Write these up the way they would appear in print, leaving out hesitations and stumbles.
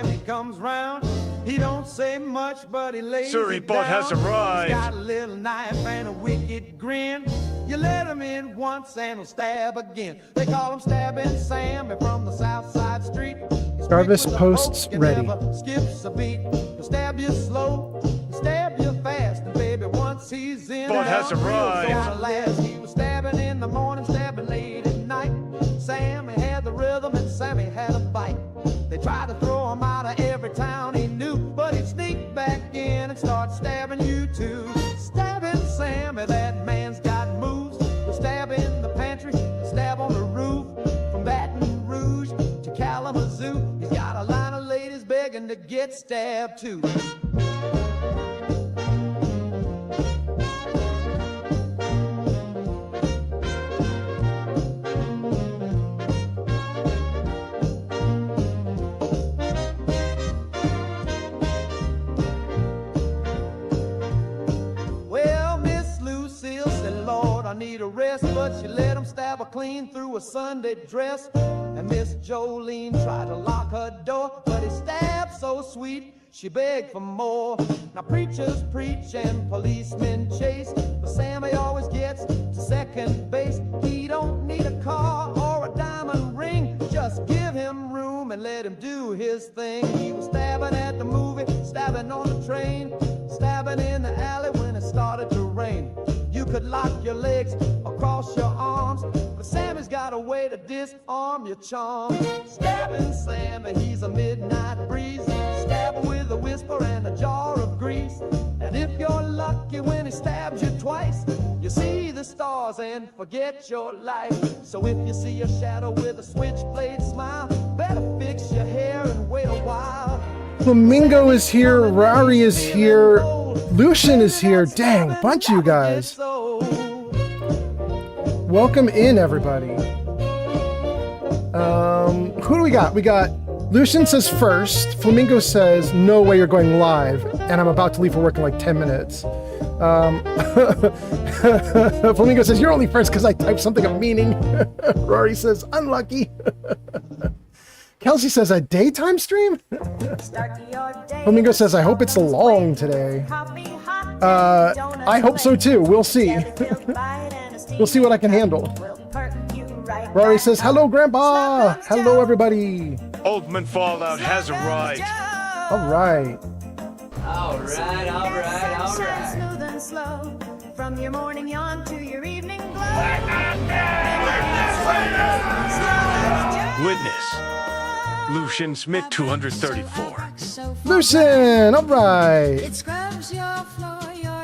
Sammy comes round. He don't say much, but he lays Sir, it Report down. has arrived. He's got a little knife and a wicked grin. You let him in once and he'll stab again. They call him Stabbing Sammy from the South Side Street. Jarvis posts ready. Skips a beat. He'll stab you slow, stab you fast, and baby, once he's in, Report has arrived. He was stabbing in the morning, stabbing late at night. Sammy had the rhythm and Sammy had a bite. They tried to throw him out of every town he knew, but he'd sneak back in and start stabbing you too. Stabbing Sammy, that man's got moves. He'll stab in the pantry, stab on the roof. From Baton Rouge to Kalamazoo, he's got a line of ladies begging to get stabbed too. I need a rest, but she let him stab her clean through a Sunday dress. And Miss Jolene tried to lock her door, but he stabbed so sweet, she begged for more. Now preachers preach and policemen chase, but Sammy always gets to second base. He don't need a car or a diamond ring, just give him room and let him do his thing. He was stabbing at the movie, stabbing on the train, stabbing in the alley when it started to rain. You could lock your legs across your arms, but Sammy's got a way to disarm your charm. Stabbing Sammy, he's a midnight breeze. Stab him with a whisper and a jar of grease. And if you're lucky when he stabs you twice, you see the stars and forget your life. So if you see a shadow with a switchblade smile, better fix your hair and wait a while. Flamingo is here, Rari is here, Lucian is here. Dang, bunch of you guys. Welcome in, everybody. Who do we got? We got Lucian says first. Flamingo says, no way you're going live. And I'm about to leave for work in like 10 minutes. Flamingo says, you're only first because I typed something of meaning. Rory says, unlucky. Kelsey says, a daytime stream? Flamingo says, I hope it's long today. I hope so too. We'll see. We'll see what I can handle. Rory says, hello, Grandpa. Hello, everybody. Oldman Fallout has arrived. All right. All right. Smooth and slow, from your morning yawn to your evening glow. Witness. Lucian Smith 234. Lucian, all right.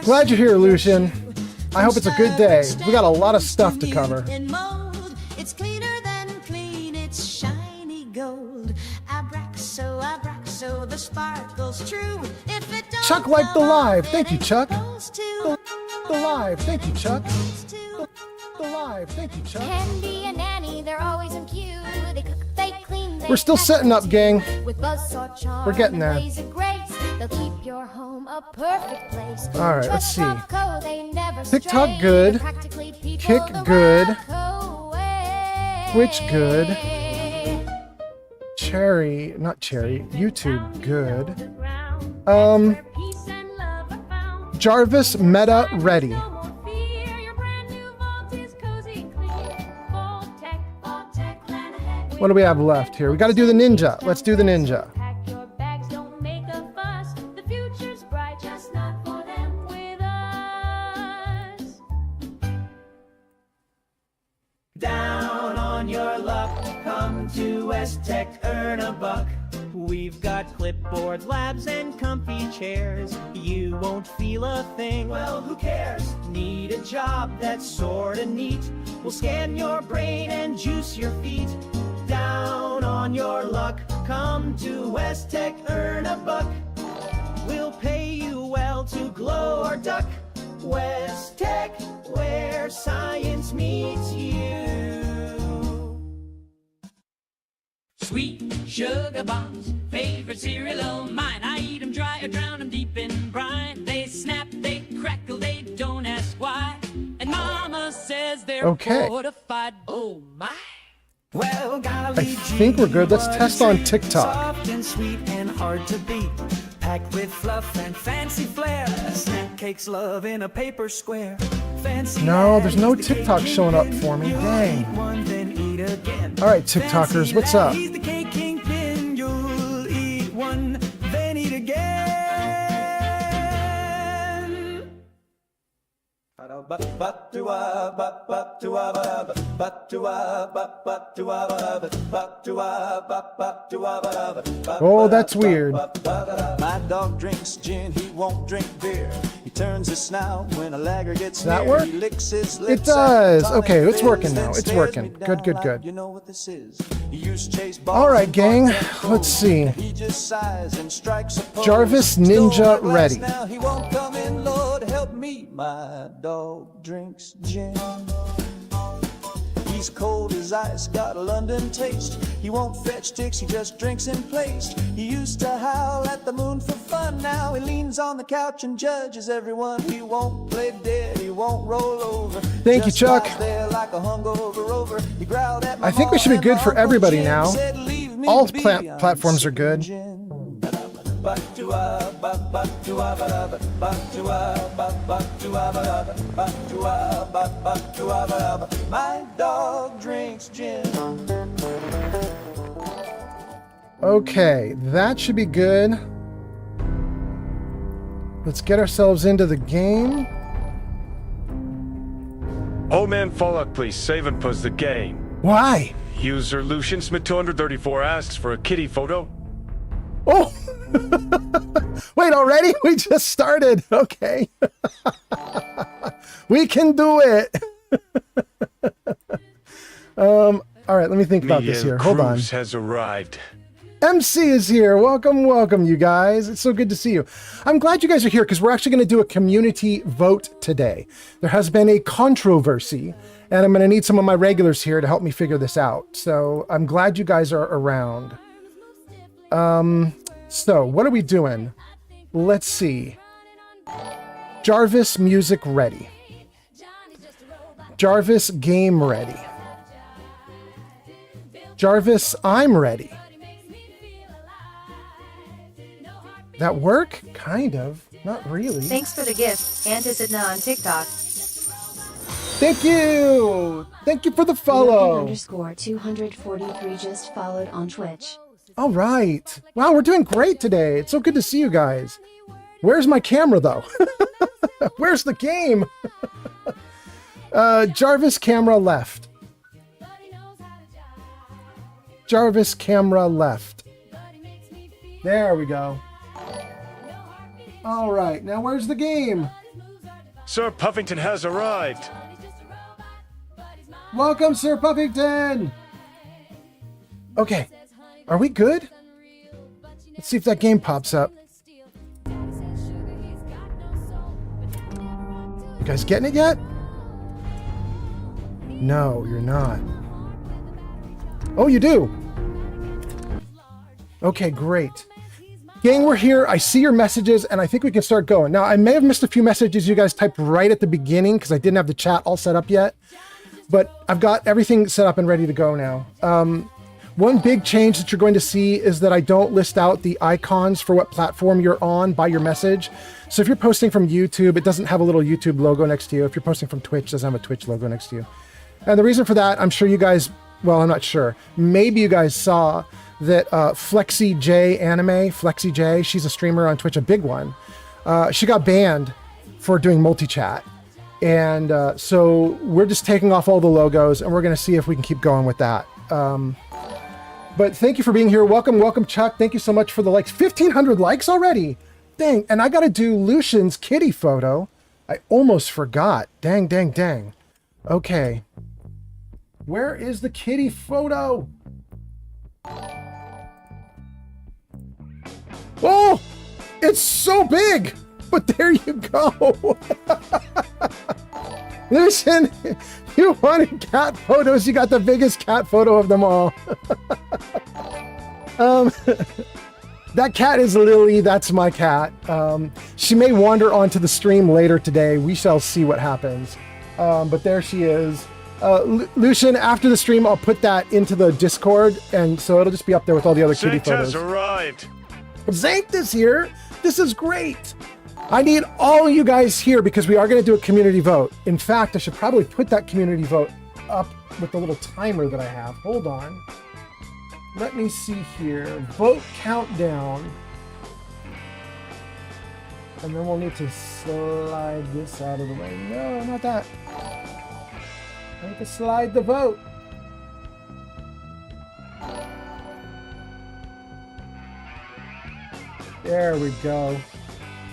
Glad you're here, Lucian. I hope it's a good day. We got a lot of stuff to cover. It's cleaner than clean, it's shiny gold. Abraxo, the sparkle's true. If it don't Chuck liked the live. Thank you, Chuck. The live. Thank you, Chuck. The live. Thank you, Chuck. Candy and Annie, they're always in queue. They cook, they clean, they We're still setting up, gang. with buzzsaw charm. We're getting there. and blaze of grace. They'll keep your home a perfect place. All right, let's Trust see. Topco, they never TikTok stray. good. They're practically people Kick the good. Rockco way. Twitch good. Cherry, not cherry. YouTube good. Jarvis meta ready. What do we have left here? We got to do the ninja. Let's do the ninja. Down on your luck, come to West Tech, earn a buck. We've got clipboard labs and comfy chairs. You won't feel a thing. Well, who cares? Need a job that's sorta neat. We'll scan your brain and juice your feet. Down on your luck, come to West Tech, earn a buck. We'll pay you well to glow or duck. West Tech, where science meets you. Sweet sugar bombs, favorite cereal of mine. I eat them dry or drown them deep in brine. They snap, they crackle, they don't ask why. And Mama says they're Okay. fortified. Oh my. Well, golly I think we're good. Let's test on TikTok. Soft and sweet and hard to beat. Packed with fluff and fancy flair. A snack cake's love in a paper square. Fancy No, there's no Daddy's the TikTok cake showing up kingpin. for me. You'll Dang. eat one, then eat again. All right, TikTokers, Fancy what's up? Daddy's the cake kingpin. You'll eat one, then eat again. Oh, that's weird. My dog drinks gin, he won't drink beer. He turns his snout when a lagger gets Does that near. work? He licks his It lips does. at the Okay, it's tonic working fizz, now. then It's stares working. me Good, good, down good. like, you know what this is. He used to chase All balls right, and gang. bars and Let's see. he just sighs and strikes a pose. Jarvis Stole Ninja my glass, ready. Now he won't come in, Lord help me. My dog drinks gin. He's cold as ice, got a London taste. He won't fetch sticks, he just drinks in place. He used to howl at the moon for fun. Now he leans on the couch and judges everyone. He won't play dead, he won't roll over. Thank you, Just Chuck. lies there like a hungover rover. He growled at my I think we mom should be and good my for Uncle everybody Jim. now. Said, "Leave me All be, I'm platforms are sick good. of gin." My dog drinks gin. Okay, that should be good. Let's get ourselves into the game. Old man Fallout, please save and pause the game. Why? User Lucian Smith 234 asks for a kitty photo. Oh! Wait, already? We just started. Okay. We can do it. All right, let me think about this here. Hold on. Cruz has arrived. MC is here. Welcome, welcome, you guys. It's so good to see you. I'm glad you guys are here because we're actually going to do a community vote today. There has been a controversy, and I'm going to need some of my regulars here to help me figure this out. So I'm glad you guys are around. So what are we doing? Let's see. Jarvis music ready. Jarvis game ready. Jarvis I'm ready. That work? Kind of. Not really. Thanks for the gift, Antisidna on TikTok. Thank you! Thank you for the follow! _243 just followed on Twitch. All right. Wow, we're doing great today. It's so good to see you guys. Where's my camera, though? Where's the game? Jarvis camera left. Jarvis camera left. There we go. All right, now where's the game? Sir Puffington has arrived. Welcome, Sir Puffington! Okay, are we good? Let's see if that game pops up. You guys getting it yet? No, you're not. Oh, you do? Okay, great. Gang, we're here. I see your messages, and I think we can start going. Now, I may have missed a few messages you guys typed right at the beginning because I didn't have the chat all set up yet. But I've got everything set up and ready to go now. One big change that you're going to see is that I don't list out the icons for what platform you're on by your message. So if you're posting from YouTube, it doesn't have a little YouTube logo next to you. If you're posting from Twitch, it doesn't have a Twitch logo next to you. And the reason for that, I'm sure you guys, well, I'm not sure. Maybe you guys saw that Flexi J Anime, Flexi J, she's a streamer on Twitch, a big one. She got banned for doing multi-chat. And so we're just taking off all the logos and we're going to see if we can keep going with that. But thank you for being here. Welcome, welcome, Chuck. Thank you so much for the likes. 1,500 likes already. Dang. And I got to do Lucian's kitty photo. I almost forgot. Dang, dang, dang. Okay. Where is the kitty photo? Oh, it's so big. But there you go. Listen, you wanted cat photos. You got the biggest cat photo of them all. That cat is Lily. That's my cat. She may wander onto the stream later today. We shall see what happens. But there she is. Lucian, after the stream, I'll put that into the Discord, and so it'll just be up there with all the other kitty Saint has photos. arrived. Zankt is here. This is great. I need all of you guys here because we are going to do a community vote. In fact, I should probably put that community vote up with the little timer that I have. Hold on. Let me see here. Vote countdown. And then we'll need to slide this out of the way. No, not that. I need to slide the vote. There we go.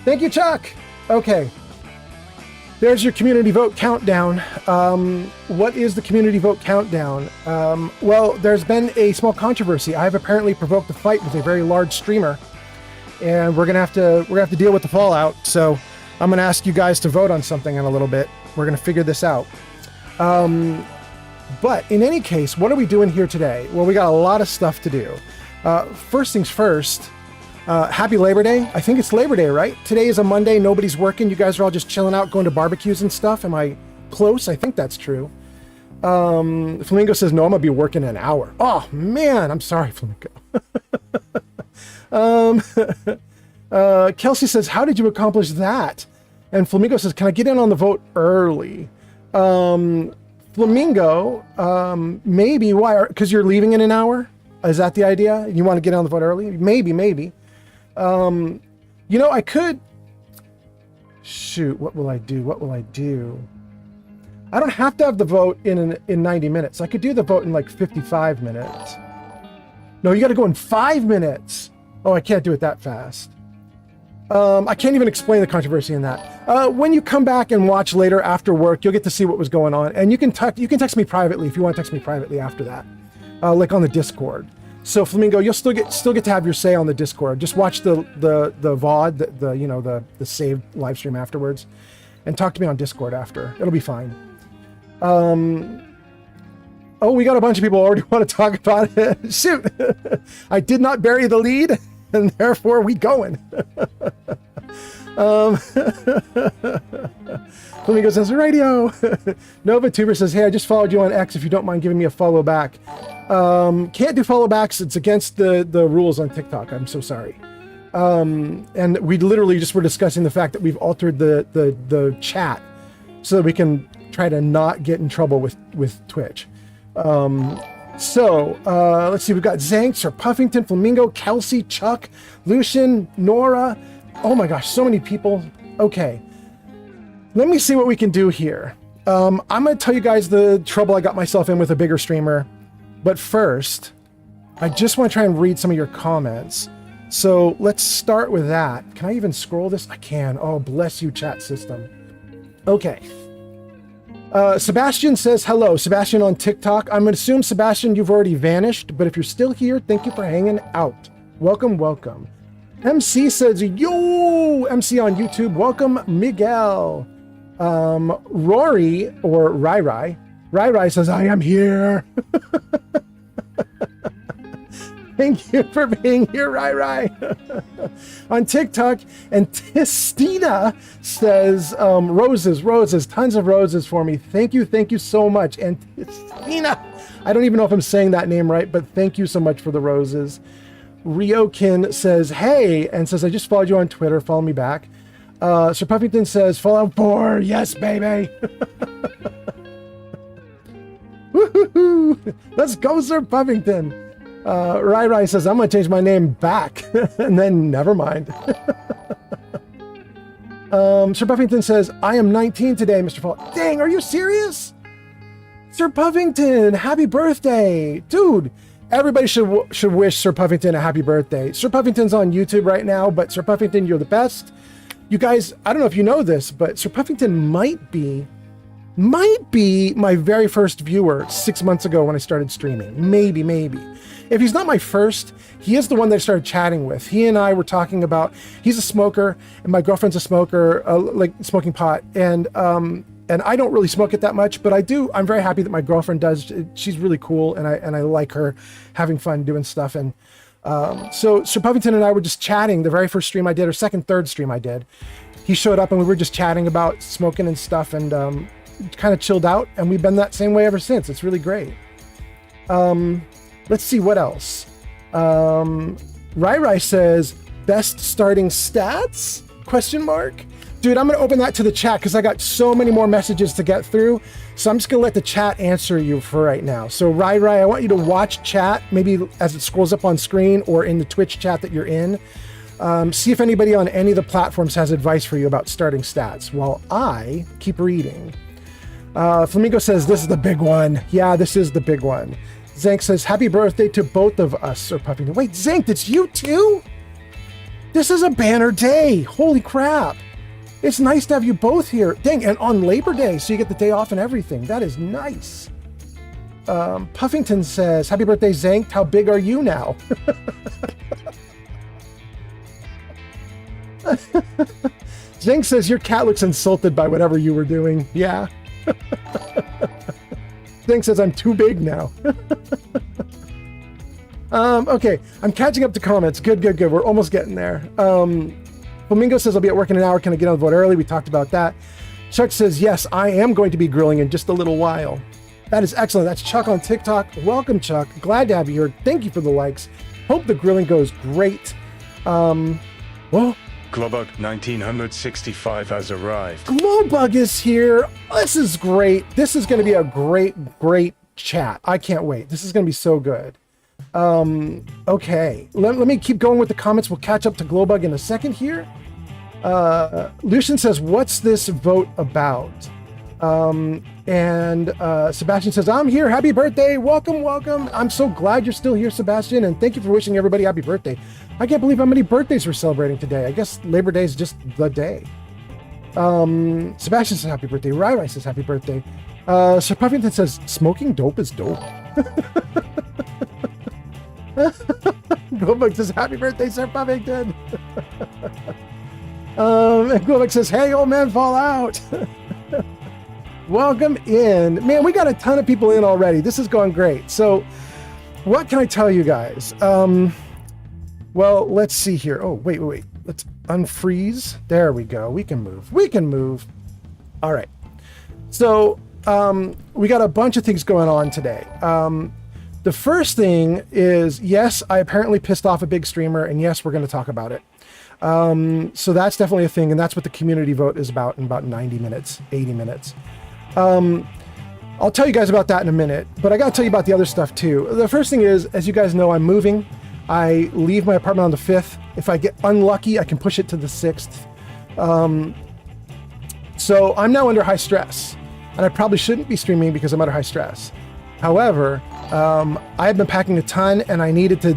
Thank you, Chuck. Okay. There's your community vote countdown. What is the community vote countdown? Well, there's been a small controversy. I have apparently provoked a fight with a very large streamer, and we're gonna have to deal with the fallout. So I'm gonna ask you guys to vote on something in a little bit. We're gonna figure this out. But in any case, what are we doing here today? Well, we got a lot of stuff to do. First things first. Happy Labor Day. I think it's Labor Day, right? Today is a Monday. Nobody's working. You guys are all just chilling out, going to barbecues and stuff. Am I close? I think that's true. Flamingo says, no, I'm going to be working an hour. Oh, man. I'm sorry, Flamingo. Kelsey says, how did you accomplish that? And Flamingo says, can I get in on the vote early? Flamingo, maybe. Why? Because you're leaving in an hour? Is that the idea? You want to get on the vote early? Maybe. You know, I could... Shoot, what will I do? I don't have to have the vote in 90 minutes. I could do the vote in like 55 minutes. No, you got to go in 5 minutes. Oh, I can't do it that fast. I can't even explain the controversy in that. When you come back and watch later after work, you'll get to see what was going on. And you can text me privately if you want to text me privately after that. Like on the Discord. So Flamingo, you'll still get to have your say on the Discord. Just watch the VOD, the saved live stream afterwards, and talk to me on Discord after. It'll be fine. Oh, we got a bunch of people who already want to talk about it. Shoot, I did not bury the lead, and therefore we going. Flamingo says radio. NovaTuber says, hey, I just followed you on X if you don't mind giving me a follow back. Can't do follow backs. It's against the rules on TikTok. I'm so sorry. And we literally just were discussing the fact that we've altered the chat so that we can try to not get in trouble with Twitch. Let's see. We've got Zank, Sir Puffington, Flamingo, Kelsey, Chuck, Lucian, Nora. Oh my gosh, so many people. Okay. Let me see what we can do here. I'm going to tell you guys the trouble I got myself in with a bigger streamer. But first, I just want to try and read some of your comments. So let's start with that. Can I even scroll this? I can. Oh, bless you, chat system. Okay. Sebastian says, hello. Sebastian on TikTok. I'm going to assume, Sebastian, you've already vanished. But if you're still here, thank you for hanging out. Welcome, welcome. MC says, yo! MC on YouTube. Welcome, Miguel. Rory, or Rai Rai says, I am here. Thank you for being here, Rai. On TikTok. And Tistina says, roses, tons of roses for me. Thank you so much. And Tistina, I don't even know if I'm saying that name right, but thank you so much for the roses. Ryokin says, hey, and says, I just followed you on Twitter. Follow me back. Sir Puffington says, Fallout 4. Yes, baby. Woohoo! Let's go, Sir Puffington. Rai says, I'm going to change my name back. And then never mind. Sir Puffington says, I am 19 today, Mr. Fallout. Dang, are you serious? Sir Puffington, happy birthday. Dude, everybody should wish Sir Puffington a happy birthday. Sir Puffington's on YouTube right now, but Sir Puffington, you're the best. You guys, I don't know if you know this, but Sir Puffington might be my very first viewer 6 months ago when I started streaming. Maybe. If he's not my first, he is the one that I started chatting with. He and I were talking about, he's a smoker and my girlfriend's a smoker, like smoking pot. And I don't really smoke it that much, but I do. I'm very happy that my girlfriend does. She's really cool. And I like her having fun doing stuff. And so Sir Puffington and I were just chatting the very first stream I did, or third stream I did. He showed up and we were just chatting about smoking and stuff. And kind of chilled out, and we've been that same way ever since. It's really great. Let's see what else. Rai says, best starting stats? Question mark. Dude, I'm going to open that to the chat because I got so many more messages to get through. So I'm just going to let the chat answer you for right now. So Rai, I want you to watch chat, maybe as it scrolls up on screen or in the Twitch chat that you're in. See if anybody on any of the platforms has advice for you about starting stats while I keep reading. Flamingo says, this is the big one. Yeah, this is the big one. Zank says, happy birthday to both of us, Sir Puffington. Wait, Zank, it's you too? This is a banner day. Holy crap. It's nice to have you both here. Dang, and on Labor Day, so you get the day off and everything. That is nice. Puffington says, happy birthday, Zank. How big are you now? Zank says, your cat looks insulted by whatever you were doing. Yeah. Zank says, I'm too big now. Okay, I'm catching up to comments. Good. We're almost getting there. Flamingo says, I'll be at work in an hour. Can I get on the boat early? We talked about that. Chuck says, yes, I am going to be grilling in just a little while. That is excellent. That's Chuck on TikTok. Welcome, Chuck. Glad to have you here. Thank you for the likes. Hope the grilling goes great. Well, Glowbug 1965 has arrived. Glowbug is here. This is great. This is going to be a great chat. I can't wait. This is going to be so good. Okay. Let me keep going with the comments. We'll catch up to Glowbug in a second here. Lucian says, what's this vote about? Sebastian says, I'm here. Happy birthday. Welcome. I'm so glad you're still here, Sebastian. And thank you for wishing everybody happy birthday. I can't believe how many birthdays we're celebrating today. I guess Labor Day is just the day. Sebastian says happy birthday. Rai says happy birthday. Sir Puffington says, smoking dope is dope. Glowbug says, happy birthday, Sir Puffington. And Glowbug says, hey, old man, fall out. Welcome in. Man, we got a ton of people in already. This is going great. So what can I tell you guys? Well, let's see here. Oh, wait. Let's unfreeze. There we go. We can move. All right. So we got a bunch of things going on today. The first thing is, yes, I apparently pissed off a big streamer, and yes, we're going to talk about it. So that's definitely a thing, and that's what the community vote is about in about 90 minutes, 80 minutes. I'll tell you guys about that in a minute, but I got to tell you about the other stuff too. The first thing is, as you guys know, I'm moving. I leave my apartment on the 5th. If I get unlucky, I can push it to the 6th. So I'm now under high stress, and I probably shouldn't be streaming because I'm under high stress. However, I have been packing a ton, and I needed to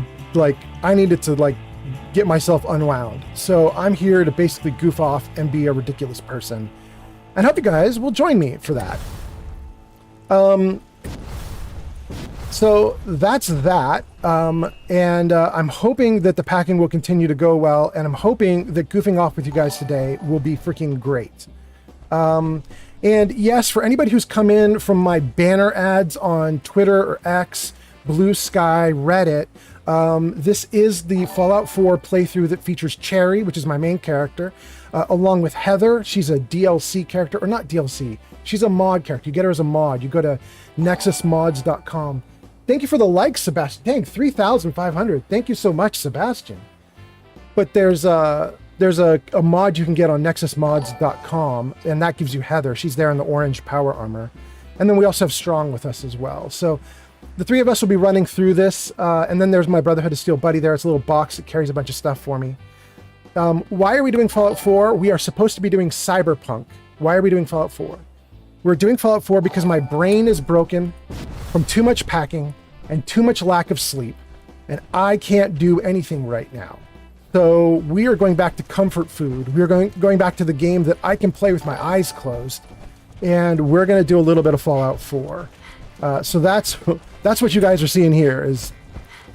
get myself unwound. So I'm here to basically goof off and be a ridiculous person, and hope you guys will join me for that. So that's that. And I'm hoping that the packing will continue to go well, and I'm hoping that goofing off with you guys today will be freaking great. And yes, for anybody who's come in from my banner ads on Twitter or X, Blue Sky, Reddit, this is the Fallout 4 playthrough that features Cherry, which is my main character, along with Heather. She's a DLC character, or not DLC. She's a mod character. You get her as a mod. You go to nexusmods.com. Thank you for the likes, Sebastian. Dang, 3,500. Thank you so much, Sebastian. But there's a mod you can get on nexusmods.com, and that gives you Heather. She's there in the orange power armor. And then we also have Strong with us as well. So the three of us will be running through this. And then there's my Brotherhood of Steel buddy there. It's a little box that carries a bunch of stuff for me. Why are we doing Fallout 4? We are supposed to be doing Cyberpunk. Why are we doing Fallout 4? We're doing Fallout 4 because my brain is broken from too much packing and too much lack of sleep, and I can't do anything right now. So we are going back to comfort food. We're going back to the game that I can play with my eyes closed, and we're going to do a little bit of Fallout 4. So that's what you guys are seeing here. Is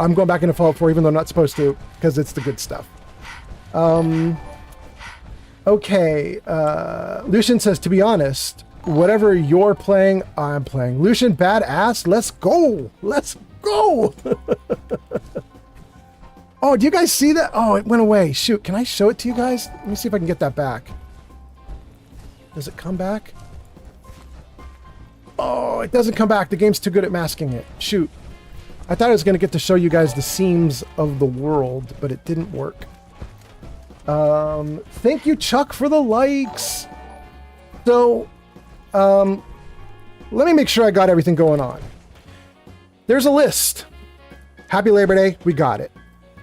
I'm going back into Fallout 4 even though I'm not supposed to, because it's the good stuff. Okay. Lucian says, to be honest, whatever you're playing, I'm playing. Lucian, badass. Let's go. Let's go. Oh, do you guys see that? Oh, it went away. Shoot, can I show it to you guys? Let me see if I can get that back. Does it come back? Oh, it doesn't come back. The game's too good at masking it. Shoot. I thought I was going to get to show you guys the seams of the world, but it didn't work. Thank you, Chuck, for the likes. So, let me make sure I got everything going on. There's a list. Happy Labor Day. We got it.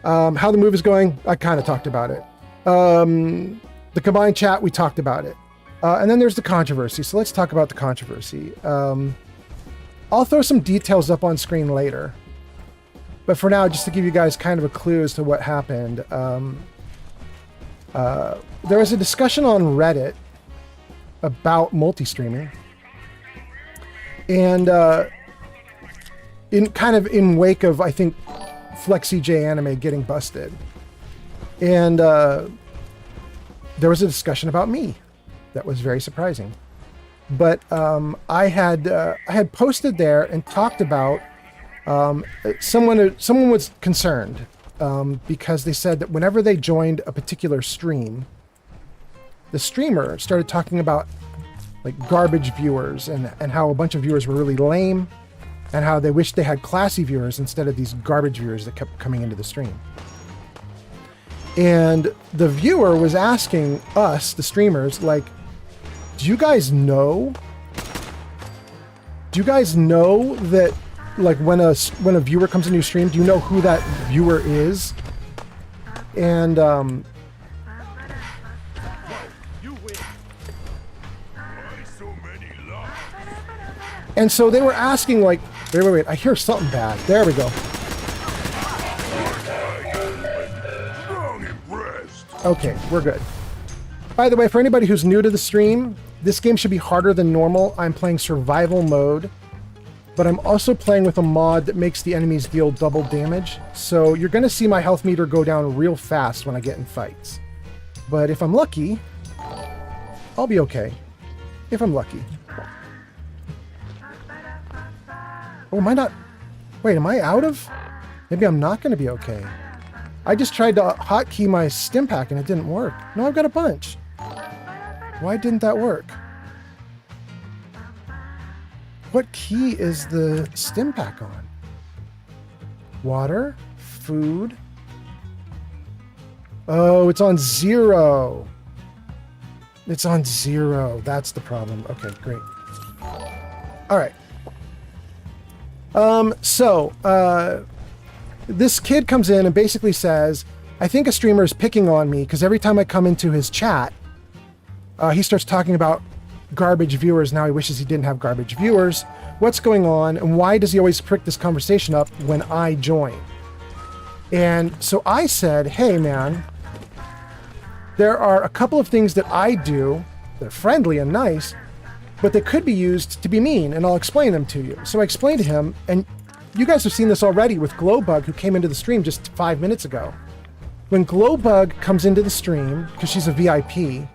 How the move is going. I kind of talked about it. The combined chat. We talked about it. And then there's the controversy. So let's talk about the controversy. I'll throw some details up on screen later. But for now, just to give you guys kind of a clue as to what happened, there was a discussion on Reddit about multi-streaming. And in wake of, I think, FlexiJ Anime getting busted. And there was a discussion about me. That was very surprising. But I had posted there and talked about someone was concerned because they said that whenever they joined a particular stream, the streamer started talking about like garbage viewers and how a bunch of viewers were really lame and how they wished they had classy viewers instead of these garbage viewers that kept coming into the stream. And the viewer was asking us, the streamers, like, do you guys know that, like, when a viewer comes into your stream, do you know who that viewer is? And and so they were asking, like, wait, I hear something bad. There we go. Okay, we're good. By the way, for anybody who's new to the stream, this game should be harder than normal. I'm playing survival mode, but I'm also playing with a mod that makes the enemies deal double damage. So you're going to see my health meter go down real fast when I get in fights. But if I'm lucky, I'll be okay. If I'm lucky. Oh, am I not? Wait, am I out of? Maybe I'm not going to be okay. I just tried to hotkey my stim pack and it didn't work. No, I've got a bunch. Why didn't that work? What key is the stim pack on? Water? Food? Oh, it's on 0. It's on 0. That's the problem. Okay, great. All right. This kid comes in and basically says, I think a streamer is picking on me because every time I come into his chat, he starts talking about garbage viewers. Now he wishes he didn't have garbage viewers. What's going on? And why does he always prick this conversation up when I join? And so I said, hey man, there are a couple of things that I do that are friendly and nice, but they could be used to be mean, and I'll explain them to you. So I explained to him, and you guys have seen this already with Glowbug, who came into the stream just 5 minutes ago. When Glowbug comes into the stream, because she's a VIP,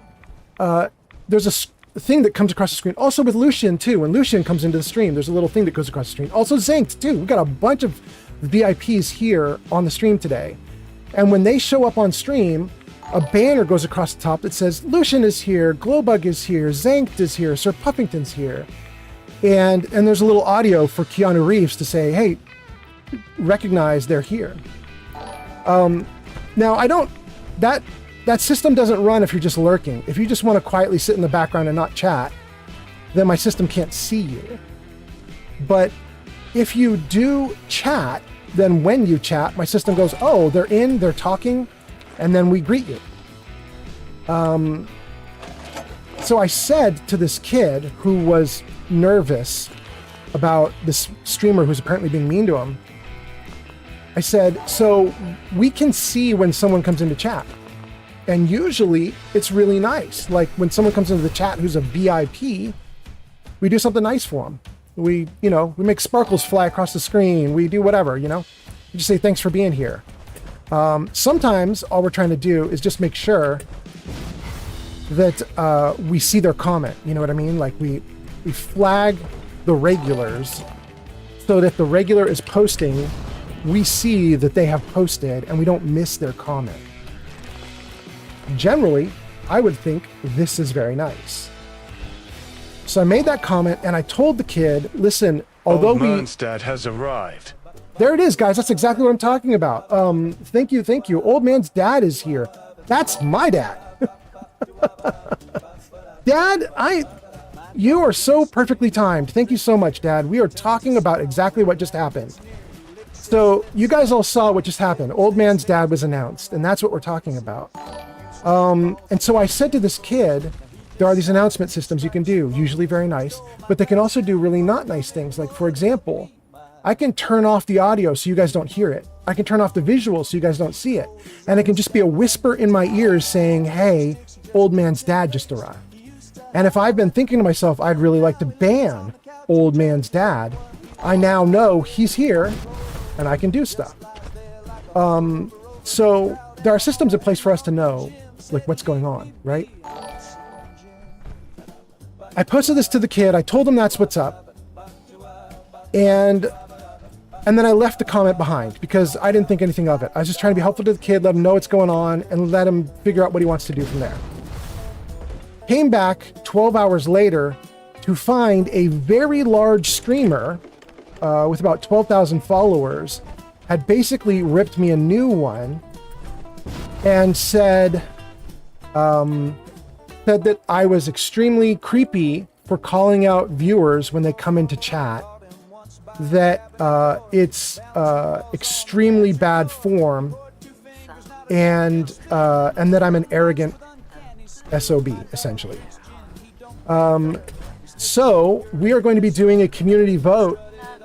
there's a thing that comes across the screen. Also with Lucian, too. When Lucian comes into the stream, there's a little thing that goes across the screen. Also Zinked, too. We've got a bunch of VIPs here on the stream today. And when they show up on stream, a banner goes across the top that says, Lucian is here, Glowbug is here, Zanked is here, Sir Puffington's here. And there's a little audio for Keanu Reeves to say, hey, recognize they're here. Now, that system doesn't run if you're just lurking. If you just want to quietly sit in the background and not chat, then my system can't see you. But if you do chat, then when you chat, my system goes, oh, they're in, they're talking, and then we greet you. So I said to this kid who was nervous about this streamer who's apparently being mean to him, I said, so we can see when someone comes into chat. And usually it's really nice. Like when someone comes into the chat who's a VIP, we do something nice for them. We make sparkles fly across the screen. We do whatever, We just say, thanks for being here. Sometimes all we're trying to do is just make sure that we see their comment. You know what I mean? Like we flag the regulars so that if the regular is posting, we see that they have posted and we don't miss their comment. Generally, I would think this is very nice. So I made that comment and I told the kid, listen, although Old man's dad has arrived. There it is, guys. That's exactly what I'm talking about. Thank you. Old man's dad is here. That's my dad. Dad, you are so perfectly timed. Thank you so much, Dad. We are talking about exactly what just happened. So you guys all saw what just happened. Old man's dad was announced, and that's what we're talking about. And so I said to this kid, there are these announcement systems you can do, usually very nice, but they can also do really not nice things. Like, for example, I can turn off the audio so you guys don't hear it. I can turn off the visual so you guys don't see it. And it can just be a whisper in my ears saying, hey, old man's dad just arrived. And if I've been thinking to myself, I'd really like to ban old man's dad, I now know he's here and I can do stuff. So there are systems in place for us to know like what's going on, right? I posted this to the kid. I told him that's what's up. And then I left the comment behind because I didn't think anything of it. I was just trying to be helpful to the kid, let him know what's going on, and let him figure out what he wants to do from there. Came back 12 hours later to find a very large streamer with about 12,000 followers had basically ripped me a new one and said that I was extremely creepy for calling out viewers when they come into chat, that it's extremely bad form, and that I'm an arrogant SOB, essentially. So we are going to be doing a community vote,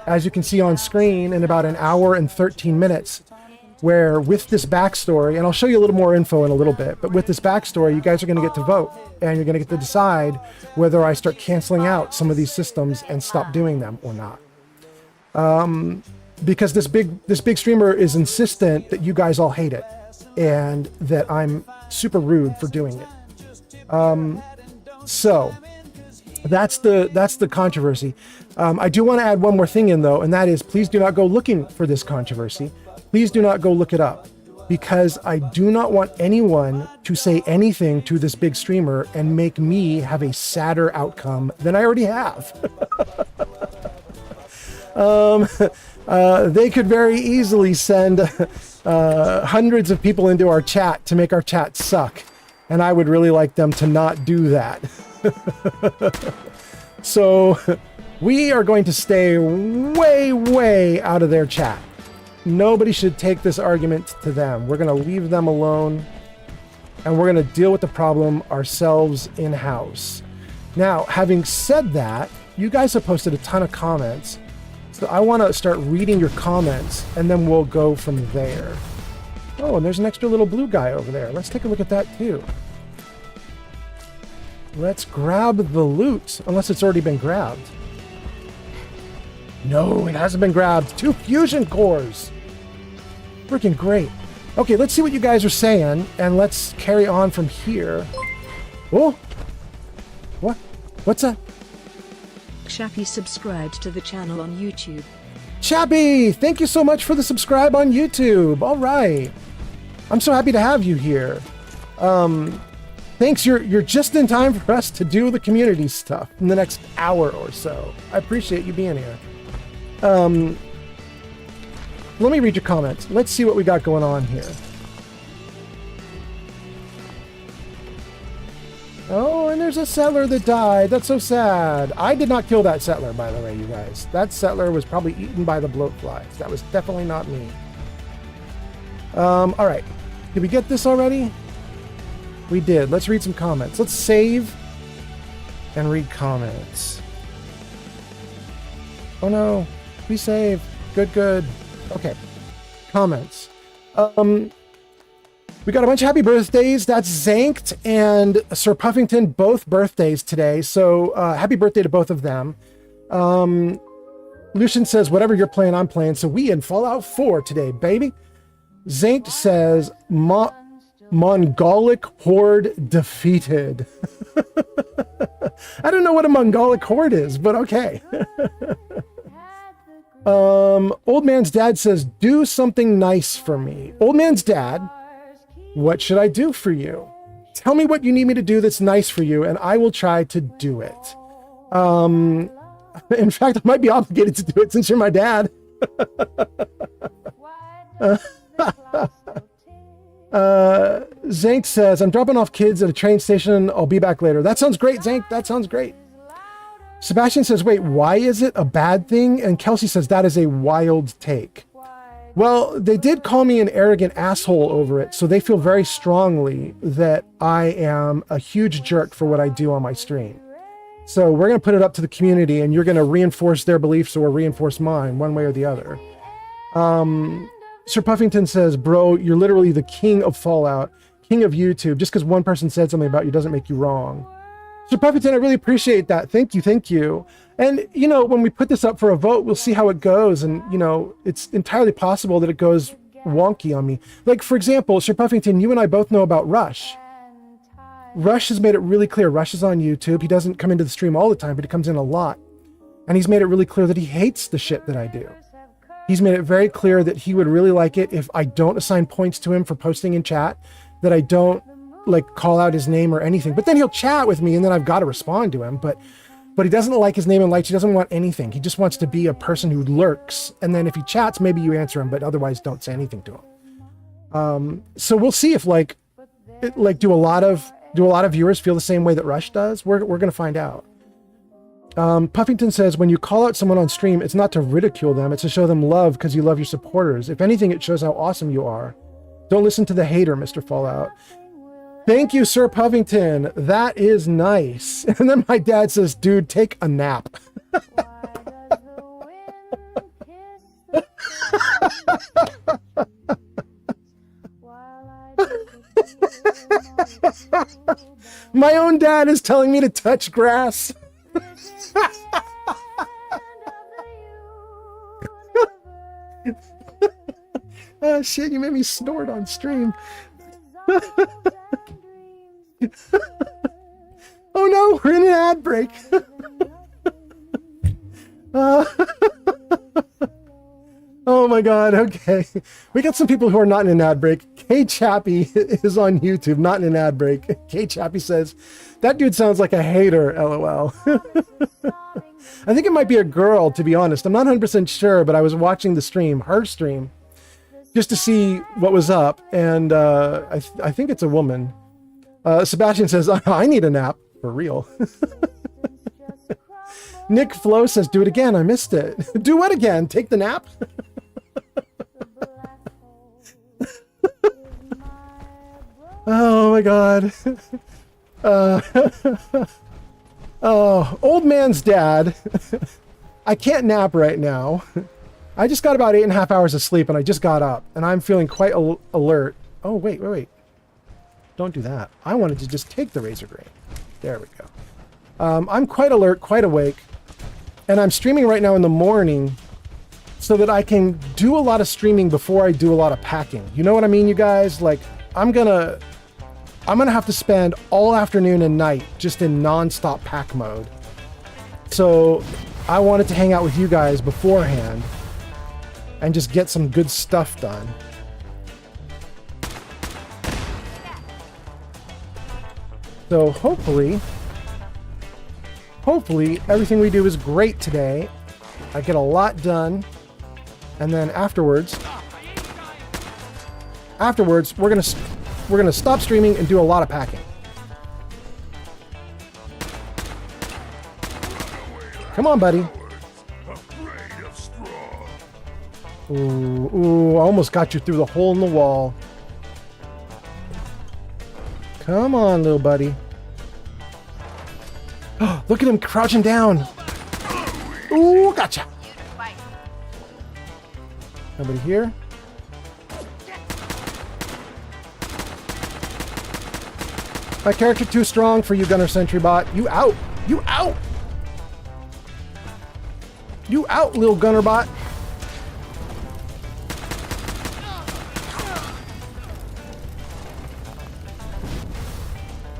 as you can see on screen, in about 1 hour and 13 minutes, where with this backstory, and I'll show you a little more info in a little bit, but with this backstory, you guys are going to get to vote, and you're going to get to decide whether I start canceling out some of these systems and stop doing them or not. Because this big streamer is insistent that you guys all hate it, and that I'm super rude for doing it. So that's the controversy. I do want to add one more thing in though, and that is, please do not go looking for this controversy. Please do not go look it up, because I do not want anyone to say anything to this big streamer and make me have a sadder outcome than I already have. They could very easily send hundreds of people into our chat to make our chat suck. And I would really like them to not do that. So we are going to stay way, way out of their chat. Nobody should take this argument to them. We're going to leave them alone, and we're going to deal with the problem ourselves in-house. Now, having said that, you guys have posted a ton of comments. So I want to start reading your comments, and then we'll go from there. Oh, and there's an extra little blue guy over there. Let's take a look at that too. Let's grab the loot, unless it's already been grabbed. No, it hasn't been grabbed. 2 fusion cores. Freaking great. Okay, let's see what you guys are saying, and let's carry on from here. Oh, what? What's that? Chappie subscribed to the channel on YouTube. Chappie, thank you so much for the subscribe on YouTube. All right. I'm so happy to have you here. Thanks, you're just in time for us to do the community stuff in the next hour or so. I appreciate you being here. Let me read your comments. Let's see what we got going on here. Oh, and there's a settler that died. That's so sad. I did not kill that settler, by the way, you guys. That settler was probably eaten by the bloat flies. That was definitely not me. All right. Did we get this already? We did. Let's read some comments. Let's save and read comments. Oh no. We save. Good, good. Okay. Comments. We got a bunch of happy birthdays. That's Zankt and Sir Puffington, both birthdays today. So happy birthday to both of them. Lucian says, whatever you're playing, I'm playing. So we in Fallout 4 today, baby. Zankt says, Mongolic horde defeated. I don't know what a Mongolic horde is, but okay. Old man's dad says, do something nice for me. Old man's dad, what should I do for you? Tell me what you need me to do that's nice for you, and I will try to do it. In fact, I might be obligated to do it since you're my dad. Zank says, I'm dropping off kids at a train station. I'll be back later. That sounds great, Zank. That sounds great. Sebastian says, wait, why is it a bad thing? And Kelsey says, that is a wild take. Well, they did call me an arrogant asshole over it, so they feel very strongly that I am a huge jerk for what I do on my stream. So we're going to put it up to the community, and you're going to reinforce their beliefs or reinforce mine, one way or the other. Sir Puffington says, bro, you're literally the king of Fallout, king of YouTube. Just because one person said something about you doesn't make you wrong. Sir Puffington, I really appreciate that. Thank you, thank you. And, you know, when we put this up for a vote, we'll see how it goes. And, you know, it's entirely possible that it goes wonky on me. Like, for example, Sir Puffington, you and I both know about Rush. Rush has made it really clear. Rush is on YouTube. He doesn't come into the stream all the time, but he comes in a lot. And he's made it really clear that he hates the shit that I do. He's made it very clear that he would really like it if I don't assign points to him for posting in chat, that I don't, like, call out his name or anything. But then he'll chat with me, and then I've got to respond to him. But he doesn't like his name and lights. He doesn't want anything. He just wants to be a person who lurks. And then if he chats, maybe you answer him, but otherwise don't say anything to him. So we'll see if do a lot of viewers feel the same way that Rush does. We're going to find out. Puffington says, when you call out someone on stream, it's not to ridicule them. It's to show them love because you love your supporters. If anything, it shows how awesome you are. Don't listen to the hater, Mr. Fallout. Thank you, Sir Puffington. That is nice. And then my dad says, dude, take a nap. My own dad is telling me to touch grass. Oh shit, you made me snort on stream. Oh no, we're in an ad break. Oh my god, okay. We got some people who are not in an ad break. K Chappie is on YouTube, not in an ad break. K Chappie says, that dude sounds like a hater, lol. I think it might be a girl, to be honest. I'm not 100% sure, but I was watching the stream, her stream, just to see what was up, and I think it's a woman. Sebastian says, I need a nap, for real. Nick Flo says, do it again, I missed it. Do what again? Take the nap? Oh my god. Oh, old man's dad. I can't nap right now. I just got about 8.5 hours of sleep and I just got up and I'm feeling quite alert. Oh, wait. Don't do that. I wanted to just take the razor grain. There we go. I'm quite alert, quite awake, and I'm streaming right now in the morning so that I can do a lot of streaming before I do a lot of packing. You know what I mean, you guys? Like, I'm gonna have to spend all afternoon and night just in non-stop pack mode. So I wanted to hang out with you guys beforehand and just get some good stuff done. So hopefully everything we do is great today. I get a lot done, and then afterwards we're gonna stop streaming and do a lot of packing. Come on, buddy. Ooh, I almost got you through the hole in the wall. Come on, little buddy. Oh, look at him crouching down. Ooh, gotcha. Nobody here? My character too strong for you, Gunner Sentry Bot. You out. You out. You out, little Gunner Bot.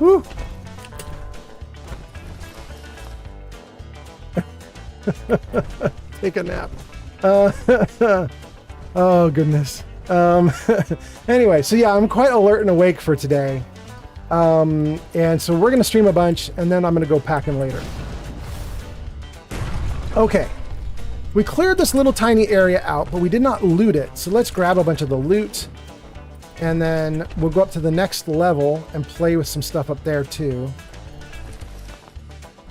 Woo. Take a nap. Oh, goodness. Anyway, so yeah, I'm quite alert and awake for today. And so we're going to stream a bunch, and then I'm going to go packing later. Okay. We cleared this little tiny area out, but we did not loot it. So let's grab a bunch of the loot. And then we'll go up to the next level and play with some stuff up there too.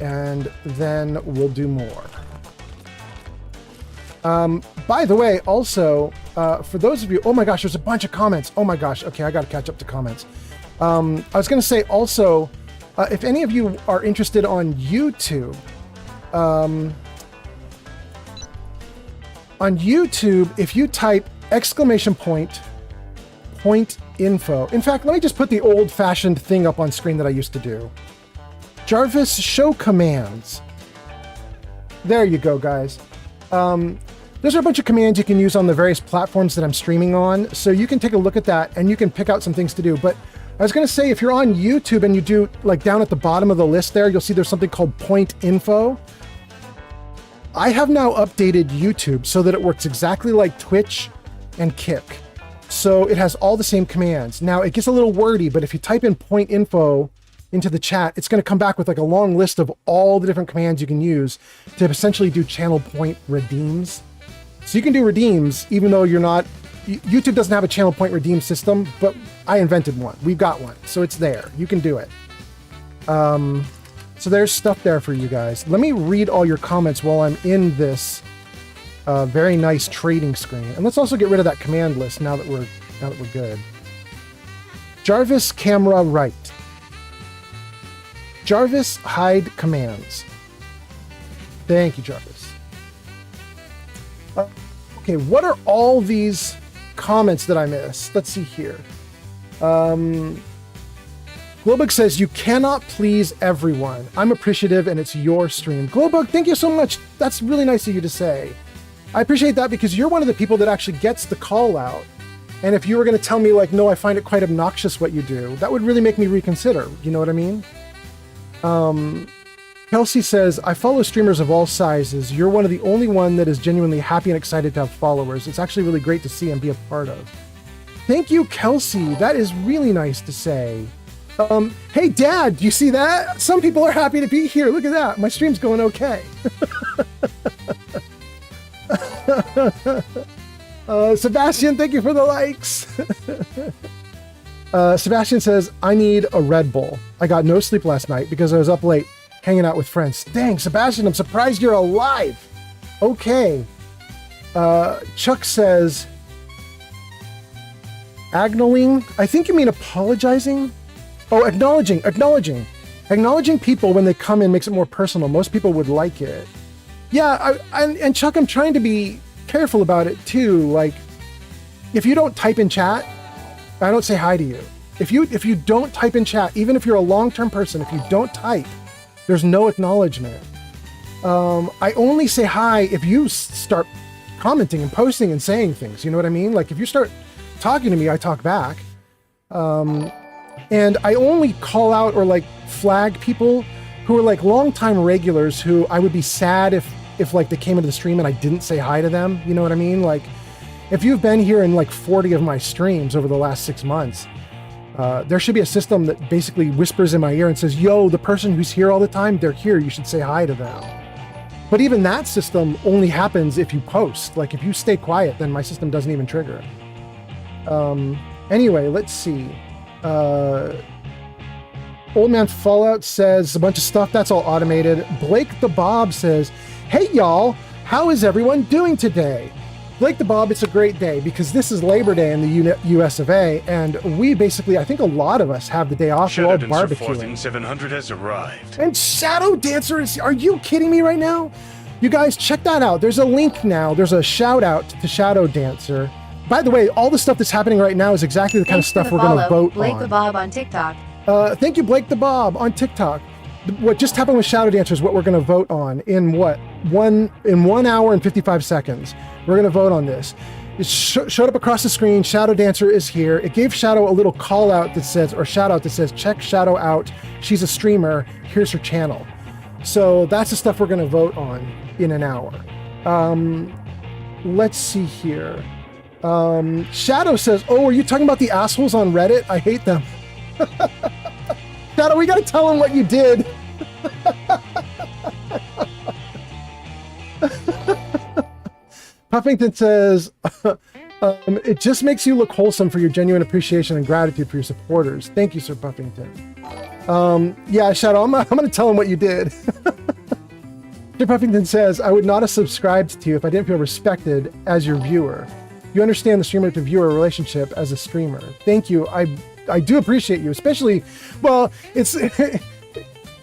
And then we'll do more. By the way, also, for those of you, oh my gosh, there's a bunch of comments. Oh my gosh. Okay, I got to catch up to comments. I was going to say also, if any of you are interested on YouTube, on YouTube, if you type !point info. In fact, let me just put the old-fashioned thing up on screen that I used to do. Jarvis show commands. There you go, guys. Those are a bunch of commands you can use on the various platforms that I'm streaming on. So you can take a look at that and you can pick out some things to do. But I was going to say, if you're on YouTube and you do, like down at the bottom of the list there, you'll see there's something called point info. I have now updated YouTube so that it works exactly like Twitch and Kick. So it has all the same commands. Now it gets a little wordy, but if you type in point info into the chat, it's going to come back with like a long list of all the different commands you can use to essentially do channel point redeems. So you can do redeems even though you're not, YouTube doesn't have a channel point redeem system, but I invented one. We've got one. So it's there. You can do it. So there's stuff there for you guys. Let me read all your comments while I'm in this very nice trading screen. And let's also get rid of that command list now that we're good. Jarvis camera right. Jarvis hide commands. Thank you, Jarvis. Okay, what are all these comments that I missed? Let's see here. Glowbug says, you cannot please everyone. I'm appreciative and it's your stream. Glowbug, thank you so much. That's really nice of you to say. I appreciate that because you're one of the people that actually gets the call out. And if you were going to tell me like, no, I find it quite obnoxious what you do, that would really make me reconsider. You know what I mean? Kelsey says, I follow streamers of all sizes. You're one of the only one that is genuinely happy and excited to have followers. It's actually really great to see and be a part of. Thank you, Kelsey. That is really nice to say. Hey, Dad, do you see that? Some people are happy to be here. Look at that. My stream's going okay. Sebastian, thank you for the likes. Sebastian says, I need a Red Bull. I got no sleep last night because I was up late hanging out with friends. Dang, Sebastian, I'm surprised you're alive. Okay. Chuck says, agnoling. I think you mean apologizing. Oh, acknowledging. Acknowledging people when they come in makes it more personal. Most people would like it. Yeah, and Chuck, I'm trying to be careful about it too. Like, if you don't type in chat, I don't say hi to you. If you don't type in chat, even if you're a long-term person, if you don't type, there's no acknowledgement. I only say hi if you start commenting and posting and saying things. You know what I mean? Like if you start talking to me, I talk back. And I only call out or like flag people who are like longtime regulars who I would be sad if like they came into the stream and I didn't say hi to them. You know what I mean? Like if you've been here in like 40 of my streams over the last 6 months, there should be a system that basically whispers in my ear and says, yo, the person who's here all the time, they're here. You should say hi to them. But even that system only happens if you post. Like if you stay quiet, then my system doesn't even trigger it. Anyway, let's see. Old Man Fallout says a bunch of stuff. That's all automated. Blake the Bob says, hey, y'all, how is everyone doing today? Blake the Bob, it's a great day because this is Labor Day in the US of A, and we basically, I think a lot of us have the day off. We're all barbecuing. 700 has arrived. And Shadow Dancer is, are you kidding me right now? You guys, check that out. There's a link now. There's a shout out to Shadow Dancer. By the way, all the stuff that's happening right now is exactly the kind of stuff we're going to vote Blake on. the Bob on TikTok. Thank you, Blake the Bob on TikTok. What just happened with Shadow Dancer is what we're going to vote on in what? 1 hour and 55 seconds. We're going to vote on this. It showed up across the screen. Shadow Dancer is here. It gave Shadow a little call out that says, or shout out that says, check Shadow out. She's a streamer. Here's her channel. So that's the stuff we're going to vote on in an hour. Let's see here. Shadow says, oh, are you talking about the assholes on Reddit? I hate them. Shadow, we gotta tell him what you did. Puffington says, it just makes you look wholesome for your genuine appreciation and gratitude for your supporters. Thank you, Sir Puffington. Yeah, Shadow, I'm going to tell him what you did. Sir Puffington says, I would not have subscribed to you if I didn't feel respected as your viewer. You understand the streamer to viewer relationship as a streamer. Thank you. I do appreciate you, especially, well, it's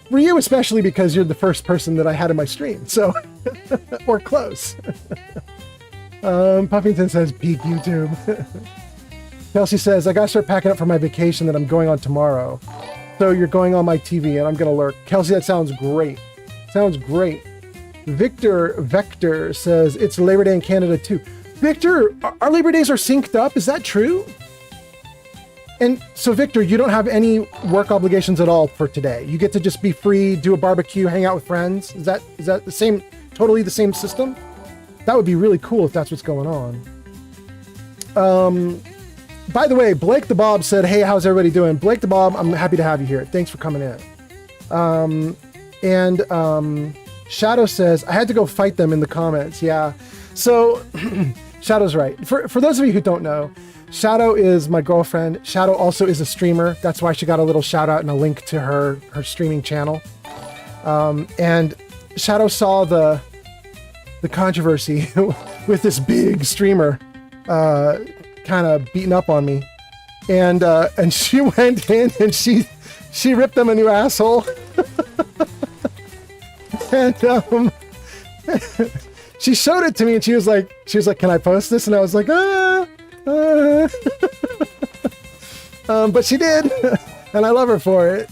for you, especially because you're the first person that I had in my stream. So, or close. Puffington says, peak YouTube. Kelsey says, I gotta start packing up for my vacation that I'm going on tomorrow. So you're going on my TV and I'm gonna lurk. Kelsey, that sounds great. Sounds great. Vector says, it's Labor Day in Canada too. Victor, our Labor Days are synced up. Is that true? And so, Victor, you don't have any work obligations at all for today. You get to just be free, do a barbecue, hang out with friends. Is that the same, totally the same system? That would be really cool if that's what's going on. By the way, Blake the Bob said, hey, how's everybody doing? Blake the Bob, I'm happy to have you here. Thanks for coming in. Shadow says, I had to go fight them in the comments. Yeah. So Shadow's right. For those of you who don't know, Shadow is my girlfriend. Shadow also is a streamer. That's why she got a little shout out and a link to her streaming channel. And Shadow saw the controversy with this big streamer kind of beating up on me. And she went in and she ripped them a new asshole. And she showed it to me and she was like, can I post this? And I was like, but she did, and I love her for it.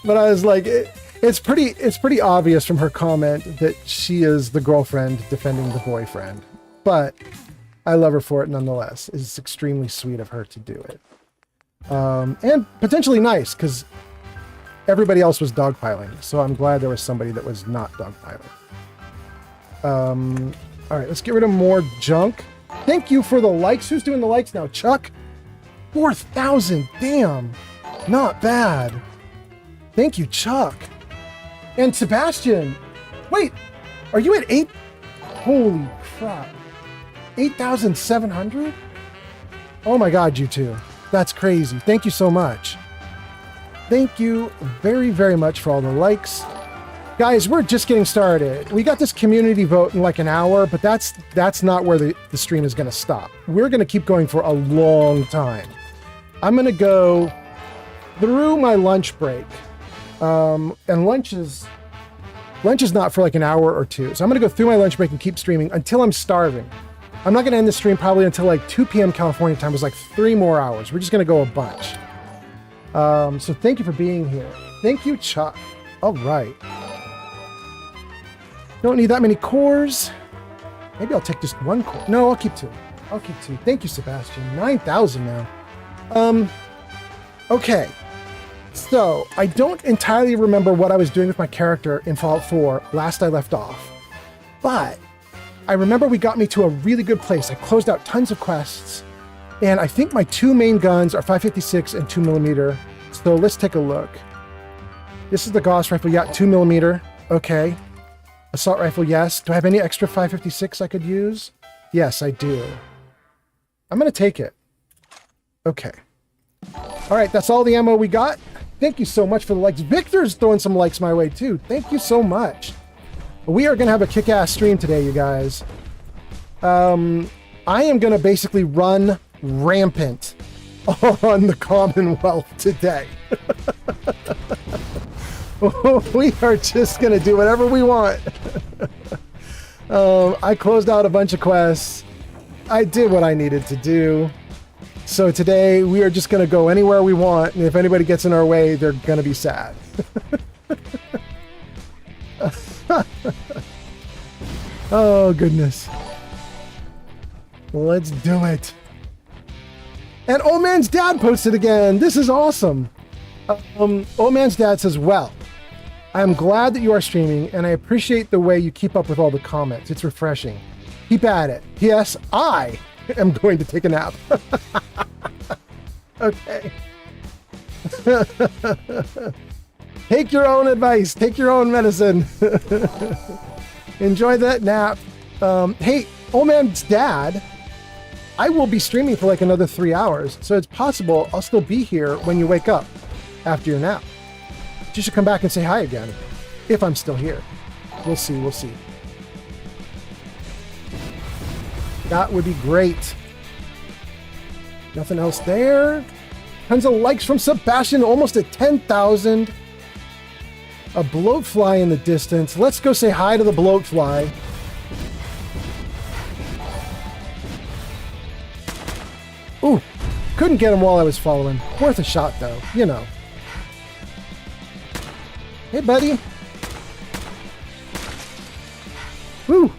But I was like, it's pretty obvious from her comment that she is the girlfriend defending the boyfriend. But I love her for it nonetheless. It's extremely sweet of her to do it, and potentially nice because everybody else was dogpiling. So I'm glad there was somebody that was not dogpiling. All right, let's get rid of more junk. Thank you for the likes. Who's doing the likes now? Chuck? 4,000. Damn. Not bad. Thank you, Chuck. And Sebastian. Wait, are you at 8? Holy crap. 8,700? Oh my God, you two. That's crazy. Thank you so much. Thank you very, very much for all the likes. Guys, we're just getting started. We got this community vote in like an hour, but that's not where the stream is going to stop. We're going to keep going for a long time. I'm going to go through my lunch break. And lunch is not for like an hour or two. So I'm going to go through my lunch break and keep streaming until I'm starving. I'm not going to end the stream probably until like 2 p.m. California time. It's like 3 more hours. We're just going to go a bunch. So thank you for being here. Thank you, Chuck. All right. Don't need that many cores. Maybe I'll take just 1 core. No, I'll keep 2. I'll keep 2. Thank you, Sebastian. 9,000 now. Okay. So, I don't entirely remember what I was doing with my character in Fallout 4 last I left off. But I remember we got me to a really good place. I closed out tons of quests. And I think my 2 main guns are 5.56 and 2mm. So let's take a look. This is the Gauss rifle. Yeah, 2mm. Okay. Assault rifle, yes. Do I have any extra 5.56 I could use? Yes, I do. I'm going to take it. Okay. All right, that's all the ammo we got. Thank you so much for the likes. Victor's throwing some likes my way, too. Thank you so much. We are going to have a kick-ass stream today, you guys. I am going to basically run rampant on the Commonwealth today. We are just going to do whatever we want. I closed out a bunch of quests. I did what I needed to do. So today we are just going to go anywhere we want. And if anybody gets in our way, they're going to be sad. Oh, goodness. Let's do it. And Old Man's Dad posted again. This is awesome. Old Man's Dad says, well, I am glad that you are streaming, and I appreciate the way you keep up with all the comments. It's refreshing. Keep at it. P.S. I am going to take a nap. Okay. Take your own advice. Take your own medicine. Enjoy that nap. Hey, old man's dad, I will be streaming for like another 3 hours, so it's possible I'll still be here when you wake up after your nap. You should come back and say hi again, if I'm still here. We'll see, we'll see. That would be great. Nothing else there. Tons of likes from Sebastian, almost at 10,000. A bloatfly in the distance. Let's go say hi to the bloatfly. Ooh, couldn't get him while I was following. Worth a shot though, you know. Hey buddy. Woo.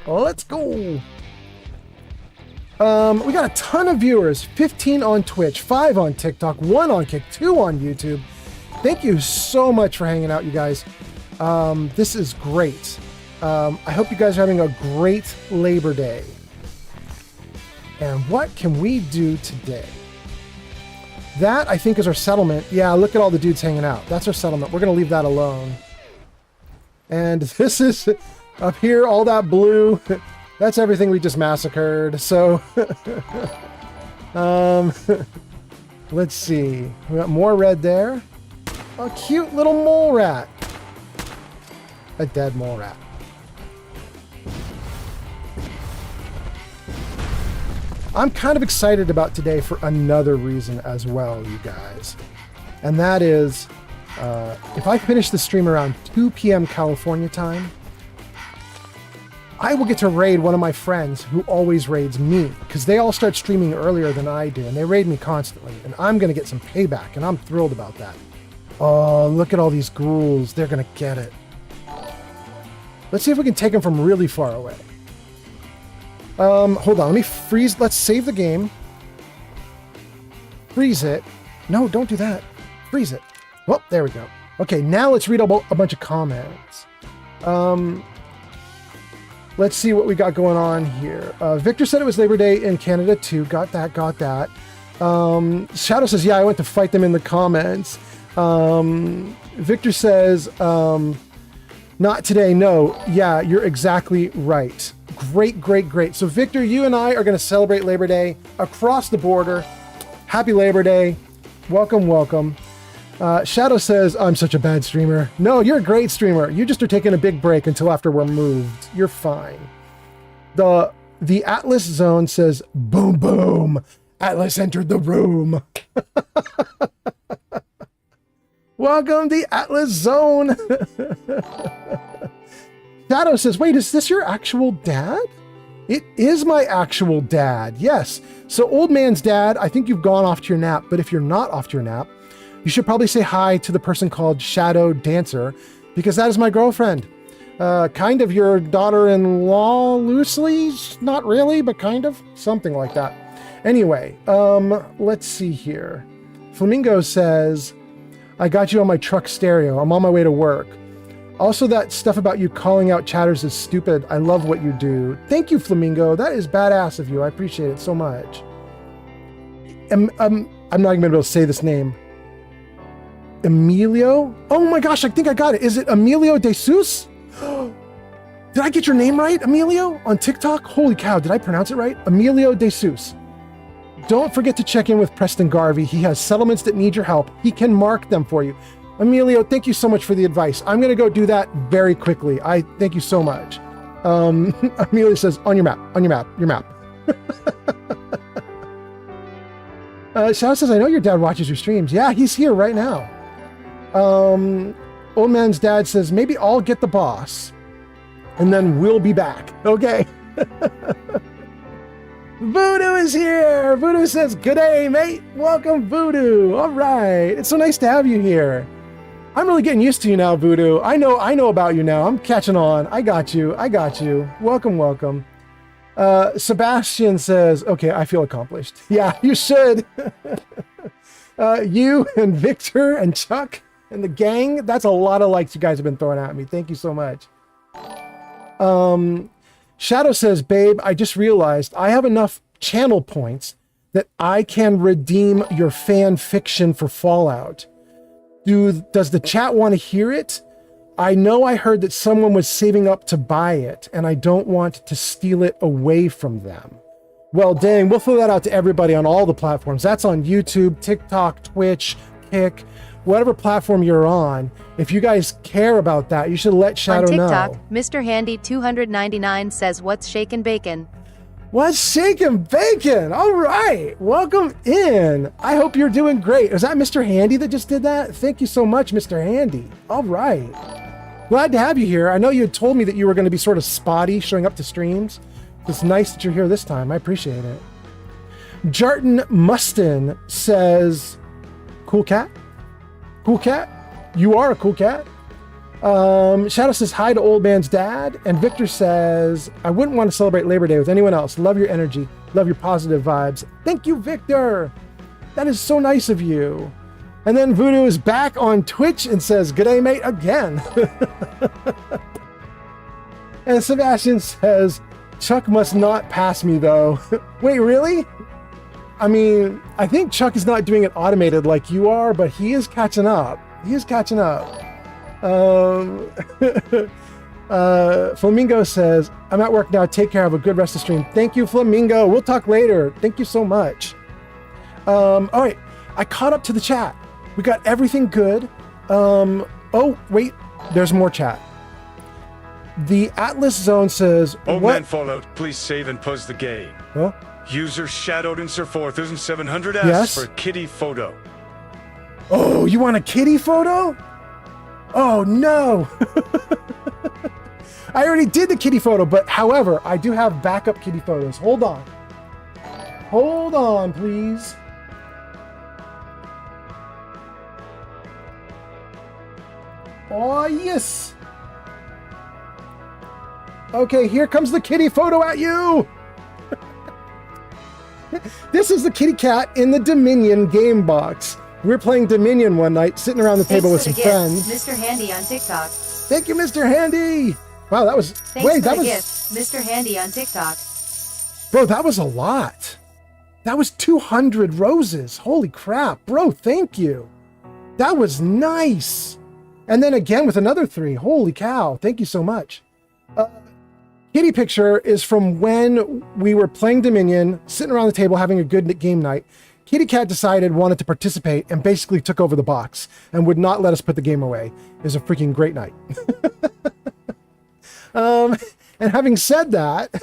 Let's go. We got a ton of viewers. 15 on Twitch, 5 on TikTok, 1 on Kick, 2 on YouTube. Thank you so much for hanging out, you guys. This is great. I hope you guys are having a great Labor Day. And what can we do today? That, I think, is our settlement. Yeah, look at all the dudes hanging out. That's our settlement. We're going to leave that alone. And this is up here, all that blue. That's everything we just massacred. So, let's see. We got more red there. A cute little mole rat. A dead mole rat. I'm kind of excited about today for another reason as well, you guys. And that is, if I finish the stream around 2 p.m. California time, I will get to raid one of my friends who always raids me, because they all start streaming earlier than I do, and they raid me constantly, and I'm going to get some payback, and I'm thrilled about that. Oh, look at all these ghouls. They're going to get it. Let's see if we can take them from really far away. Hold on. Let me freeze. Let's save the game. Freeze it. No, don't do that. Freeze it. Well, there we go. Okay, now let's read a bunch of comments. Let's see what we got going on here. Victor said it was Labor Day in Canada too. Got that, got that. Shadow says, yeah, I went to fight them in the comments. Victor says, not today, no. Yeah, you're exactly right. Great, great, great. So Victor, you and I are going to celebrate Labor Day across the border. Happy Labor Day. Welcome, welcome. Shadow says, I'm such a bad streamer. No, you're a great streamer. You just are taking a big break until after we're moved. You're fine. The Atlas Zone says, boom, boom. Atlas entered the room. Welcome to the Atlas Zone. Shadow says, wait, is this your actual dad? It is my actual dad, yes. So old man's dad, I think you've gone off to your nap, but if you're not off to your nap, you should probably say hi to the person called Shadow Dancer, because that is my girlfriend. Kind of your daughter-in-law, loosely, not really, but kind of, something like that. Anyway, let's see here. Flamingo says, I got you on my truck stereo. I'm on my way to work. Also, that stuff about you calling out chatters is stupid. I love what you do. Thank you, Flamingo. That is badass of you. I appreciate it so much. I'm not even going to be able to say this name. Emilio? Oh my gosh, I think I got it. Is it Emilio De Sus? Did I get your name right, Emilio? On TikTok? Holy cow, did I pronounce it right? Emilio De Sus. Don't forget to check in with Preston Garvey. He has settlements that need your help. He can mark them for you. Emilio, thank you so much for the advice. I'm going to go do that very quickly. I thank you so much. Emilio says, on your map. Shadow says, I know your dad watches your streams. Yeah, he's here right now. Old man's dad says, maybe I'll get the boss and then we'll be back. Okay. Voodoo is here. Voodoo says, good day, mate. Welcome, Voodoo. All right. It's so nice to have you here. I'm really getting used to you now, Voodoo. I know about you now. I'm catching on. I got you. Welcome, welcome. Sebastian says, okay, I feel accomplished. Yeah, you should. You and Victor and Chuck and the gang, that's a lot of likes you guys have been throwing at me. Thank you so much. Shadow says, babe, I just realized I have enough channel points that I can redeem your fan fiction for Fallout. Does the chat want to hear it? I know I heard that someone was saving up to buy it, and I don't want to steal it away from them. Well, dang, we'll throw that out to everybody on all the platforms. That's on YouTube, TikTok, Twitch, Kick, whatever platform you're on. If you guys care about that, you should let Shadow know. On TikTok, Mr. Handy 299 says, "What's shakin' bacon?" What's shaking bacon? All right, welcome in. I hope you're doing great. Is that Mr. Handy that just did that? Thank you so much, Mr. Handy. All right. Glad to have you here. I know you had told me that you were going to be sort of spotty showing up to streams. It's nice that you're here this time. I appreciate it. Jarton Mustin says, cool cat? Cool cat? You are a cool cat. Shadow says hi to old man's dad. And Victor says, I wouldn't want to celebrate Labor Day with anyone else. Love your energy. Love your positive vibes. Thank you, Victor. That is so nice of you. And then Voodoo is back on Twitch and says, "G'day, mate," again. And Sebastian says, Chuck must not pass me, though. Wait, really? I mean, I think Chuck is not doing it automated like you are, but he is catching up. He is catching up. Flamingo says, I'm at work now. Take care. Have a good rest of the stream. Thank you, Flamingo. We'll talk later. Thank you so much. All right. I caught up to the chat. We got everything good. Oh, wait, there's more chat. The Atlas Zone says, Old Man Fallout, please save and pause the game. Huh? User shadowed in Sir 4700 asks Yes? for a kitty photo. Oh, you want a kitty photo? Oh, no. I already did the kitty photo, but however, I do have backup kitty photos. Hold on. Hold on, please. Oh, yes. Okay, here comes the kitty photo at you. This is the kitty cat in the Dominion game box. We were playing Dominion one night, sitting around the table with some friends. Mr. Handy on TikTok. Thank you, Mr. Handy. Wow, that was... Thanks for the gift, Mr. Handy on TikTok. Bro, that was a lot. That was 200 roses. Holy crap. Bro, thank you. That was nice. And then again with another 3. Holy cow. Thank you so much. Kitty picture is from when we were playing Dominion, sitting around the table having a good game night. Kitty Cat wanted to participate and basically took over the box and would not let us put the game away. It was a freaking great night. And having said that,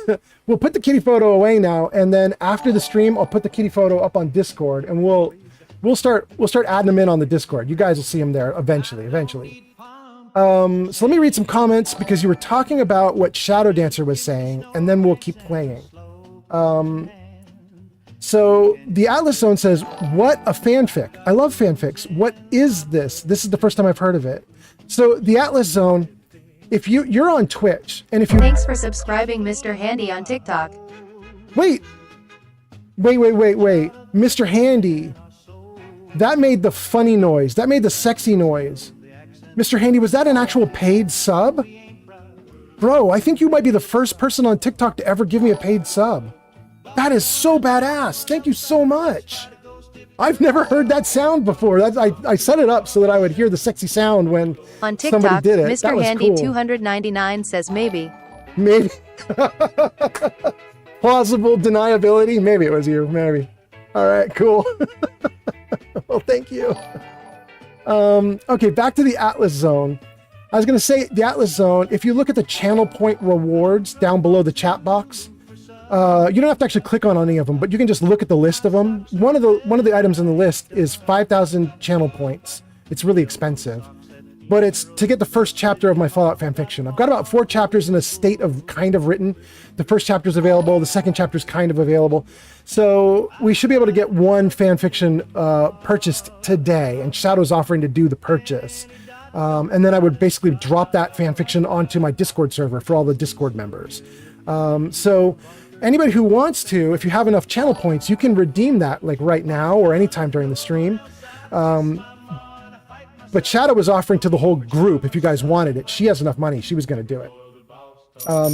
we'll put the kitty photo away now, and then after the stream, I'll put the kitty photo up on Discord, and we'll start adding them in on the Discord. You guys will see them there eventually. So let me read some comments because you were talking about what Shadow Dancer was saying, and then we'll keep playing. So the Atlas Zone says, what a fanfic. I love fanfics. What is this? This is the first time I've heard of it. So the Atlas Zone, if you're on Twitch, and if you... Thanks for subscribing, Mr. Handy on TikTok. Wait. Mr. Handy. That made the funny noise. That made the sexy noise. Mr. Handy, was that an actual paid sub? Bro, I think you might be the first person on TikTok to ever give me a paid sub. That is so badass. Thank you so much. I've never heard that sound before. I set it up so that I would hear the sexy sound when on TikTok, somebody did it. Mr. Handy cool. 299 says maybe. Maybe. Plausible deniability. Maybe it was you. Maybe. All right, cool. Well, thank you. Okay, back to the Atlas Zone. I was going to say the Atlas Zone, if you look at the channel point rewards down below the chat box, you don't have to actually click on any of them, but you can just look at the list of them. One of the items in the list is 5,000 channel points. It's really expensive, but it's to get the first chapter of my Fallout fanfiction. I've got about 4 chapters in a state of kind of written. The first chapter is available. The second chapter is kind of available. So we should be able to get one fanfiction purchased today, and Shadow's offering to do the purchase. And then I would basically drop that fanfiction onto my Discord server for all the Discord members. So anybody who wants to, if you have enough channel points, you can redeem that like right now or anytime during the stream. But Shadow was offering to the whole group if you guys wanted it. She has enough money. She was going to do it.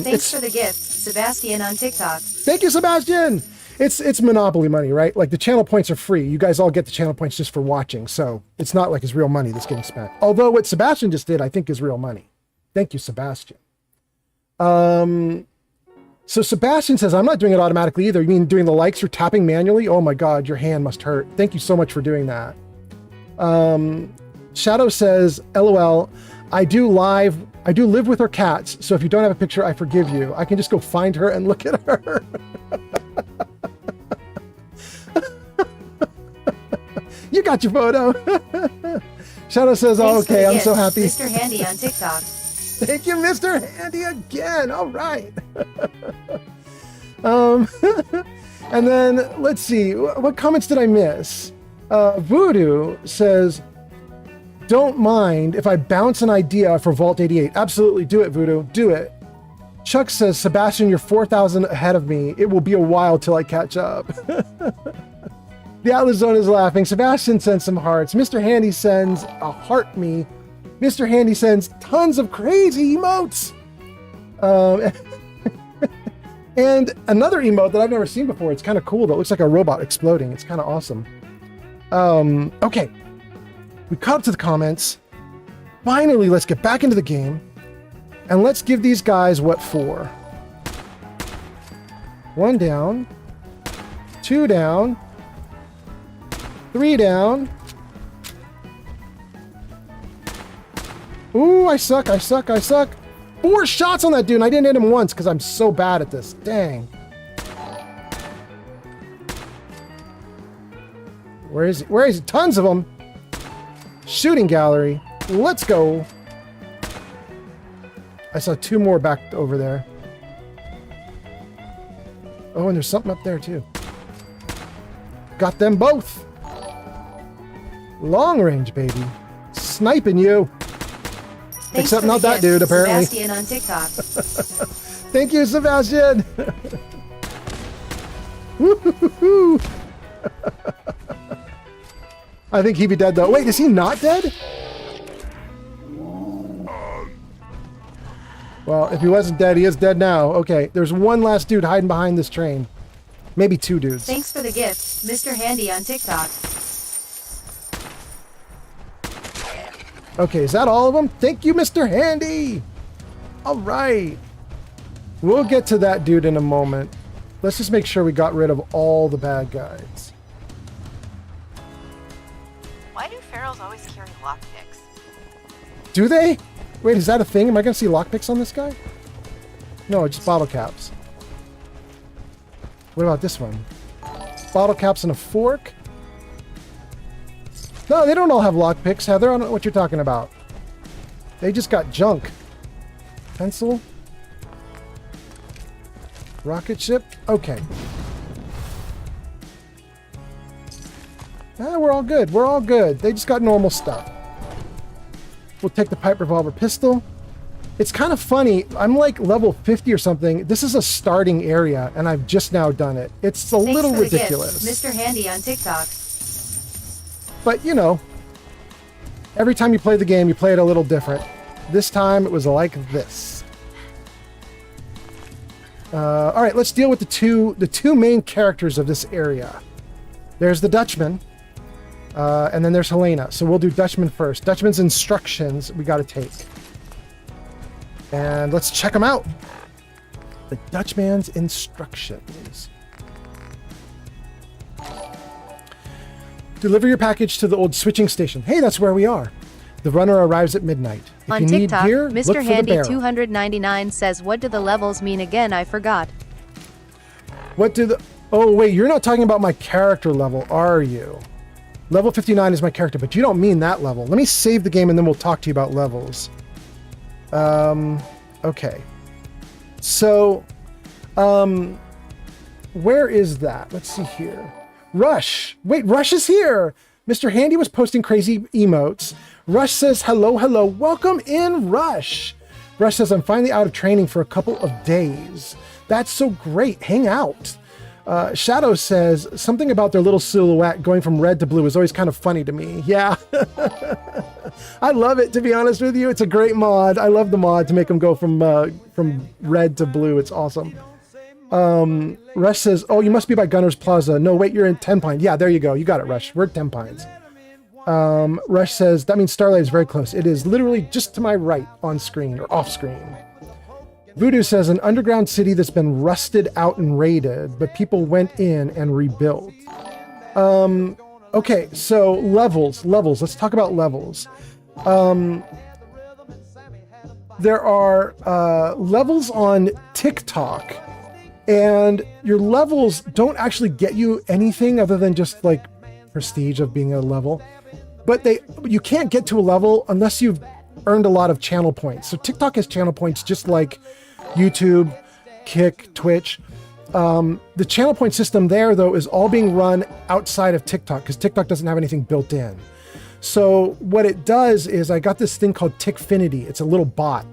Thanks for the gift, Sebastian on TikTok. Thank you, Sebastian. It's monopoly money, right? Like the channel points are free. You guys all get the channel points just for watching. So it's not like it's real money that's getting spent. Although what Sebastian just did, I think is real money. Thank you, Sebastian. So Sebastian says, I'm not doing it automatically either. You mean doing the likes or tapping manually? Oh my God, your hand must hurt. Thank you so much for doing that. Shadow says, LOL, I do live with her cats, so if you don't have a picture, I forgive you. I can just go find her and look at her. You got your photo. Shadow says, oh, okay, I'm so happy. Mr. Handy on TikTok. Thank you, Mr. Handy, again. All right. And then, let's see. What comments did I miss? Voodoo says, don't mind if I bounce an idea for Vault 88. Absolutely, do it, Voodoo. Do it. Chuck says, Sebastian, you're 4,000 ahead of me. It will be a while till I catch up. The Atlas Zone is laughing. Sebastian sends some hearts. Mr. Handy sends a heart me. Mr. Handy sends tons of crazy emotes. And another emote that I've never seen before. It's kind of cool. That looks like a robot exploding. It's kind of awesome. Okay. We caught up to the comments. Finally, let's get back into the game. And let's give these guys what for. 1 down. 2 down. 3 down. Ooh, I suck. 4 shots on that dude, and I didn't hit him once because I'm so bad at this. Dang. Where is he? Where is he? Tons of them. Shooting gallery. Let's go. I saw 2 more back over there. Oh, and there's something up there too. Got them both. Long range, baby. Sniping you. Thanks Except not that dude, apparently. Sebastian on TikTok. Thank you, Sebastian. Woo-hoo-hoo-hoo. I think he'd be dead, though. Wait, is he not dead? Well, if he wasn't dead, he is dead now. Okay, there's one last dude hiding behind this train. Maybe 2 dudes. Thanks for the gift, Mr. Handy on TikTok. Okay, is that all of them? Thank you, Mr. Handy. All right. We'll get to that dude in a moment. Let's just make sure we got rid of all the bad guys. Why do pharaohs always carry lockpicks? Do they? Wait, is that a thing? Am I going to see lockpicks on this guy? No, just bottle caps. What about this one? Bottle caps and a fork? No, they don't all have lockpicks, Heather. I don't know what you're talking about. They just got junk. Pencil? Rocket ship? Okay. Ah, we're all good. We're all good. They just got normal stuff. We'll take the pipe revolver pistol. It's kind of funny. I'm like level 50 or something. This is a starting area, and I've just now done it. It's a little ridiculous. Mr. Handy on TikTok. But, you know, every time you play the game, you play it a little different. This time, it was like this. All right, let's deal with the two main characters of this area. There's the Dutchman, and then there's Helena. So we'll do Dutchman first. Dutchman's instructions we got to take. And let's check them out. The Dutchman's instructions. Deliver your package to the old switching station. Hey, that's where we are. The runner arrives at midnight. If on you TikTok, need gear, Mr. look for Handy the barrel. 299 says, what do the levels mean again? I forgot. What do the... Oh, wait, you're not talking about my character level, are you? Level 59 is my character, but you don't mean that level. Let me save the game and then we'll talk to you about levels. Okay. So, where is that? Let's see here. Rush. Wait, Rush is here. Mr. Handy was posting crazy emotes. Rush says, hello, hello. Welcome in, Rush. Rush says, I'm finally out of training for a couple of days. That's so great. Hang out. Shadow says, something about their little silhouette going from red to blue is always kind of funny to me. Yeah. I love it, to be honest with you. It's a great mod. I love the mod to make them go from red to blue. It's awesome. Rush says, oh, you must be by Gunner's Plaza. No, wait, you're in 10 Pines. Yeah, there you go. You got it, Rush. We're at 10 Pines. Rush says, that means Starlight is very close. It is literally just to my right on screen or off screen. Voodoo says, an underground city that's been rusted out and raided, but people went in and rebuilt. Okay, so levels. Let's talk about levels. There are levels on TikTok, and your levels don't actually get you anything other than just like prestige of being a level. But you can't get to a level unless you've earned a lot of channel points. So TikTok has channel points just like YouTube, Kick, Twitch. The channel point system there, though, is all being run outside of TikTok because TikTok doesn't have anything built in. So what it does is I got this thing called Tickfinity. It's a little bot.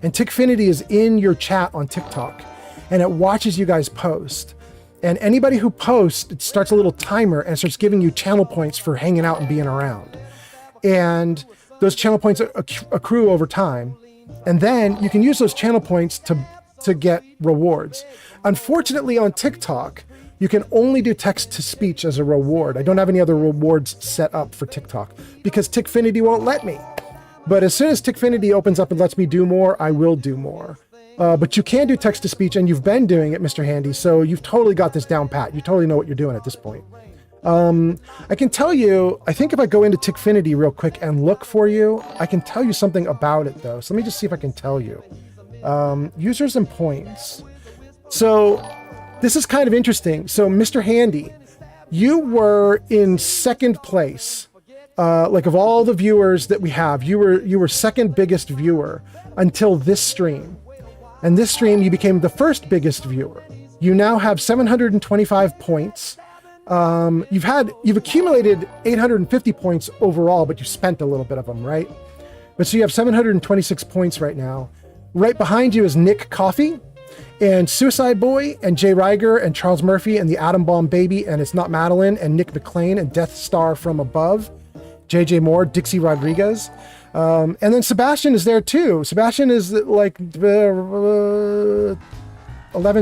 And Tickfinity is in your chat on TikTok. And it watches you guys post. And anybody who posts, it starts a little timer and starts giving you channel points for hanging out and being around. And those channel points accrue over time. And then you can use those channel points to get rewards. Unfortunately, on TikTok, you can only do text-to-speech as a reward. I don't have any other rewards set up for TikTok because Tickfinity won't let me. But as soon as Tickfinity opens up and lets me do more, I will do more. But you can do text-to-speech, and you've been doing it, Mr. Handy, so you've totally got this down pat. You totally know what you're doing at this point. I can tell you, I think if I go into Tickfinity real quick and look for you, I can tell you something about it, though. So let me just see if I can tell you. Users and points. So this is kind of interesting. So Mr. Handy, you were in second place. Like of all the viewers that we have, you were second biggest viewer until this stream. And this stream, you became the first biggest viewer. You now have 725 points. You've accumulated 850 points overall, but you spent a little bit of them, right? But so you have 726 points right now. Right behind you is Nick Coffey and Suicide Boy and Jay Reiger and Charles Murphy and the Atom Bomb Baby and It's Not Madeline and Nick McLean and Death Star from Above, JJ Moore, Dixie Rodriguez. And then Sebastian is there too. Sebastian is like 11,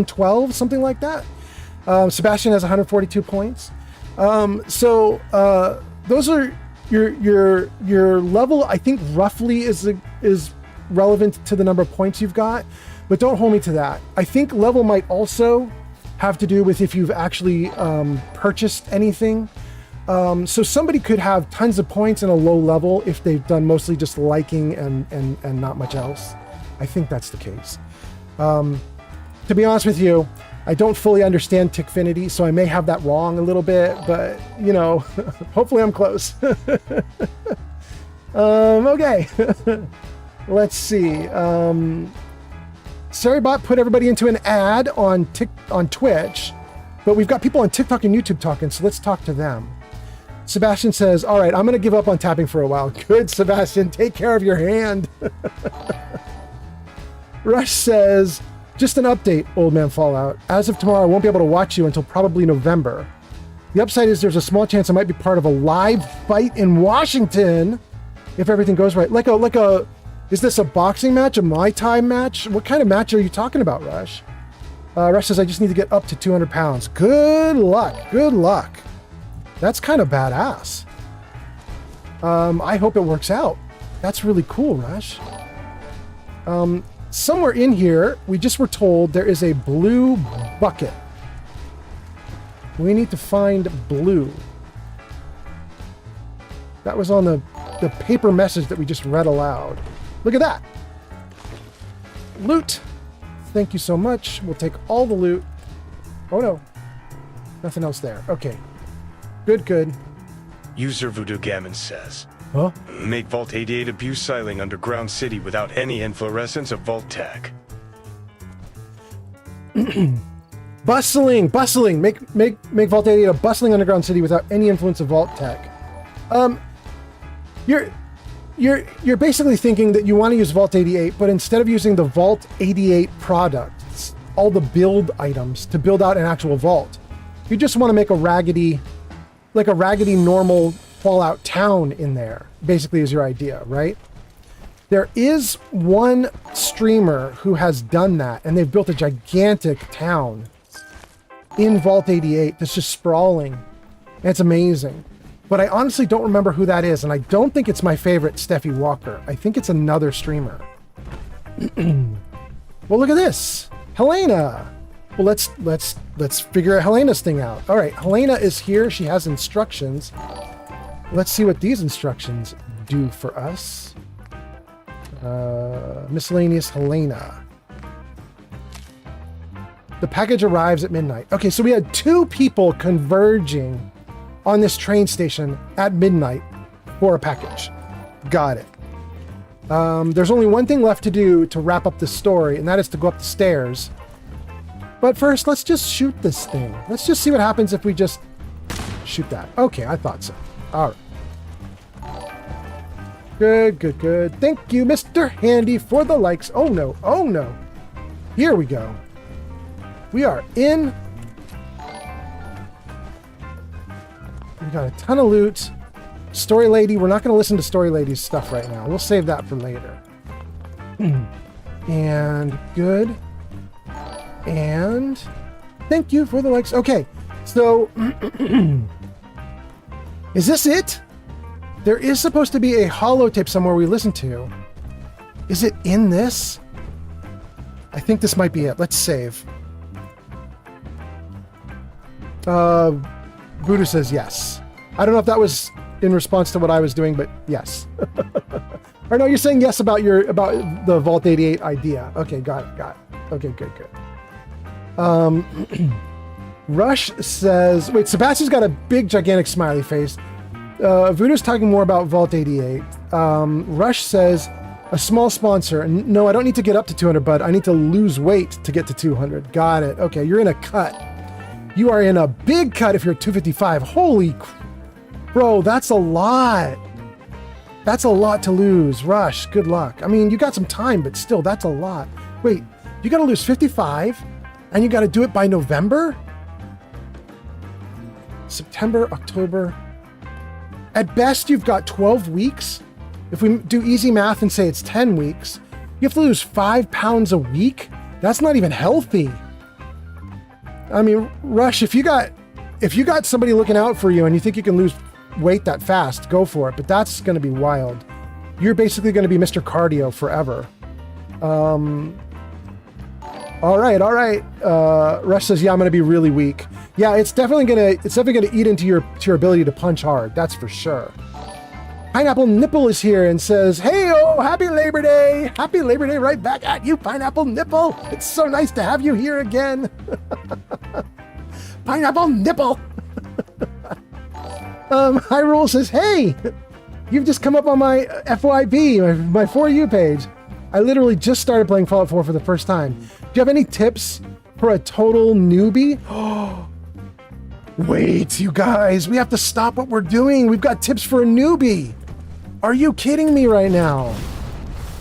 12, something like that. Sebastian has 142 points. So those are your level. I think roughly is relevant to the number of points you've got, but don't hold me to that. I think level might also have to do with if you've actually purchased anything. So somebody could have tons of points in a low level if they've done mostly just liking and not much else. I think that's the case. To be honest with you, I don't fully understand Tickfinity, so I may have that wrong a little bit, but you know, hopefully I'm close. Okay. Let's see. Sorrybot put everybody into an ad on Twitch, but we've got people on TikTok and YouTube talking, so let's talk to them. Sebastian says, all right, I'm going to give up on tapping for a while. Good, Sebastian. Take care of your hand. Rush says, just an update, Old Man Fallout. As of tomorrow, I won't be able to watch you until probably November. The upside is there's a small chance I might be part of a live fight in Washington if everything goes right. Is this a boxing match, a Muay Thai match? What kind of match are you talking about, Rush? Rush says, I just need to get up to 200 pounds. Good luck. Good luck. That's kind of badass. I hope it works out. That's really cool, Rush. Somewhere in here, we just were told there is a blue bucket. We need to find blue. That was on the paper message that we just read aloud. Look at that. Loot. Thank you so much. We'll take all the loot. Oh no. Nothing else there. Okay. Good. User Voodoo Gammon says, huh? Make Vault 88 abuse siling underground city without any inflorescence of Vault tech. Bustling. Make Vault 88 a bustling underground city without any influence of Vault tech. You're basically thinking that you want to use Vault 88, but instead of using the Vault 88 products, all the build items to build out an actual vault, you just want to make a raggedy normal Fallout town in there, basically is your idea, right? There is one streamer who has done that, and they've built a gigantic town in Vault 88 that's just sprawling. And it's amazing. but I honestly don't remember who that is, and I don't think it's my favorite Steffi Walker. I think it's another streamer. Well, look at this. Helena. Well, let's figure Helena's thing out. All right, Helena is here. She has instructions. Let's see what these instructions do for us. Miscellaneous Helena. The package arrives at midnight. Okay, so we had 2 people converging on this train station at midnight for a package. Got it. There's only one thing left to do to wrap up the story, and that is to go up the stairs. But first, let's just shoot this thing. Let's just see what happens if we just shoot that. Okay, I thought so. All right. Good, good, good. Thank you, Mr. Handy, for the likes. Oh, no. Oh, no. Here we go. We are in. We got a ton of loot. Story Lady. We're not going to listen to Story Lady's stuff right now. We'll save that for later. And good. And thank you for the likes. Okay, so is this it? There is supposed to be a holotape somewhere we listen to. Is it in this? I think this might be it. Let's save. Voodoo says yes. I don't know if that was in response to what I was doing, but yes. Or no, you're saying yes about the Vault 88 idea. Okay, got it. Okay, good. Rush says, wait, Sebastian's got a big, gigantic smiley face. Voodoo's talking more about Vault 88. Rush says, a small sponsor. No, I don't need to get up to 200, bud. I need to lose weight to get to 200. Got it. Okay, you're in a cut. You are in a big cut if you're 255. Holy bro, that's a lot. That's a lot to lose. Rush, good luck. I mean, you got some time, but still, that's a lot. Wait, you got to lose 55? And you got to do it by November? September, October. At best, you've got 12 weeks. If we do easy math and say it's 10 weeks, you have to lose 5 pounds a week? That's not even healthy. I mean, Rush, if you got somebody looking out for you and you think you can lose weight that fast, go for it. But that's going to be wild. You're basically going to be Mr. Cardio forever. All right. Rush says, yeah, I'm going to be really weak. Yeah, it's definitely going to eat into your ability to punch hard. That's for sure. Pineapple Nipple is here and says, hey, oh, happy Labor Day. Happy Labor Day right back at you, Pineapple Nipple. It's so nice to have you here again. Pineapple Nipple. Hyrule says, hey, you've just come up on my FYP, my For You page. I literally just started playing Fallout 4 for the first time. Do you have any tips for a total newbie? Wait, you guys, we have to stop what we're doing. We've got tips for a newbie. Are you kidding me right now?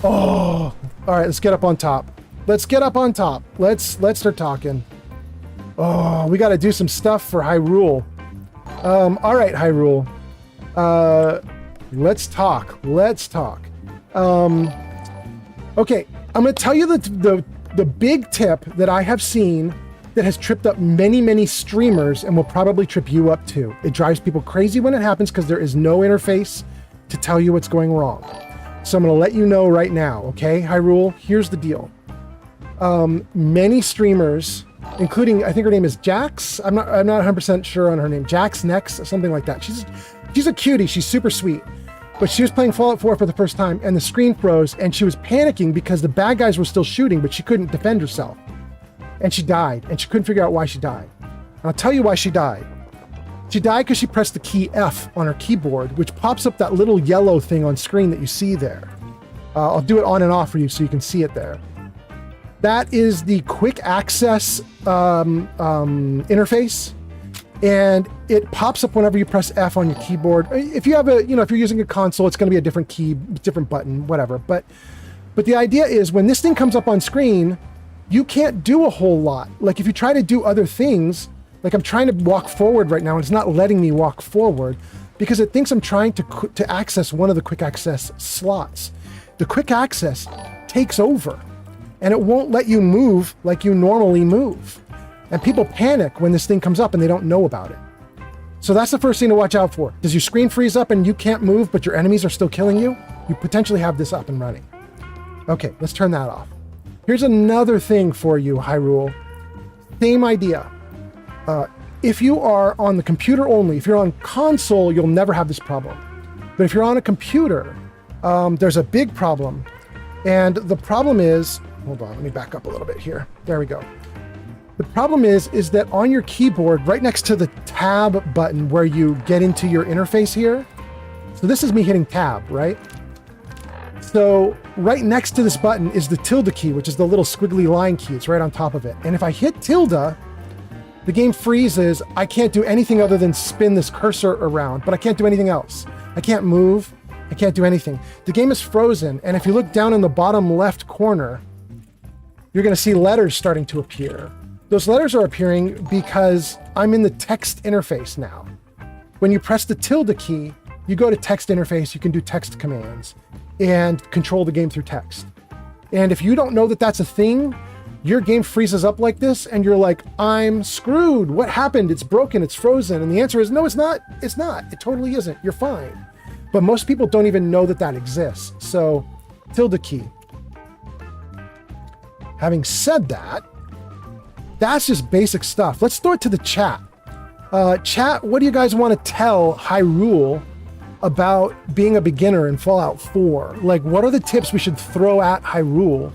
Oh, all right, let's get up on top. Let's start talking. Oh, we got to do some stuff for Hyrule. All right, Hyrule. Let's talk. Okay, I'm going to tell you the big tip that I have seen that has tripped up many streamers and will probably trip you up too. It drives people crazy when it happens because there is no interface to tell you what's going wrong. So I'm going to let you know right now, okay, Hyrule? Here's the deal. Many streamers, including, I think her name is Jax. I'm not 100% sure on her name. Jax Next, something like that. She's a cutie. She's super sweet. But she was playing Fallout 4 for the first time, and the screen froze, and she was panicking because the bad guys were still shooting, but she couldn't defend herself. And she died, and she couldn't figure out why she died. And I'll tell you why she died. She died because she pressed the key F on her keyboard, which pops up that little yellow thing on screen that you see there. I'll do it on and off for you so you can see it there. That is the quick access interface. And it pops up whenever you press F on your keyboard. If you have if you're using a console, it's going to be a different key, different button, whatever. But the idea is when this thing comes up on screen, you can't do a whole lot. Like if you try to do other things, like I'm trying to walk forward right now, and it's not letting me walk forward because it thinks I'm trying to access one of the quick access slots. The quick access takes over, and it won't let you move like you normally move. And people panic when this thing comes up and they don't know about it. So that's the first thing to watch out for. Does your screen freeze up and you can't move, but your enemies are still killing you? You potentially have this up and running. Okay, let's turn that off. Here's another thing for you, Hyrule. Same idea. If you are on the computer only, if you're on console, you'll never have this problem. But if you're on a computer, there's a big problem. And the problem is, hold on, let me back up a little bit here. There we go. The problem is that on your keyboard, right next to the tab button where you get into your interface here, so this is me hitting tab, right? So right next to this button is the tilde key, which is the little squiggly line key. It's right on top of it. And if I hit tilde, the game freezes. I can't do anything other than spin this cursor around, but I can't do anything else. I can't move. I can't do anything. The game is frozen. And if you look down in the bottom left corner, you're going to see letters starting to appear. Those letters are appearing because I'm in the text interface now. When you press the tilde key, you go to text interface, you can do text commands and control the game through text. And if you don't know that that's a thing, your game freezes up like this and you're like, I'm screwed. What happened? It's broken. It's frozen. And the answer is no, it's not. It's not. It totally isn't. You're fine. But most people don't even know that that exists. So tilde key. Having said that, that's just basic stuff. Let's throw it to the chat. Chat, what do you guys want to tell Hyrule about being a beginner in Fallout 4? Like, what are the tips we should throw at Hyrule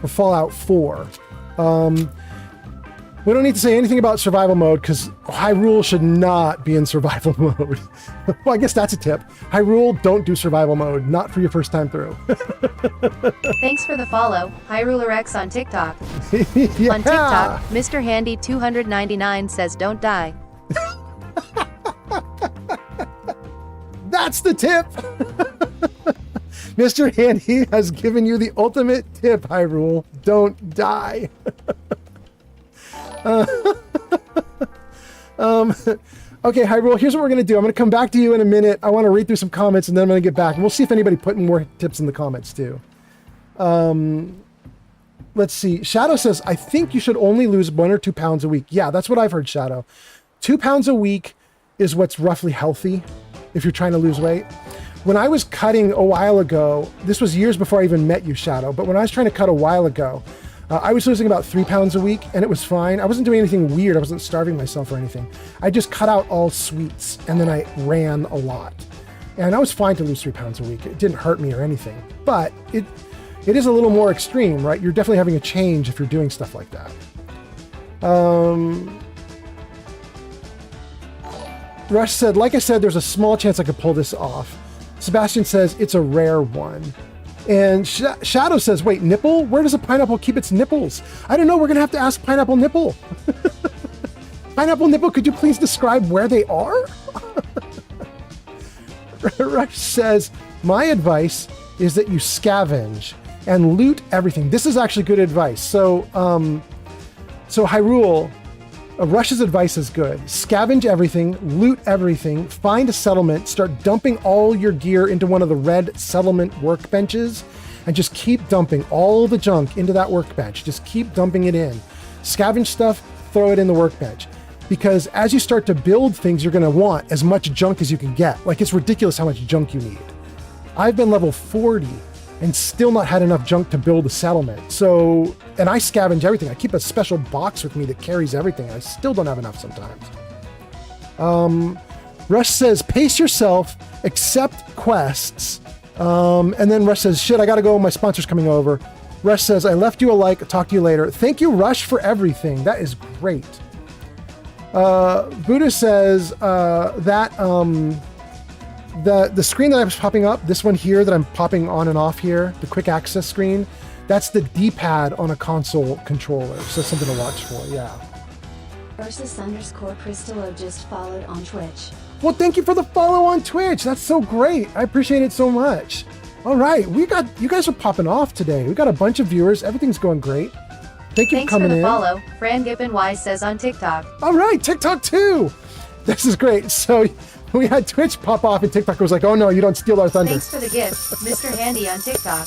for Fallout 4? We don't need to say anything about survival mode because Hyrule should not be in survival mode. Well, I guess that's a tip. Hyrule, don't do survival mode. Not for your first time through. Thanks for the follow, HyrulerX on TikTok. Yeah. On TikTok, Mr. Handy 299 says don't die. That's the tip. Mr. Handy has given you the ultimate tip, Hyrule. Don't die. Okay, Hyrule, here's what we're going to do. I'm going to come back to you in a minute. I want to read through some comments, and then I'm going to get back. And we'll see if anybody put in more tips in the comments, too. Let's see. Shadow says, I think you should only lose 1 or 2 pounds a week. Yeah, that's what I've heard, Shadow. 2 pounds a week is what's roughly healthy if you're trying to lose weight. When I was cutting a while ago, this was years before I even met you, Shadow, but when I was trying to cut a while ago, I was losing about 3 pounds a week, and it was fine. I wasn't doing anything weird. I wasn't starving myself or anything. I just cut out all sweets, and then I ran a lot. And I was fine to lose 3 pounds a week. It didn't hurt me or anything. But it is a little more extreme, right? You're definitely having a change if you're doing stuff like that. Rush said, like I said, there's a small chance I could pull this off. Sebastian says, it's a rare one. And Shadow says, wait, nipple? Where does a pineapple keep its nipples? I don't know. We're going to have to ask Pineapple Nipple. Pineapple Nipple, could you please describe where they are? Rush says, my advice is that you scavenge and loot everything. This is actually good advice. So Hyrule, Rush's advice is good. Scavenge everything, loot everything, find a settlement, start dumping all your gear into one of the red settlement workbenches, and just keep dumping all the junk into that workbench. Just keep dumping it in. Scavenge stuff, throw it in the workbench. Because as you start to build things, you're going to want as much junk as you can get. Like, it's ridiculous how much junk you need. I've been level 40 and still not had enough junk to build a settlement. So, and I scavenge everything. I keep a special box with me that carries everything. I still don't have enough sometimes. Rush says, pace yourself, accept quests. And then Rush says, shit, I gotta go. My sponsor's coming over. Rush says, I left you a like. I'll talk to you later. Thank you, Rush, for everything. That is great. Buddha says the screen that I was popping up, this one here that I'm popping on and off here, the quick access screen, that's the D-pad on a console controller. So that's something to watch for, yeah. Ursus_Crystallo just followed on Twitch. Well, thank you for the follow on Twitch. That's so great. I appreciate it so much. All right, you guys are popping off today. We got a bunch of viewers. Everything's going great. Thank you for coming in. Thanks for the follow. Fran Gippen Y says on TikTok. All right, TikTok too. This is great. So we had Twitch pop off and TikTok was like, oh no, you don't steal our thunder. Thanks for the gift, Mr. Handy on TikTok.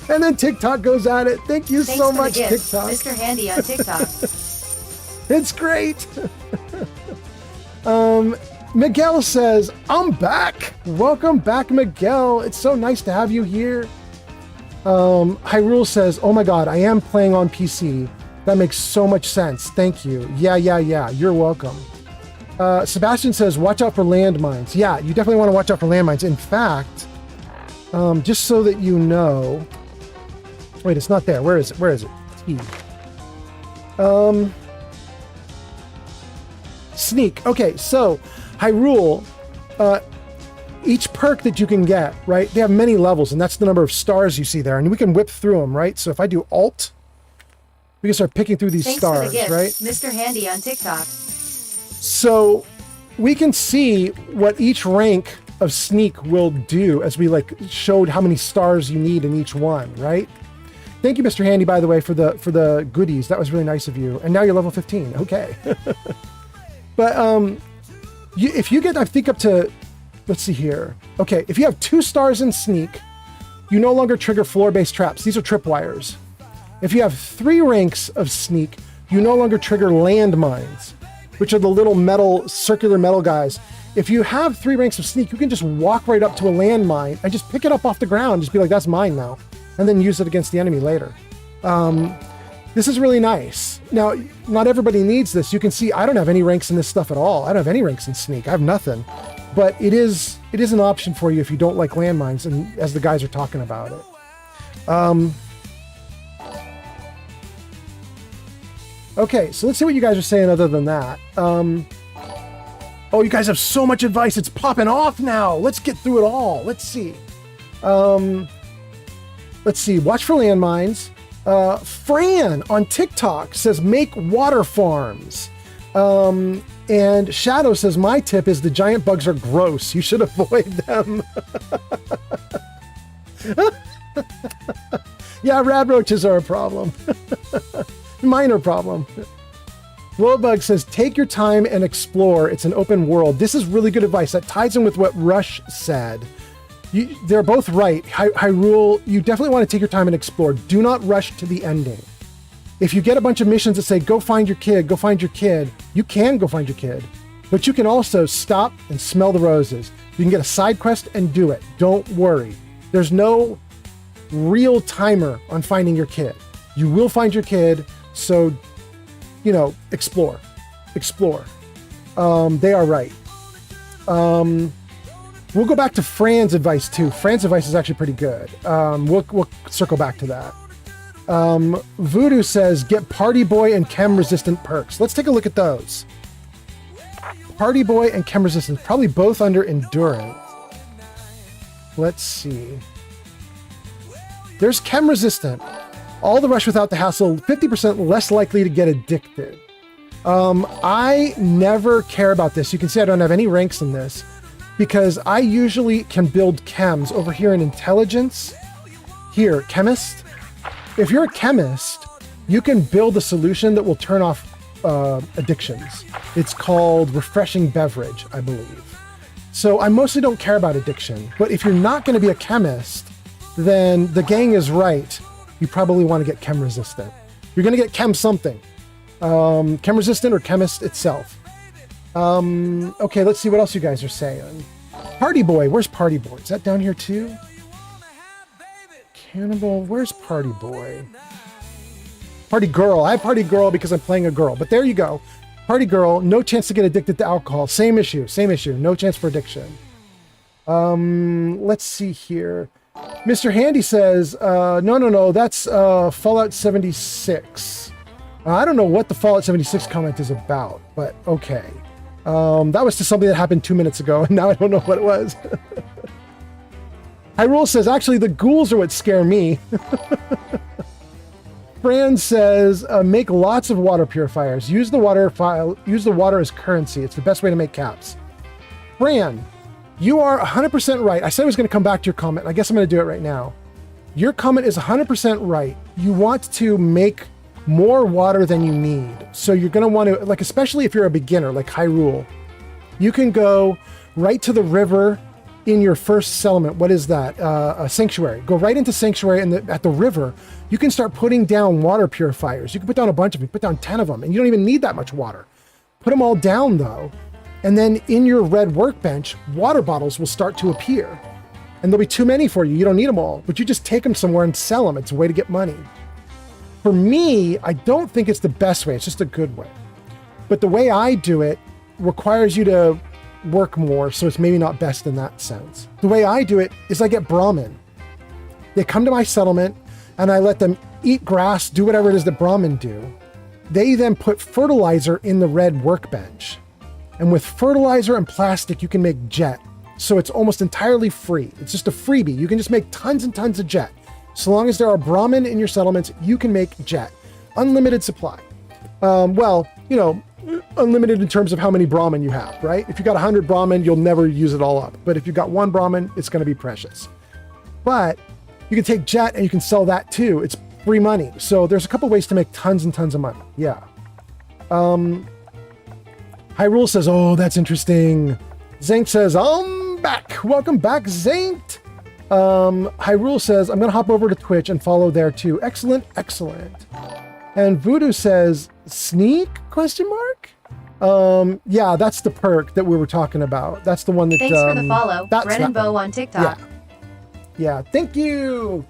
And then TikTok goes at it. Thank you so much, TikTok. Mr. Handy on TikTok. It's great. Miguel says, I'm back. Welcome back, Miguel. It's so nice to have you here. Hyrule says, oh my God, I am playing on PC. That makes so much sense. Thank you. Yeah. You're welcome. Sebastian says, watch out for landmines. Yeah, you definitely want to watch out for landmines. In fact, just so that you know, wait, it's not there. Where is it? T. Sneak. Okay, so Hyrule, each perk that you can get, right? They have many levels, and that's the number of stars you see there, and we can whip through them, right? So if I do Alt, we can start picking through these Thanks stars, for the gift, right? Mr. Handy on TikTok. So we can see what each rank of Sneak will do as we like showed how many stars you need in each one, right? Thank you, Mr. Handy, by the way, for the goodies. That was really nice of you. And now you're level 15. Okay. But if you get, I think, up to, let's see here. Okay, if you have 2 stars in Sneak, you no longer trigger floor-based traps. These are tripwires. If you have 3 ranks of Sneak, you no longer trigger landmines, which are the little circular metal guys. If you have 3 ranks of Sneak, you can just walk right up to a landmine and just pick it up off the ground. Just be like, that's mine now. And then use it against the enemy later. This is really nice. Now, not everybody needs this. You can see I don't have any ranks in this stuff at all. I don't have any ranks in Sneak. I have nothing. But it is an option for you if you don't like landmines, and as the guys are talking about it. Okay, so let's see what you guys are saying other than that. Oh, you guys have so much advice. It's popping off now. Let's get through it all. Let's see. Let's see. Watch for landmines. Fran on TikTok says make water farms. And Shadow says my tip is the giant bugs are gross. You should avoid them. Yeah, rad roaches are a problem. Minor problem. Willowbug says take your time and explore. It's an open world. This is really good advice. That ties in with what Rush said. They're both right. Hyrule, you definitely want to take your time and explore. Do not rush to the ending. If you get a bunch of missions that say, go find your kid, you can go find your kid. But you can also stop and smell the roses. You can get a side quest and do it. Don't worry. There's no real timer on finding your kid. You will find your kid, so, explore. They are right. We'll go back to Fran's advice too. Fran's advice is actually pretty good. We'll circle back to that. Voodoo says, get Party Boy and Chem Resistant perks. Let's take a look at those. Party Boy and Chem Resistant, probably both under Endurance. Let's see. There's Chem Resistant. All the rush without the hassle, 50% less likely to get addicted. I never care about this. You can see I don't have any ranks in this because I usually can build chems over here in intelligence. Here, chemist. If you're a chemist, you can build a solution that will turn off addictions. It's called refreshing beverage, I believe. So I mostly don't care about addiction, but if you're not going to be a chemist, then the gang is right. You probably want to get chem resistant. You're going to get chem something. Chem resistant or chemist itself. Okay, let's see what else you guys are saying. Party Boy, where's Party Boy? Is that down here too? Cannibal, where's Party Boy? Party Girl, I have Party Girl because I'm playing a girl, but there you go. Party Girl, no chance to get addicted to alcohol. Same issue, no chance for addiction. Let's see here. Mr. Handy says, no, that's Fallout 76. I don't know what the Fallout 76 comment is about, but okay. That was just something that happened 2 minutes ago, and now I don't know what it was. Hyrule says, actually, the ghouls are what scare me. Fran says, make lots of water purifiers. Use the water as currency. It's the best way to make caps. Fran, you are 100% right. I said I was going to come back to your comment. I guess I'm going to do it right now. Your comment is 100% right. You want to make more water than you need. So you're going to want to, like, especially if you're a beginner, like Hyrule, you can go right to the river in your first settlement. What is that? A sanctuary. Go right into sanctuary, and at the river, you can start putting down water purifiers. You can put down a bunch of them. Put down 10 of them, and you don't even need that much water. Put them all down, though, And then in your red workbench, water bottles will start to appear. And there'll be too many for you. You don't need them all, but you just take them somewhere and sell them. It's a way to get money. For me, I don't think it's the best way. It's just a good way. But the way I do it requires you to work more, so it's maybe not best in that sense. The way I do it is I get Brahmin. They come to my settlement, and I let them eat grass, do whatever it is that Brahmin do. They then put fertilizer in the red workbench. And with fertilizer and plastic, you can make jet. So it's almost entirely free. It's just a freebie. You can just make tons and tons of jet. So long as there are Brahmin in your settlements, you can make jet. Unlimited supply. Well, you know, unlimited in terms of how many Brahmin you have, right? If you got 100 Brahmin, you'll never use it all up. But if you've got one Brahmin, it's going to be precious. But you can take jet and you can sell that too. It's free money. So there's a couple ways to make tons and tons of money. Yeah. Hyrule says, oh, that's interesting. Zank says, I'm back. Welcome back, Zank. Hyrule says, I'm going to hop over to Twitch and follow there too. Excellent, excellent. And Voodoo says, sneak, question mark? Yeah, that's the perk that we were talking about. That's the one that... Thanks for the follow. Brennan Bow on TikTok. Yeah, thank you.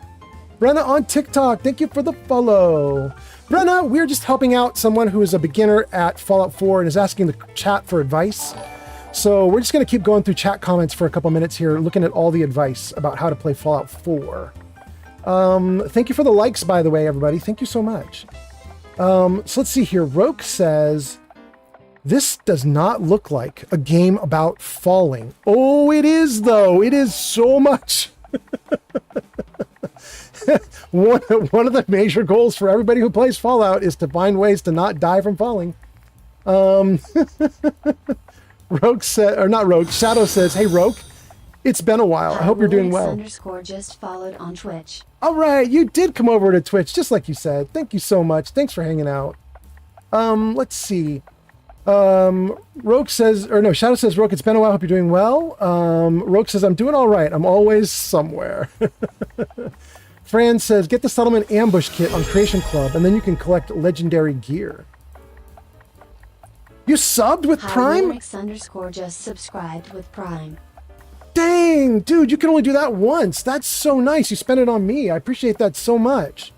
Brenna on TikTok, thank you for the follow. Brenna, we're just helping out someone who is a beginner at Fallout 4 and is asking the chat for advice. So we're just going to keep going through chat comments for a couple minutes here, looking at all the advice about how to play Fallout 4. Thank you for the likes, by the way, everybody. Thank you so much. So let's see here. Roke says, this does not look like a game about falling. Oh, it is, though. It is so much. One of the major goals for everybody who plays Fallout is to find ways to not die from falling. Rogue said, or not Rogue, Shadow says, hey Rogue, it's been a while. I hope you're doing well. _ just followed on Twitch. All right, you did come over to Twitch, just like you said. Thank you so much. Thanks for hanging out. Let's see. Rogue says, or no, Shadow says, Rogue, it's been a while. Hope you're doing well. Rogue says, I'm doing all right. I'm always somewhere. Fran says, get the settlement ambush kit on Creation Club, and then you can collect legendary gear. You subbed with Prime? _ just subscribed with Prime. Dang, dude, you can only do that once. That's so nice. You spent it on me. I appreciate that so much.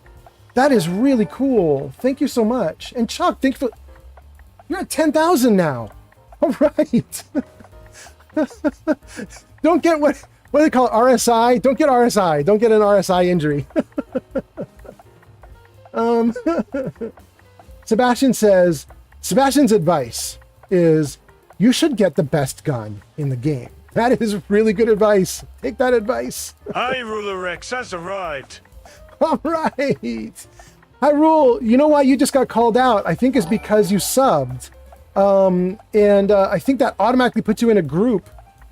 That is really cool. Thank you so much. And Chuck, thank you for... You're at 10,000 now. All right. Don't get what do they call it? RSI? Don't get RSI. Don't get an RSI injury. Sebastian says, Sebastian's advice is you should get the best gun in the game. That is really good advice. Take that advice. Hyrule Rex has arrived. All right. Hyrule, you know why you just got called out? I think is because you subbed. I think that automatically puts you in a group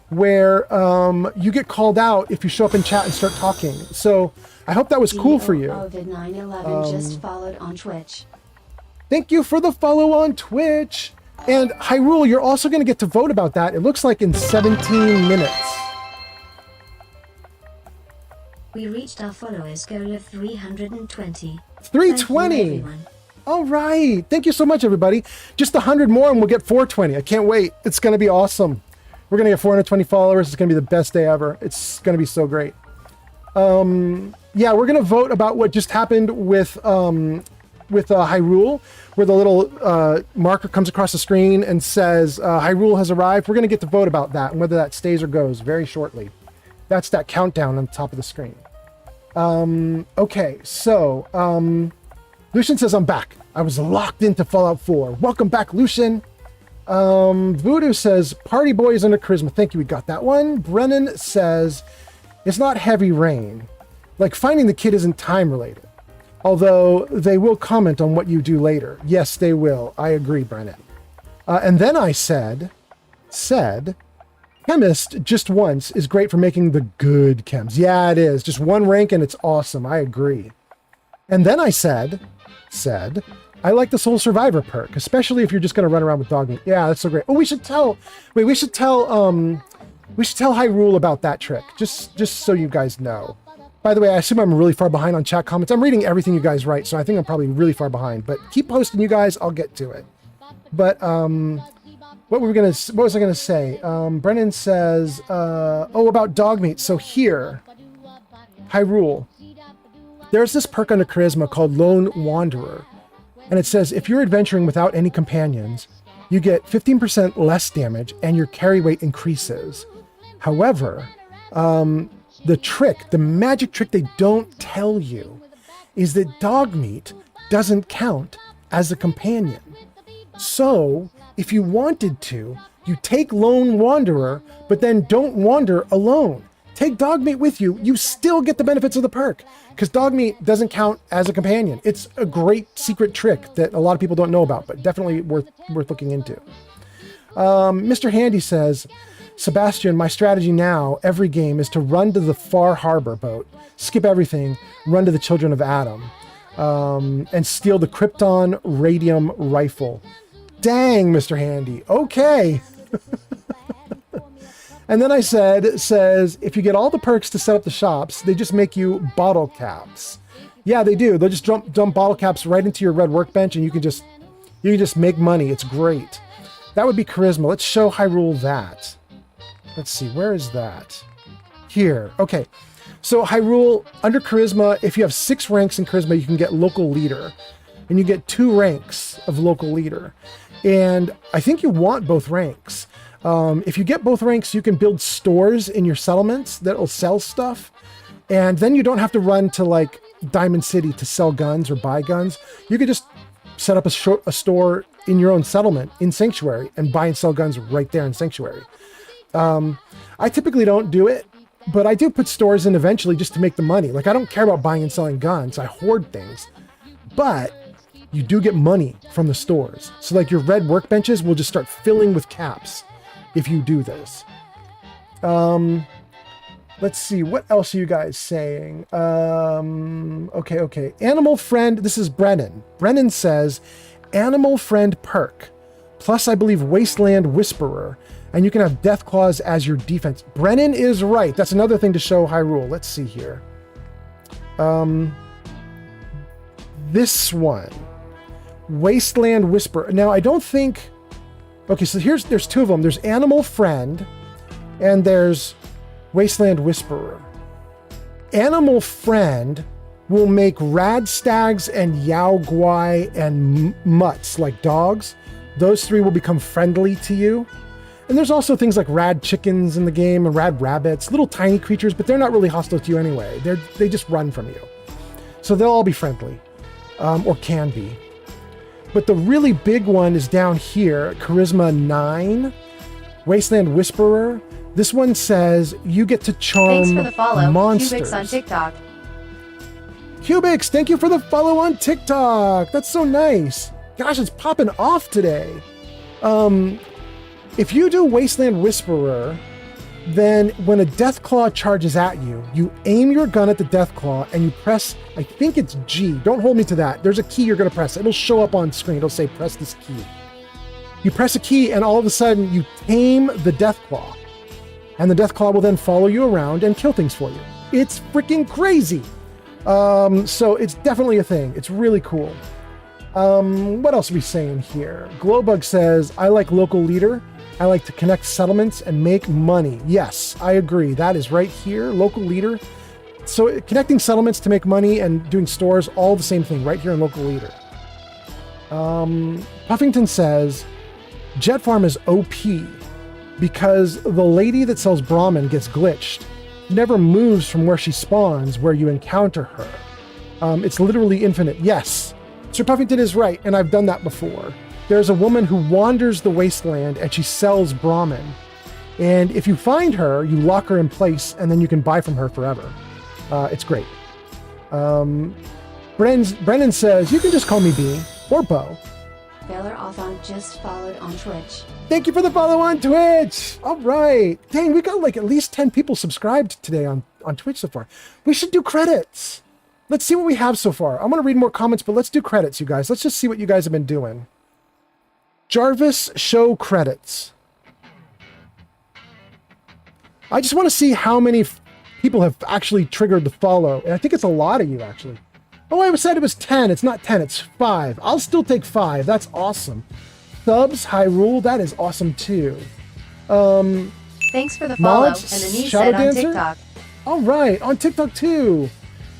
where you get called out if you show up in chat and start talking. So I hope that was cool for you. Ovid911 just followed on Twitch. Thank you for the follow on Twitch. And Hyrule, you're also going to get to vote about that. It looks like in 17 minutes. We reached our followers goal of 320. 320! All right. Thank you so much, everybody. Just 100 more and we'll get 420. I can't wait. It's going to be awesome. We're going to get 420 followers. It's going to be the best day ever. It's going to be so great. Yeah, we're going to vote about what just happened with Hyrule, where the little marker comes across the screen and says Hyrule has arrived. We're going to get to vote about that and whether that stays or goes very shortly. That's that countdown on the top of the screen. Okay, so Lucian says, I'm back. I was locked into Fallout 4. Welcome back, Lucian. Voodoo says, Party Boys under Charisma. Thank you, we got that one. Brennan says, it's not heavy rain. Like, finding the kid isn't time related. Although they will comment on what you do later. Yes, they will. I agree, Brennan. And then I said, Chemist just once is great for making the good chems. Yeah, it is. Just one rank and it's awesome. I agree. And then I said, I like the Soul Survivor perk, especially if you're just going to run around with dog meat. Yeah, that's so great. Oh, we should tell Hyrule about that trick, just so you guys know. By the way, I assume I'm really far behind on chat comments. I'm reading everything you guys write, so I think I'm probably really far behind. But keep posting, you guys. I'll get to it. But What was I gonna say? Brennan says, about dog meat. So here, Hyrule, there's this perk under Charisma called Lone Wanderer. And it says, if you're adventuring without any companions, you get 15% less damage and your carry weight increases. However, the magic trick they don't tell you is that dog meat doesn't count as a companion. So, if you wanted to, you take Lone Wanderer, but then don't wander alone. Take dog meat with you, you still get the benefits of the perk, because dog meat doesn't count as a companion. It's a great secret trick that a lot of people don't know about, but definitely worth looking into. Mr. Handy says, Sebastian, my strategy now, every game, is to run to the Far Harbor boat, skip everything, run to the Children of Adam, and steal the Krypton Radium Rifle. Dang, Mr. Handy. Okay. And then I says, if you get all the perks to set up the shops, they just make you bottle caps. Yeah, they do. They'll just dump bottle caps right into your red workbench and you can just make money. It's great. That would be Charisma. Let's show Hyrule that. Let's see, where is that? Here. Okay. So Hyrule, under Charisma, if you have 6 ranks in Charisma, you can get Local Leader. And you get 2 ranks of Local Leader. And I think you want both ranks. If you get both ranks, you can build stores in your settlements that will sell stuff. And then you don't have to run to like Diamond City to sell guns or buy guns. You could just set up a store in your own settlement in Sanctuary and buy and sell guns right there in Sanctuary. I typically don't do it, but I do put stores in eventually just to make the money. Like I don't care about buying and selling guns. I hoard things, but you do get money from the stores. So like your red workbenches will just start filling with caps if you do this. Let's see, what else are you guys saying? Okay. Animal Friend, this is Brennan. Brennan says, Animal Friend perk, plus I believe Wasteland Whisperer, and you can have Death Claws as your defense. Brennan is right. That's another thing to show Hyrule. Let's see here. This one, Wasteland Whisperer. Now, I don't think... Okay, so there's 2 of them. There's Animal Friend, and there's Wasteland Whisperer. Animal Friend will make Rad Stags and Yao Guai and Mutts, like dogs. Those 3 will become friendly to you. And there's also things like Rad Chickens in the game and Rad Rabbits, little tiny creatures, but they're not really hostile to you anyway. They just run from you. So they'll all be friendly, or can be. But the really big one is down here, Charisma 9, Wasteland Whisperer. This one says you get to charm Thanks for the follow, monsters. Cubics on TikTok. Cubics, thank you for the follow on TikTok. That's so nice. Gosh, it's popping off today. If you do Wasteland Whisperer, then when a Deathclaw charges at you, you aim your gun at the Deathclaw and you press, I think it's G. Don't hold me to that. There's a key you're going to press. It'll show up on screen. It'll say press this key. You press a key and all of a sudden you tame the Deathclaw. And the Deathclaw will then follow you around and kill things for you. It's freaking crazy. So it's definitely a thing. It's really cool. What else are we saying here? Glowbug says, I like Local Leader. I like to connect settlements and make money. Yes, I agree. That is right here, Local Leader. So connecting settlements to make money and doing stores, all the same thing right here in Local Leader. Puffington says, Jet Farm is OP because the lady that sells Brahmin gets glitched. Never moves from where she spawns where you encounter her. It's literally infinite. Yes, Sir Puffington is right, and I've done that before. There's a woman who wanders the wasteland and she sells Brahmin. And if you find her, you lock her in place and then you can buy from her forever. It's great. Brennan says, you can just call me B or Bo. Baylor Othon just followed on Twitch. Thank you for the follow on Twitch. All right. Dang, we got like at least 10 people subscribed today on Twitch so far. We should do credits. Let's see what we have so far. I'm going to read more comments, but let's do credits, you guys. Let's just see what you guys have been doing. Jarvis, show credits. I just want to see how many people have actually triggered the follow. And I think it's a lot of you, actually. Oh, I said it was 10. It's not 10. It's 5. I'll still take 5. That's awesome. subs, Hyrule. That is awesome too. Thanks for the follow. Mods, And Anise Shadow said on Dancer? TikTok. All right, on TikTok too.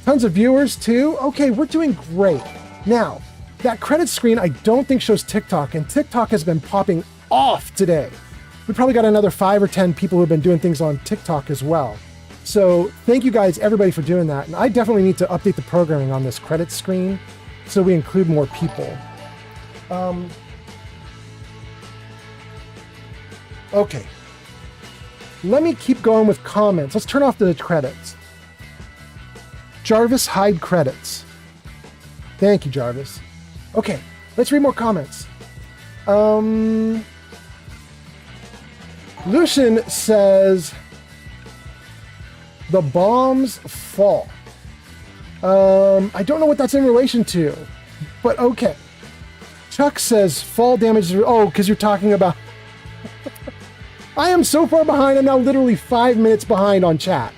Tons of viewers too. Okay, we're doing great. Now, that credit screen I don't think shows TikTok, and TikTok has been popping off today. We probably got another 5 or 10 people who have been doing things on TikTok as well. So thank you guys, everybody, for doing that. And I definitely need to update the programming on this credit screen so we include more people. Okay. Let me keep going with comments. Let's turn off the credits. Jarvis, hide credits. Thank you, Jarvis. Okay, let's read more comments. Lucian says, the bombs fall. I don't know what that's in relation to, but okay. Chuck says, fall damage. Oh, because you're talking about... I am so far behind. I'm now literally 5 minutes behind on chat.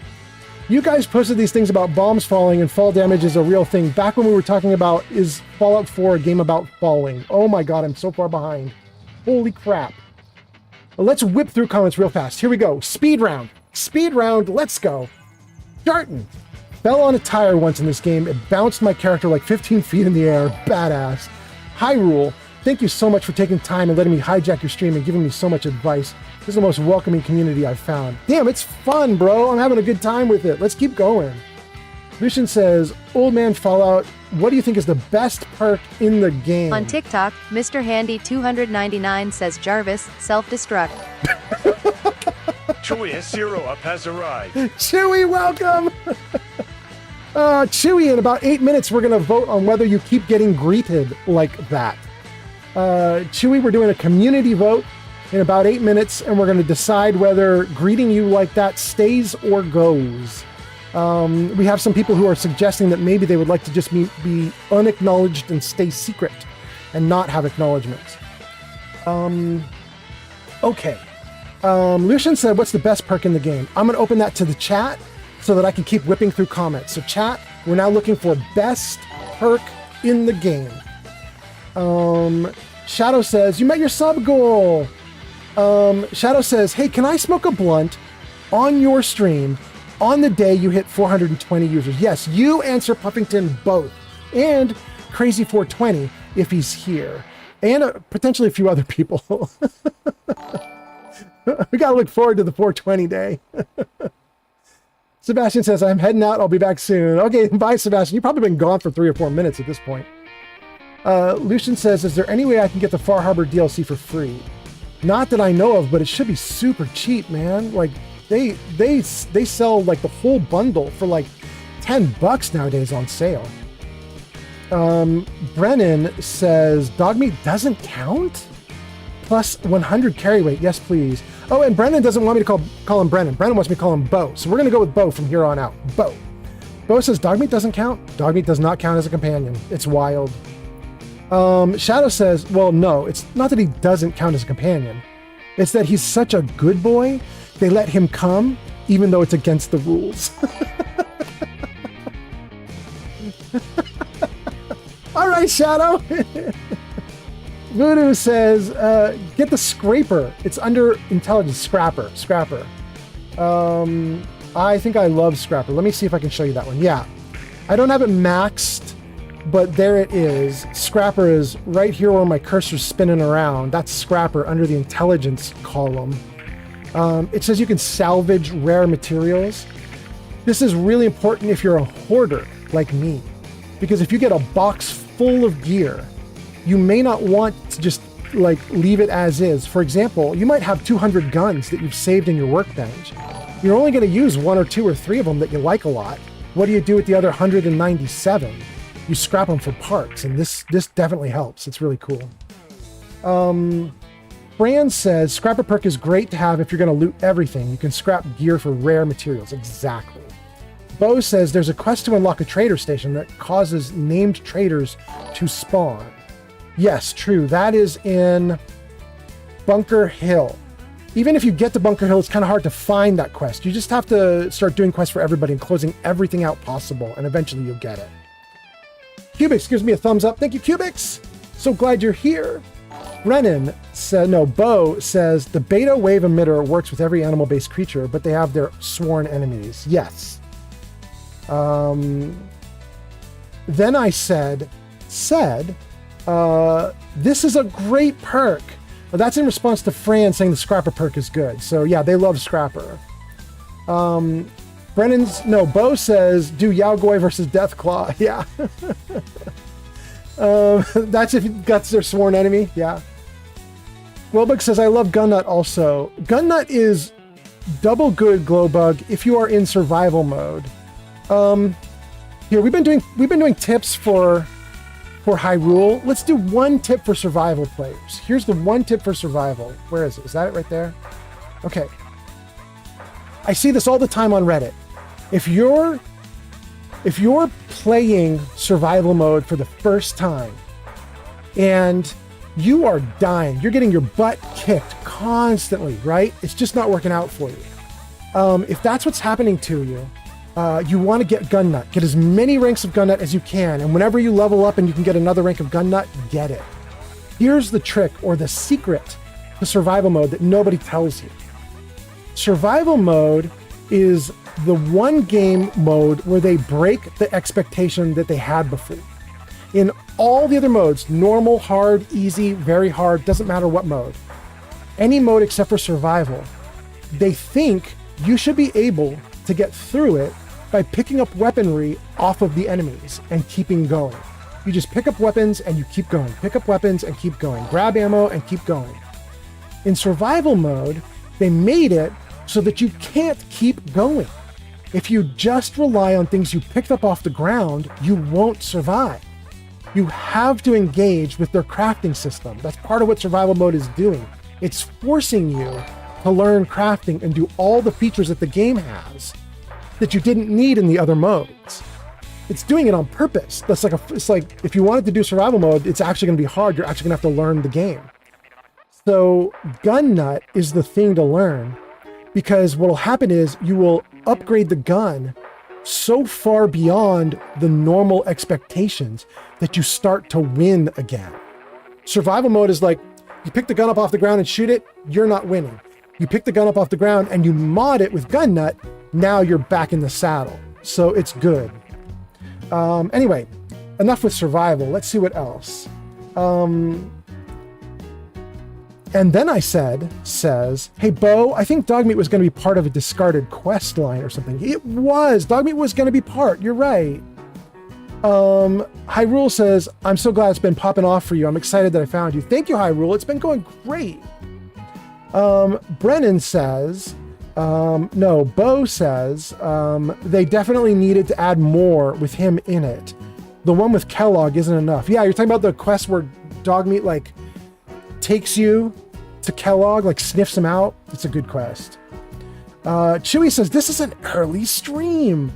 You guys posted these things about bombs falling and fall damage is a real thing. Back when we were talking about, is Fallout 4 a game about falling? Oh my god, I'm so far behind. Holy crap. Well, let's whip through comments real fast. Here we go. Speed round. Speed round. Let's go. Jarton. Fell on a tire once in this game. It bounced my character like 15 feet in the air. Badass. Hyrule. Thank you so much for taking time and letting me hijack your stream and giving me so much advice. This is the most welcoming community I've found. Damn, it's fun, bro. I'm having a good time with it. Let's keep going. Lucian says, Old Man Fallout, what do you think is the best perk in the game? On TikTok, Mr. Handy 299 says Jarvis, self-destruct. Chewy, a Zero Up has arrived. Chewy, welcome! Chewy, in about 8 minutes, we're going to vote on whether you keep getting greeted like that. Chewy, we're doing a community vote in about 8 minutes, and we're going to decide whether greeting you like that stays or goes. We have some people who are suggesting that maybe they would like to just be unacknowledged and stay secret and not have acknowledgements. Okay. Lucian said, what's the best perk in the game? I'm going to open that to the chat so that I can keep whipping through comments. So chat, we're now looking for best perk in the game. Shadow says, you met your sub goal. Shadow says, hey, can I smoke a blunt on your stream on the day you hit 420 users? Yes, you and Sir Puffington both. And Crazy420 if he's here. And potentially a few other people. We gotta look forward to the 420 day. Sebastian says, I'm heading out. I'll be back soon. Okay, bye, Sebastian. You've probably been gone for 3 or 4 minutes at this point. Lucian says, is there any way I can get the Far Harbor DLC for free? Not that I know of, but it should be super cheap, man. Like, they sell like the whole bundle for like $10 nowadays on sale. Brennan says, dog meat doesn't count? Plus 100 carry weight. Yes, please. Oh, and Brennan doesn't want me to call him Brennan. Brennan wants me to call him Bo. So we're going to go with Bo from here on out. Bo. Bo says, dog meat doesn't count? Dog meat does not count as a companion. It's wild. Shadow says, well, no, it's not that he doesn't count as a companion. It's that he's such a good boy, they let him come, even though it's against the rules. All right, Shadow. Voodoo says, get the scraper. It's under intelligence. Scrapper. I think I love Scrapper. Let me see if I can show you that one. Yeah. I don't have it maxed, but there it is. Scrapper is right here where my cursor's spinning around. That's Scrapper under the intelligence column. It says you can salvage rare materials. This is really important if you're a hoarder like me, because if you get a box full of gear, you may not want to just like leave it as is. For example, you might have 200 guns that you've saved in your workbench. You're only going to use 1 or 2 or 3 of them that you like a lot. What do you do with the other 197? You scrap them for parts, and this definitely helps. It's really cool. Fran says, Scrapper perk is great to have if you're going to loot everything. You can scrap gear for rare materials. Exactly. Bo says, there's a quest to unlock a trader station that causes named traders to spawn. Yes, true. That is in Bunker Hill. Even if you get to Bunker Hill, it's kind of hard to find that quest. You just have to start doing quests for everybody and closing everything out possible, and eventually you'll get it. Cubix gives me a thumbs up. Thank you, Cubix. So glad you're here. Brennan said, no, Bo says the beta wave emitter works with every animal-based creature, but they have their sworn enemies. Yes. Then I said, this is a great perk. Well, that's in response to Fran saying the Scrapper perk is good. So yeah, they love Scrapper. Bo says, do Yaogoi versus Deathclaw. Yeah. That's if that's their sworn enemy. Yeah. Glowbug says, I love Gunnut also. Gunnut is double good, Glowbug, if you are in survival mode. Here, we've been doing tips for Hyrule. Let's do one tip for survival players. Here's the one tip for survival. Where is it? Is that it right there? Okay. I see this all the time on Reddit. If you're playing survival mode for the first time and you are dying, you're getting your butt kicked constantly, right? It's just not working out for you. If that's what's happening to you, you want to get Gunnut. Get as many ranks of Gunnut as you can, and whenever you level up and you can get another rank of Gunnut, get it. Here's the trick or the secret to survival mode that nobody tells you. Survival mode is the one game mode where they break the expectation that they had before. In all the other modes, normal, hard, easy, very hard, doesn't matter what mode, any mode except for survival, they think you should be able to get through it by picking up weaponry off of the enemies and keeping going. You just pick up weapons and you keep going. Pick up weapons and keep going. Grab ammo and keep going. In survival mode, they made it so that you can't keep going. If you just rely on things you picked up off the ground, you won't survive. You have to engage with their crafting system. That's part of what survival mode is doing. It's forcing you to learn crafting and do all the features that the game has that you didn't need in the other modes. It's doing it on purpose. It's like if you wanted to do survival mode, it's actually going to be hard. You're actually going to have to learn the game. So Gunnut is the thing to learn, because what will happen is you will upgrade the gun so far beyond the normal expectations that you start to win again. Survival mode is like, you pick the gun up off the ground and shoot it, you're not winning. You pick the gun up off the ground and you mod it with Gunnut, now you're back in the saddle. So it's good. Anyway, enough with survival. Let's see what else. And then I says, hey, Bo, I think Dogmeat was going to be part of a discarded quest line or something. It was. Dogmeat was going to be part. You're right. Hyrule says, I'm so glad it's been popping off for you. I'm excited that I found you. Thank you, Hyrule. It's been going great. Brennan says, Bo says, they definitely needed to add more with him in it. The one with Kellogg isn't enough. Yeah, you're talking about the quest where Dogmeat, like, takes you to Kellogg, like sniffs him out. It's a good quest. Chewy says, this is an early stream.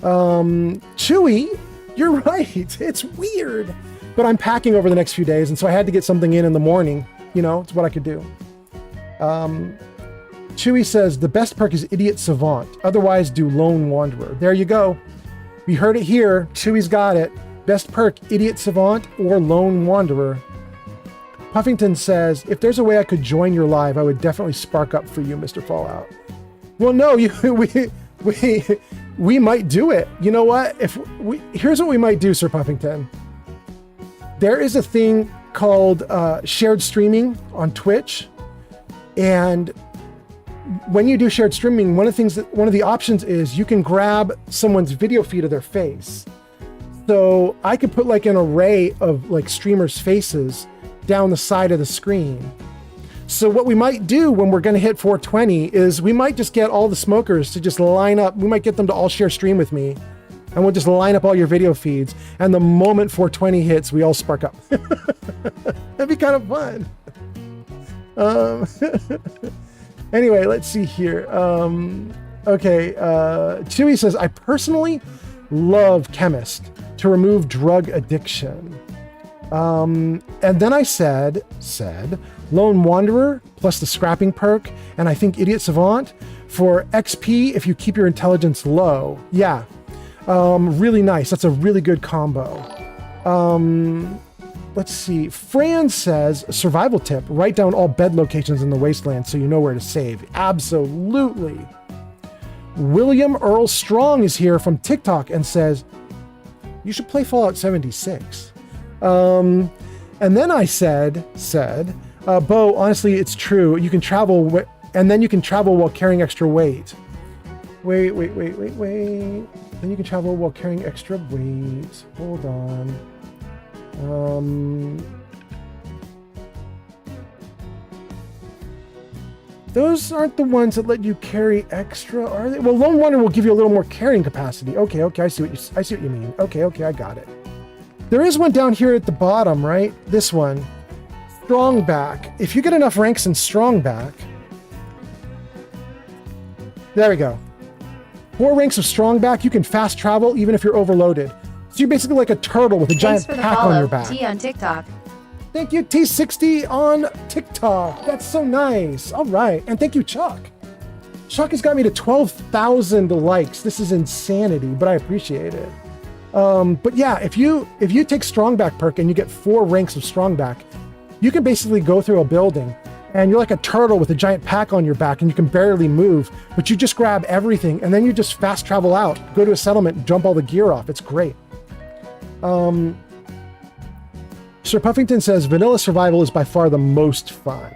Chewy, you're right. It's weird. But I'm packing over the next few days, and so I had to get something in the morning. You know, it's what I could do. Chewy says, the best perk is Idiot Savant. Otherwise, do Lone Wanderer. There you go. You heard it here. Chewy's got it. Best perk, Idiot Savant or Lone Wanderer. Puffington says, if there's a way I could join your live, I would definitely spark up for you, Mr. Fallout. Well, no, we might do it. You know what? Here's what we might do, Sir Puffington. There is a thing called shared streaming on Twitch. And when you do shared streaming, one of the options is you can grab someone's video feed of their face. So I could put like an array of like streamers' faces down the side of the screen. So what we might do when we're going to hit 420 is we might just get all the smokers to just line up. We might get them to all share stream with me, and we'll just line up all your video feeds. And the moment 420 hits, we all spark up. That'd be kind of fun. Anyway, let's see here. Okay. Chewy says, I personally love Chemist to remove drug addiction. And then I said, Lone Wanderer plus the scrapping perk, and I think Idiot Savant for XP if you keep your intelligence low. Yeah, really nice. That's a really good combo. let's see. Fran says, survival tip, write down all bed locations in the wasteland so you know where to save. Absolutely. William Earl Strong is here from TikTok and says, you should play Fallout 76. And then I said, Bo, honestly, it's true. You can travel, and then you can travel while carrying extra weight. Wait. Then you can travel while carrying extra weight. Hold on. Those aren't the ones that let you carry extra, are they? Well, Lone Runner will give you a little more carrying capacity. Okay, I see what you mean. Okay, I got it. There is one down here at the bottom, right? This one. Strongback. If you get enough ranks in Strongback. There we go. 4 ranks of Strongback, you can fast travel even if you're overloaded. So you're basically like a turtle with a giant pack on your back. T on TikTok. Thank you, T60 on TikTok. That's so nice. All right. And thank you, Chuck. Chuck has got me to 12,000 likes. This is insanity, but I appreciate it. But yeah, if you take Strongback perk and you get 4 ranks of Strongback, you can basically go through a building and you're like a turtle with a giant pack on your back and you can barely move, but you just grab everything and then you just fast travel out, go to a settlement, jump all the gear off. It's great. Sir Puffington says, vanilla survival is by far the most fun.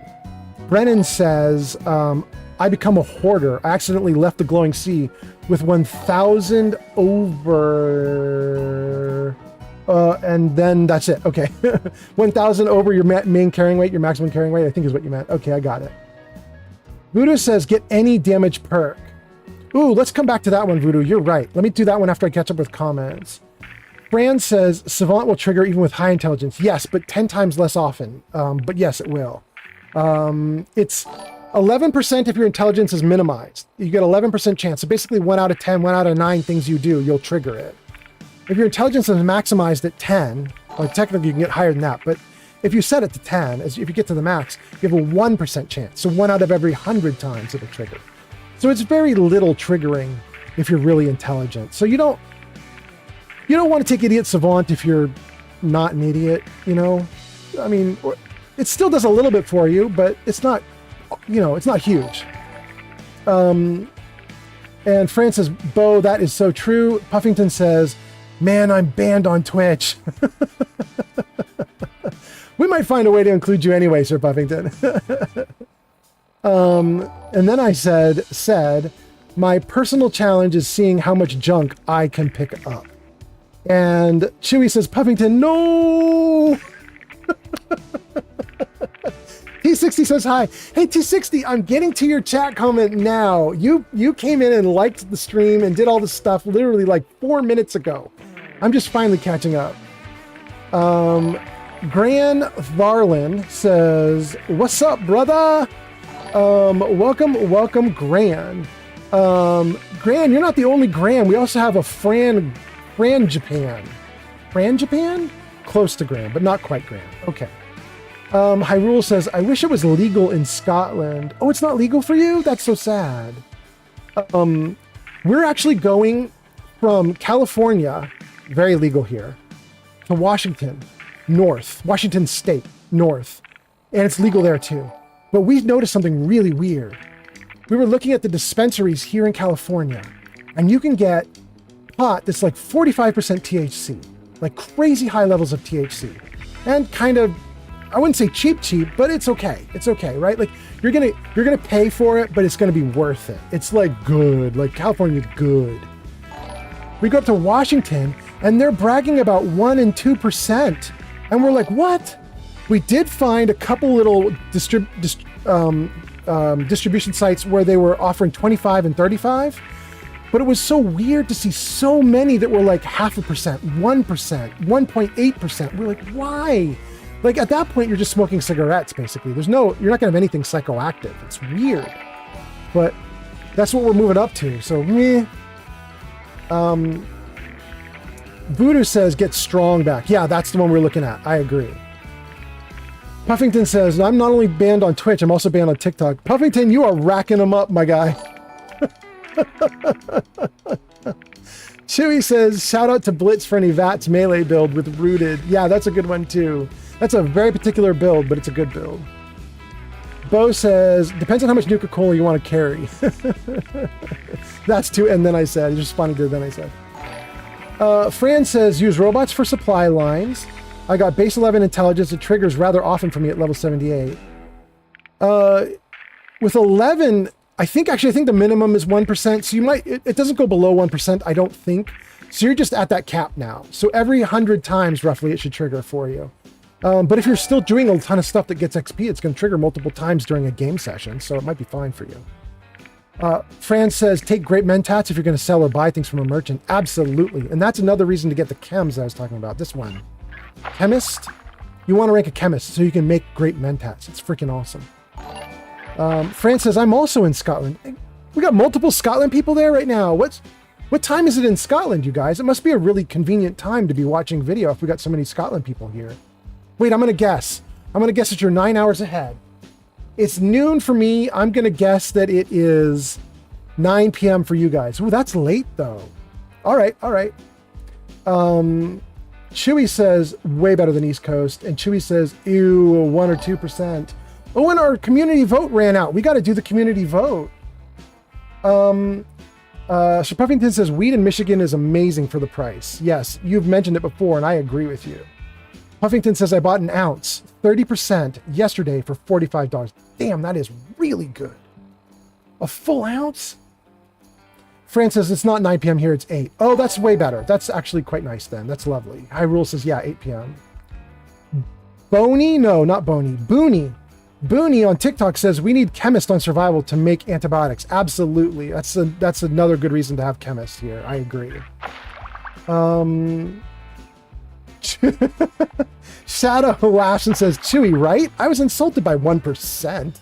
Brennan says, I become a hoarder. I accidentally left the glowing sea with 1,000 over... and then that's it. Okay. 1,000 over your main carrying weight, your maximum carrying weight, I think is what you meant. Okay, I got it. Voodoo says, get any damage perk. Ooh, let's come back to that one, Voodoo. You're right. Let me do that one after I catch up with comments. Fran says, Savant will trigger even with high intelligence. Yes, but 10 times less often. But yes, it will. It's 11% if your intelligence is minimized. You get 11% chance. So basically 1 out of 10, 1 out of 9 things you do, you'll trigger it. If your intelligence is maximized at 10, or technically you can get higher than that, but if you set it to 10, if you get to the max, you have a 1% chance. So 1 out of every 100 times it'll trigger. So it's very little triggering if you're really intelligent. So you don't want to take Idiot Savant if you're not an idiot, you know? I mean, it still does a little bit for you, but it's not, it's not huge. And Fran says, Bo, that is so true. Puffington says, man, I'm banned on Twitch. We might find a way to include you anyway, Sir Puffington. And then I said, my personal challenge is seeing how much junk I can pick up. And Chewy says, Puffington, no! T60 says hi. Hey, T60, I'm getting to your chat comment now. You came in and liked the stream and did all this stuff literally like 4 minutes ago. I'm just finally catching up. Gran Varlin says, what's up, brother? Welcome, Gran. Gran, you're not the only Gran. We also have a Fran Japan. Fran Japan? Close to Gran, but not quite Gran. Okay. Hyrule says, I wish it was legal in Scotland. Oh, it's not legal for you? That's so sad. We're actually going from California, very legal here, to Washington State, north. And it's legal there too. But we noticed something really weird. We were looking at the dispensaries here in California, and you can get pot that's like 45% THC, like crazy high levels of THC, and kind of, I wouldn't say cheap, but it's okay. It's okay, right? Like you're gonna pay for it, but it's gonna be worth it. It's like good, like California's good. We go up to Washington, and they're bragging about 1% and 2%, and we're like, what? We did find a couple little distribution sites where they were offering 25 and 35. But it was so weird to see so many that were like 0.5%, 1%, 1.8%. We're like, why? Like at that point, you're just smoking cigarettes, basically. You're not gonna have anything psychoactive. It's weird. But that's what we're moving up to. So meh. Voodoo says, get strong back. Yeah, that's the one we're looking at. I agree. Puffington says, I'm not only banned on Twitch, I'm also banned on TikTok. Puffington, you are racking them up, my guy. Chewy says, shout out to Blitz for any VATS melee build with Rooted. Yeah, that's a good one too. That's a very particular build, but it's a good build. Bo says, depends on how much Nuka-Cola you want to carry. That's too, and then I said, he's responding to then I said. Fran says, use robots for supply lines. I got base 11 intelligence. It triggers rather often for me at level 78. With 11, I think the minimum is 1%. So you might, it doesn't go below 1%, I don't think. So you're just at that cap now. So every 100 times roughly it should trigger for you. But if you're still doing a ton of stuff that gets XP, it's going to trigger multiple times during a game session. So it might be fine for you. Fran says, take great mentats if you're going to sell or buy things from a merchant. Absolutely. And that's another reason to get the chems I was talking about. This one. Chemist. You want to rank a chemist so you can make great mentats. It's freaking awesome. Fran says, I'm also in Scotland. We got multiple Scotland people there right now. What time is it in Scotland, you guys? It must be a really convenient time to be watching video if we got so many Scotland people here. Wait, I'm going to guess. I'm going to guess that you're 9 hours ahead. It's noon for me. I'm going to guess that it is 9 p.m. for you guys. Ooh, that's late, though. All right, all right. Chewy says, way better than East Coast. And Chewy says, ew, 1 or 2%. Oh, and our community vote ran out. We got to do the community vote. So Puffington says, weed in Michigan is amazing for the price. Yes, you've mentioned it before, and I agree with you. Puffington says, I bought an ounce, 30% yesterday for $45. Damn, that is really good. A full ounce? Fran says, it's not 9 p.m. here, it's 8. Oh, that's way better. That's actually quite nice then. That's lovely. Hyrule says, yeah, 8 p.m. Boney? No, not Boney. Booney. Booney on TikTok says, we need chemists on survival to make antibiotics. Absolutely. That's another good reason to have chemists here. I agree. Shadow laughs and says, Chewy, right? I was insulted by 1%.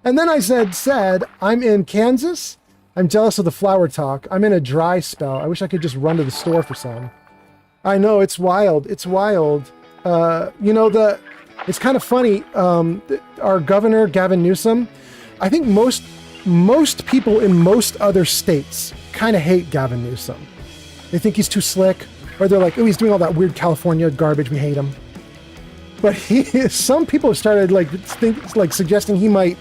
And then I said, I'm in Kansas. I'm jealous of the flower talk. I'm in a dry spell. I wish I could just run to the store for some. I know, it's wild. It's wild. It's kind of funny. Our governor, Gavin Newsom, I think most people in most other states kind of hate Gavin Newsom. They think he's too slick, or they're like, oh, he's doing all that weird California garbage. We hate him. But some people have started suggesting he might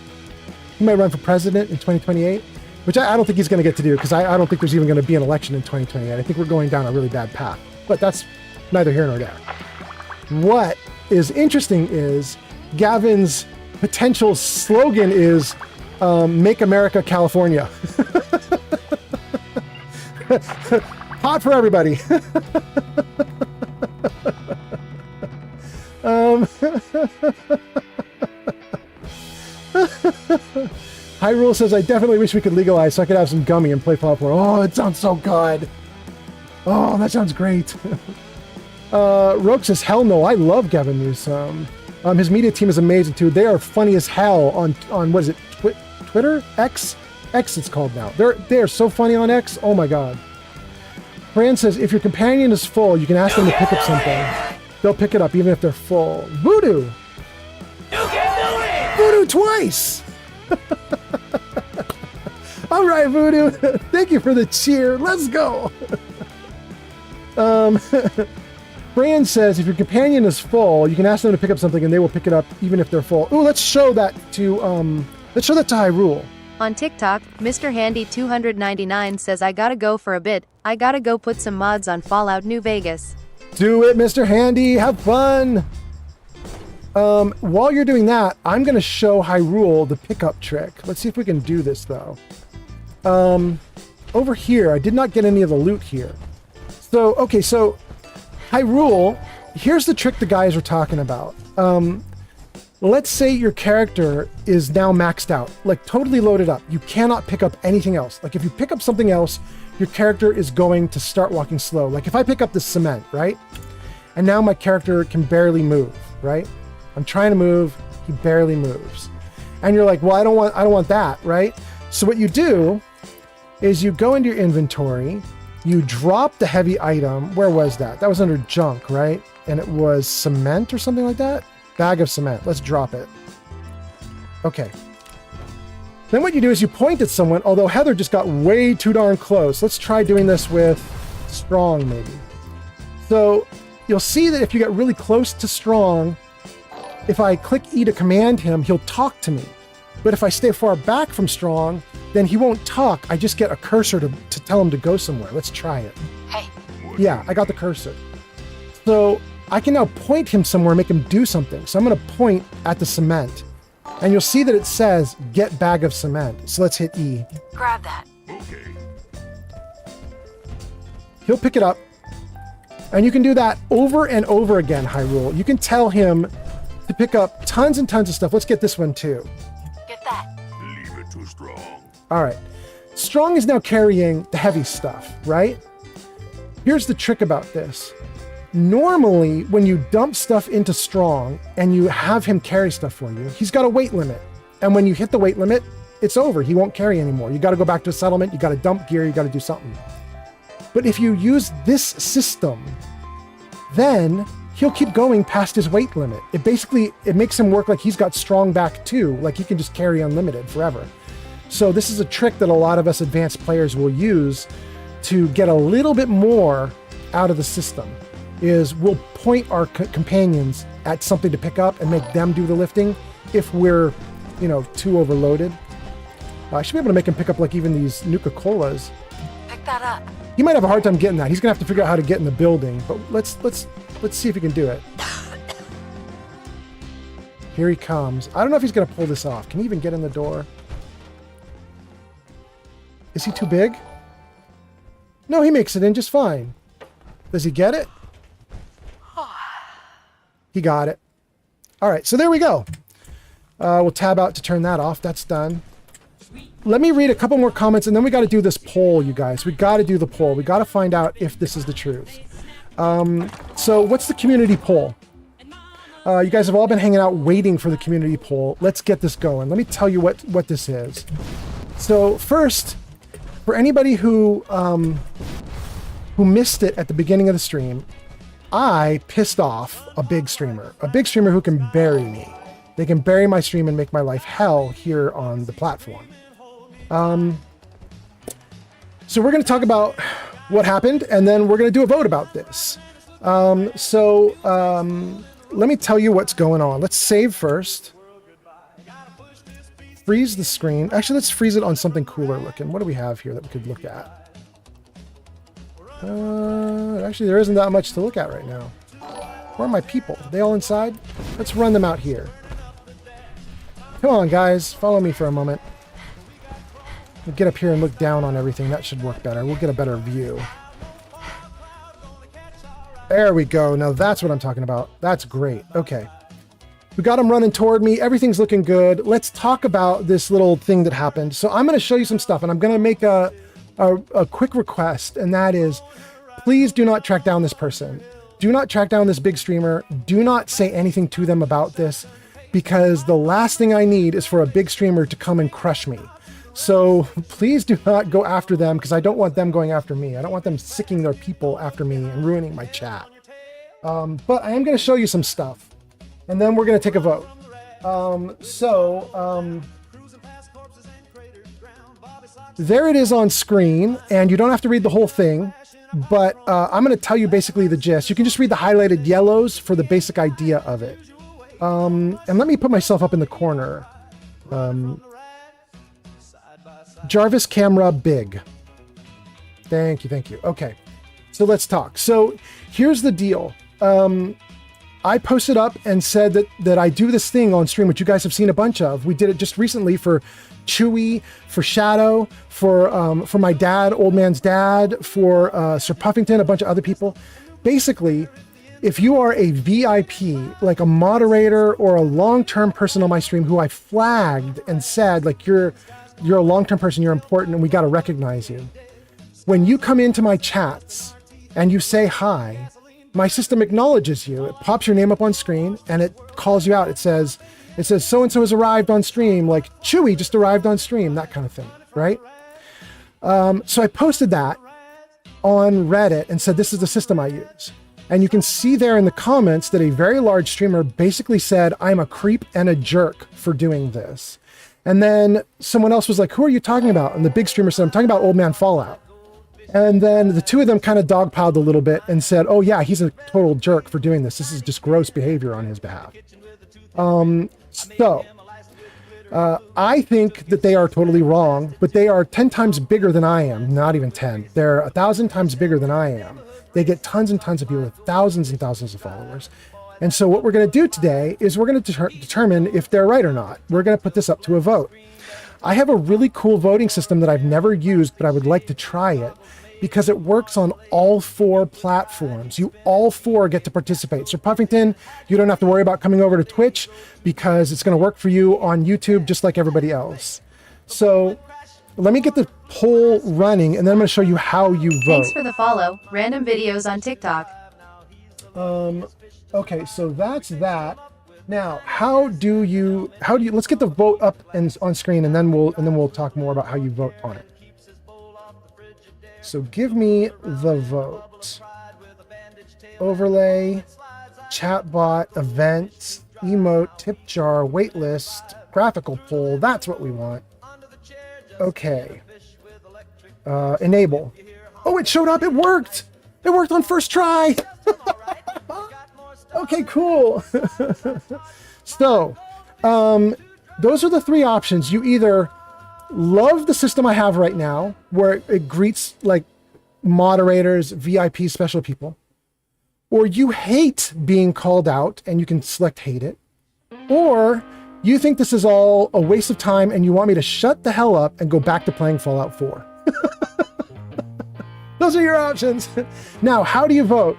run for president in 2028, which I don't think he's going to get to do, because I don't think there's even going to be an election in 2028. I think we're going down a really bad path. But that's neither here nor there. What is interesting is Gavin's potential slogan is Make America California. Hot for everybody. Hyrule says, I definitely wish we could legalize so I could have some gummy and play Fallout 4. Oh, it sounds so good. Oh, that sounds great. Rogue says, hell no, I love Gavin Newsom. His media team is amazing too. They are funny as hell on what is it, Twitter? X it's called now. They are so funny on X. Oh my god. Fran says, if your companion is full, you can ask them to pick up something. They'll pick it up even if they're full. Voodoo! You can do it! Voodoo twice! All right, Voodoo. Thank you for the cheer. Let's go. Fran says, if your companion is full, you can ask them to pick up something and they will pick it up even if they're full. Ooh, let's show that to Hyrule. On TikTok, Mr. Handy 299 says, I gotta go for a bit. I gotta go put some mods on Fallout New Vegas. Do it, Mr. Handy. Have fun. While you're doing that, I'm going to show Hyrule the pickup trick. Let's see if we can do this, though. Over here, I did not get any of the loot here. So Hyrule, here's the trick the guys were talking about. Let's say your character is now maxed out, like totally loaded up. You cannot pick up anything else. Like if you pick up something else, your character is going to start walking slow. Like if I pick up this cement, right? And now my character can barely move, right? I'm trying to move, he barely moves. And you're like, well, I don't want that, right? So what you do is you go into your inventory, you drop the heavy item. Where was that? That was under junk, right? And it was cement or something like that? Bag of cement. Let's drop it. Okay. Then what you do is you point at someone, although Heather just got way too darn close. Let's try doing this with Strong, maybe. So you'll see that if you get really close to Strong, if I click E to command him, he'll talk to me. But if I stay far back from Strong, then he won't talk. I just get a cursor to tell him to go somewhere. Let's try it. Hey. Yeah, I got the cursor. So I can now point him somewhere, make him do something. So I'm going to point at the cement. And you'll see that it says, get bag of cement. So let's hit E. Grab that. He'll pick it up. And you can do that over and over again, Hyrule. You can tell him to pick up tons and tons of stuff. Let's get this one too. Get that. Leave it to Strong. All right. Strong is now carrying the heavy stuff, right? Here's the trick about this. Normally, when you dump stuff into Strong and you have him carry stuff for you, he's got a weight limit. And when you hit the weight limit, it's over. He won't carry anymore. You got to go back to a settlement. You got to dump gear. You got to do something. But if you use this system, then he'll keep going past his weight limit. It makes him work like he's got Strong back too. Like he can just carry unlimited forever. So this is a trick that a lot of us advanced players will use to get a little bit more out of the system. Is we'll point our companions at something to pick up and make them do the lifting if we're, too overloaded. I should be able to make him pick up like even these Nuka-Colas. Pick that up. He might have a hard time getting that. He's gonna have to figure out how to get in the building, but let's see if he can do it. Here he comes. I don't know if he's gonna pull this off. Can he even get in the door? Is he too big? No, he makes it in just fine. Does he get it? He got it. All right, so there we go. We'll tab out to turn that off. That's done. Let me read a couple more comments, and then we got to do this poll, you guys. We got to do the poll. We got to find out if this is the truth. So what's the community poll? You guys have all been hanging out waiting for the community poll. Let's get this going. Let me tell you what this is. So first, for anybody who missed it at the beginning of the stream, I pissed off a big streamer who can bury me. They can bury my stream and make my life hell here on the platform. So we're going to talk about what happened, and then we're going to do a vote about this. Let me tell you what's going on. Let's save first. Freeze the screen. Actually, let's freeze it on something cooler looking. What do we have here that we could look at? Actually, there isn't that much to look at right now. Where are my people? Are they all inside? Let's run them out here. Come on, guys. Follow me for a moment. We'll get up here and look down on everything. That should work better. We'll get a better view. There we go. Now that's what I'm talking about. That's great. Okay. We got them running toward me. Everything's looking good. Let's talk about this little thing that happened. So I'm going to show you some stuff, and I'm going to make a quick request, and that is, please do not track down this person. Do not track down this big streamer. Do not say anything to them about this, because the last thing I need is for a big streamer to come and crush me. So please do not go after them, because I don't want them going after me. I don't want them sicking their people after me and ruining my chat. But I am going to show you some stuff, and then we're going to take a vote. There it is on screen, and you don't have to read the whole thing, but I'm going to tell you basically the gist. You can just read the highlighted yellows for the basic idea of it. And let me put myself up in the corner. Jarvis camera big. Thank you. Okay, so let's talk. So here's the deal. I posted up and said that I do this thing on stream, which you guys have seen a bunch of. We did it just recently for Chewy, for Shadow, for my dad, Old Man's dad, for Sir Puffington, a bunch of other people. Basically, if you are a VIP, like a moderator or a long-term person on my stream who I flagged and said, like, you're a long-term person, you're important, and we got to recognize you. When you come into my chats and you say hi, my system acknowledges you. It pops your name up on screen and it calls you out. It says so-and-so has arrived on stream, like Chewy just arrived on stream, that kind of thing, right? So I posted that on Reddit and said, this is the system I use. And you can see there in the comments that a very large streamer basically said, I'm a creep and a jerk for doing this. And then someone else was like, who are you talking about? And the big streamer said, I'm talking about Old Man Fallout. And then the two of them kind of dogpiled a little bit and said, oh yeah, he's a total jerk for doing this. This is just gross behavior on his behalf. I think that they are totally wrong, but they are 10 times bigger than I am. Not even 10. They're 1,000 times bigger than I am. They get tons and tons of people with thousands and thousands of followers. And so what we're going to do today is we're going to determine if they're right or not. We're going to put this up to a vote. I have a really cool voting system that I've never used, but I would like to try it because it works on all 4 platforms. You all 4 get to participate. So Puffington, you don't have to worry about coming over to Twitch because it's going to work for you on YouTube just like everybody else. So let me get the poll running and then I'm going to show you how you vote. Thanks for the follow. Random videos on TikTok. Okay, so that's that. Now, let's get the vote up and on screen and then we'll talk more about how you vote on it. So give me the vote. Overlay, chatbot, events, emote, tip jar, waitlist, graphical poll. That's what we want. Okay. Enable. Oh, it showed up. It worked. It worked on first try. Okay, cool. So, those are the 3 options. You either love the system I have right now, where it greets like moderators, VIP, special people, or you hate being called out and you can select hate it, or you think this is all a waste of time and you want me to shut the hell up and go back to playing Fallout 4. Those are your options. Now, how do you vote?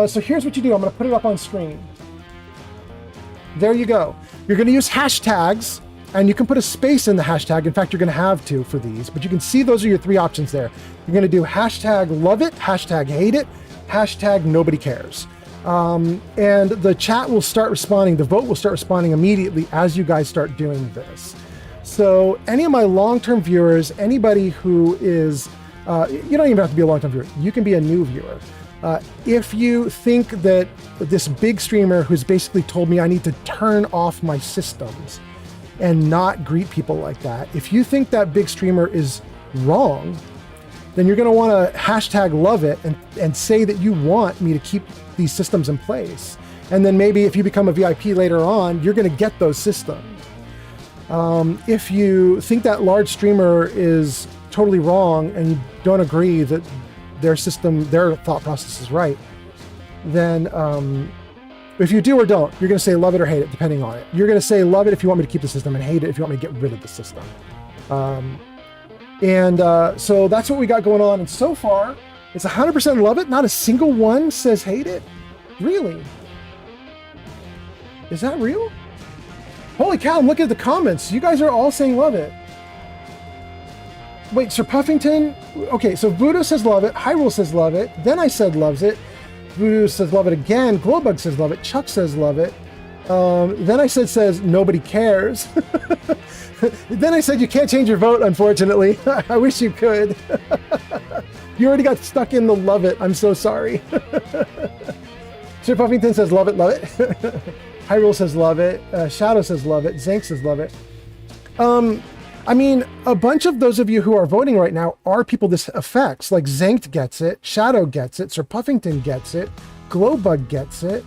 So here's what you do. I'm going to put it up on screen. There you go. You're going to use hashtags, and you can put a space in the hashtag. In fact, you're going to have to for these, but you can see those are your 3 options there. You're going to do hashtag love it, hashtag hate it, hashtag nobody cares. And the chat will start responding. The vote will start responding immediately as you guys start doing this. So any of my long-term viewers, anybody who is, you don't even have to be a long-term viewer. You can be a new viewer. If you think that this big streamer who's basically told me I need to turn off my systems and not greet people like that, if you think that big streamer is wrong, then you're going to want to hashtag love it and say that you want me to keep these systems in place. And then maybe if you become a VIP later on, you're going to get those systems. If you think that large streamer is totally wrong and you don't agree that their system, their thought process is right, then if you do or don't, you're going to say love it or hate it, depending on it. You're going to say love it if you want me to keep the system and hate it if you want me to get rid of the system. So that's what we got going on. And so far, it's 100% love it. Not a single one says hate it. Really? Is that real? Holy cow, I'm looking at the comments. You guys are all saying love it. Wait, Sir Puffington? Okay, so Voodoo says love it. Hyrule says love it. Then I said loves it. Voodoo says love it again. Glowbug says love it. Chuck says love it. Then I says nobody cares. Then I said you can't change your vote, unfortunately. I wish you could. You already got stuck in the love it. I'm so sorry. Sir Puffington says love it, love it. Hyrule says love it. Shadow says love it. Zank says love it. I mean, a bunch of those of you who are voting right now are people this affects. Like Zank gets it, Shadow gets it, Sir Puffington gets it, Glowbug gets it.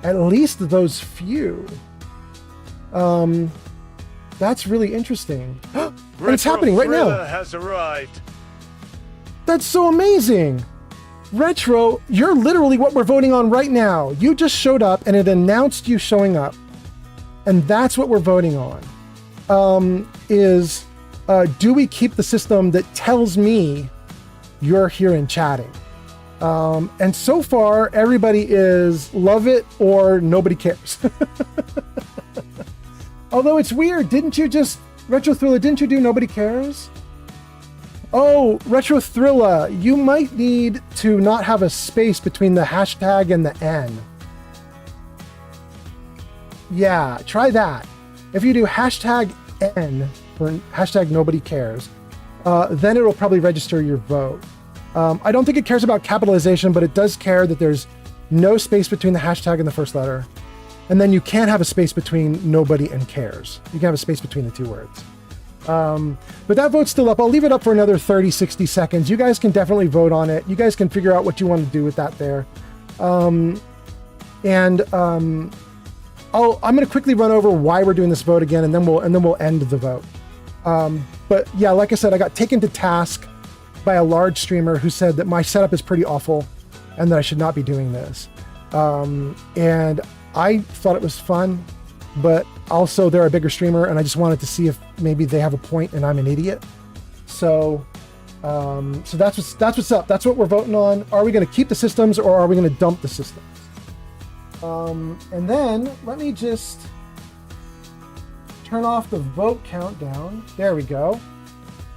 At least those few. That's really interesting. And it's happening right now. Has arrived. That's so amazing. Retro, you're literally what we're voting on right now. You just showed up and it announced you showing up. And that's what we're voting on. Do we keep the system that tells me you're here and chatting? And so far, everybody is love it or nobody cares. Although it's weird, didn't you just, Retro Thriller, didn't you do nobody cares? Oh, Retro Thriller, you might need to not have a space between the hashtag and the N. Yeah, try that. If you do hashtag N for hashtag nobody cares, then it'll probably register your vote. I don't think it cares about capitalization, but it does care that there's no space between the hashtag and the first letter. And then you can't have a space between nobody and cares. You can have a space between the two words. But that vote's still up. I'll leave it up for another 30, 60 seconds. You guys can definitely vote on it. You guys can figure out what you want to do with that there. I'm going to quickly run over why we're doing this vote again, and then we'll end the vote. But yeah, like I said, I got taken to task by a large streamer who said that my setup is pretty awful and that I should not be doing this. And I thought it was fun, but also they're a bigger streamer and I just wanted to see if maybe they have a point and I'm an idiot. So that's what's up. That's what we're voting on. Are we going to keep the systems or are we going to dump the systems? And then let me just turn off the vote countdown. There we go.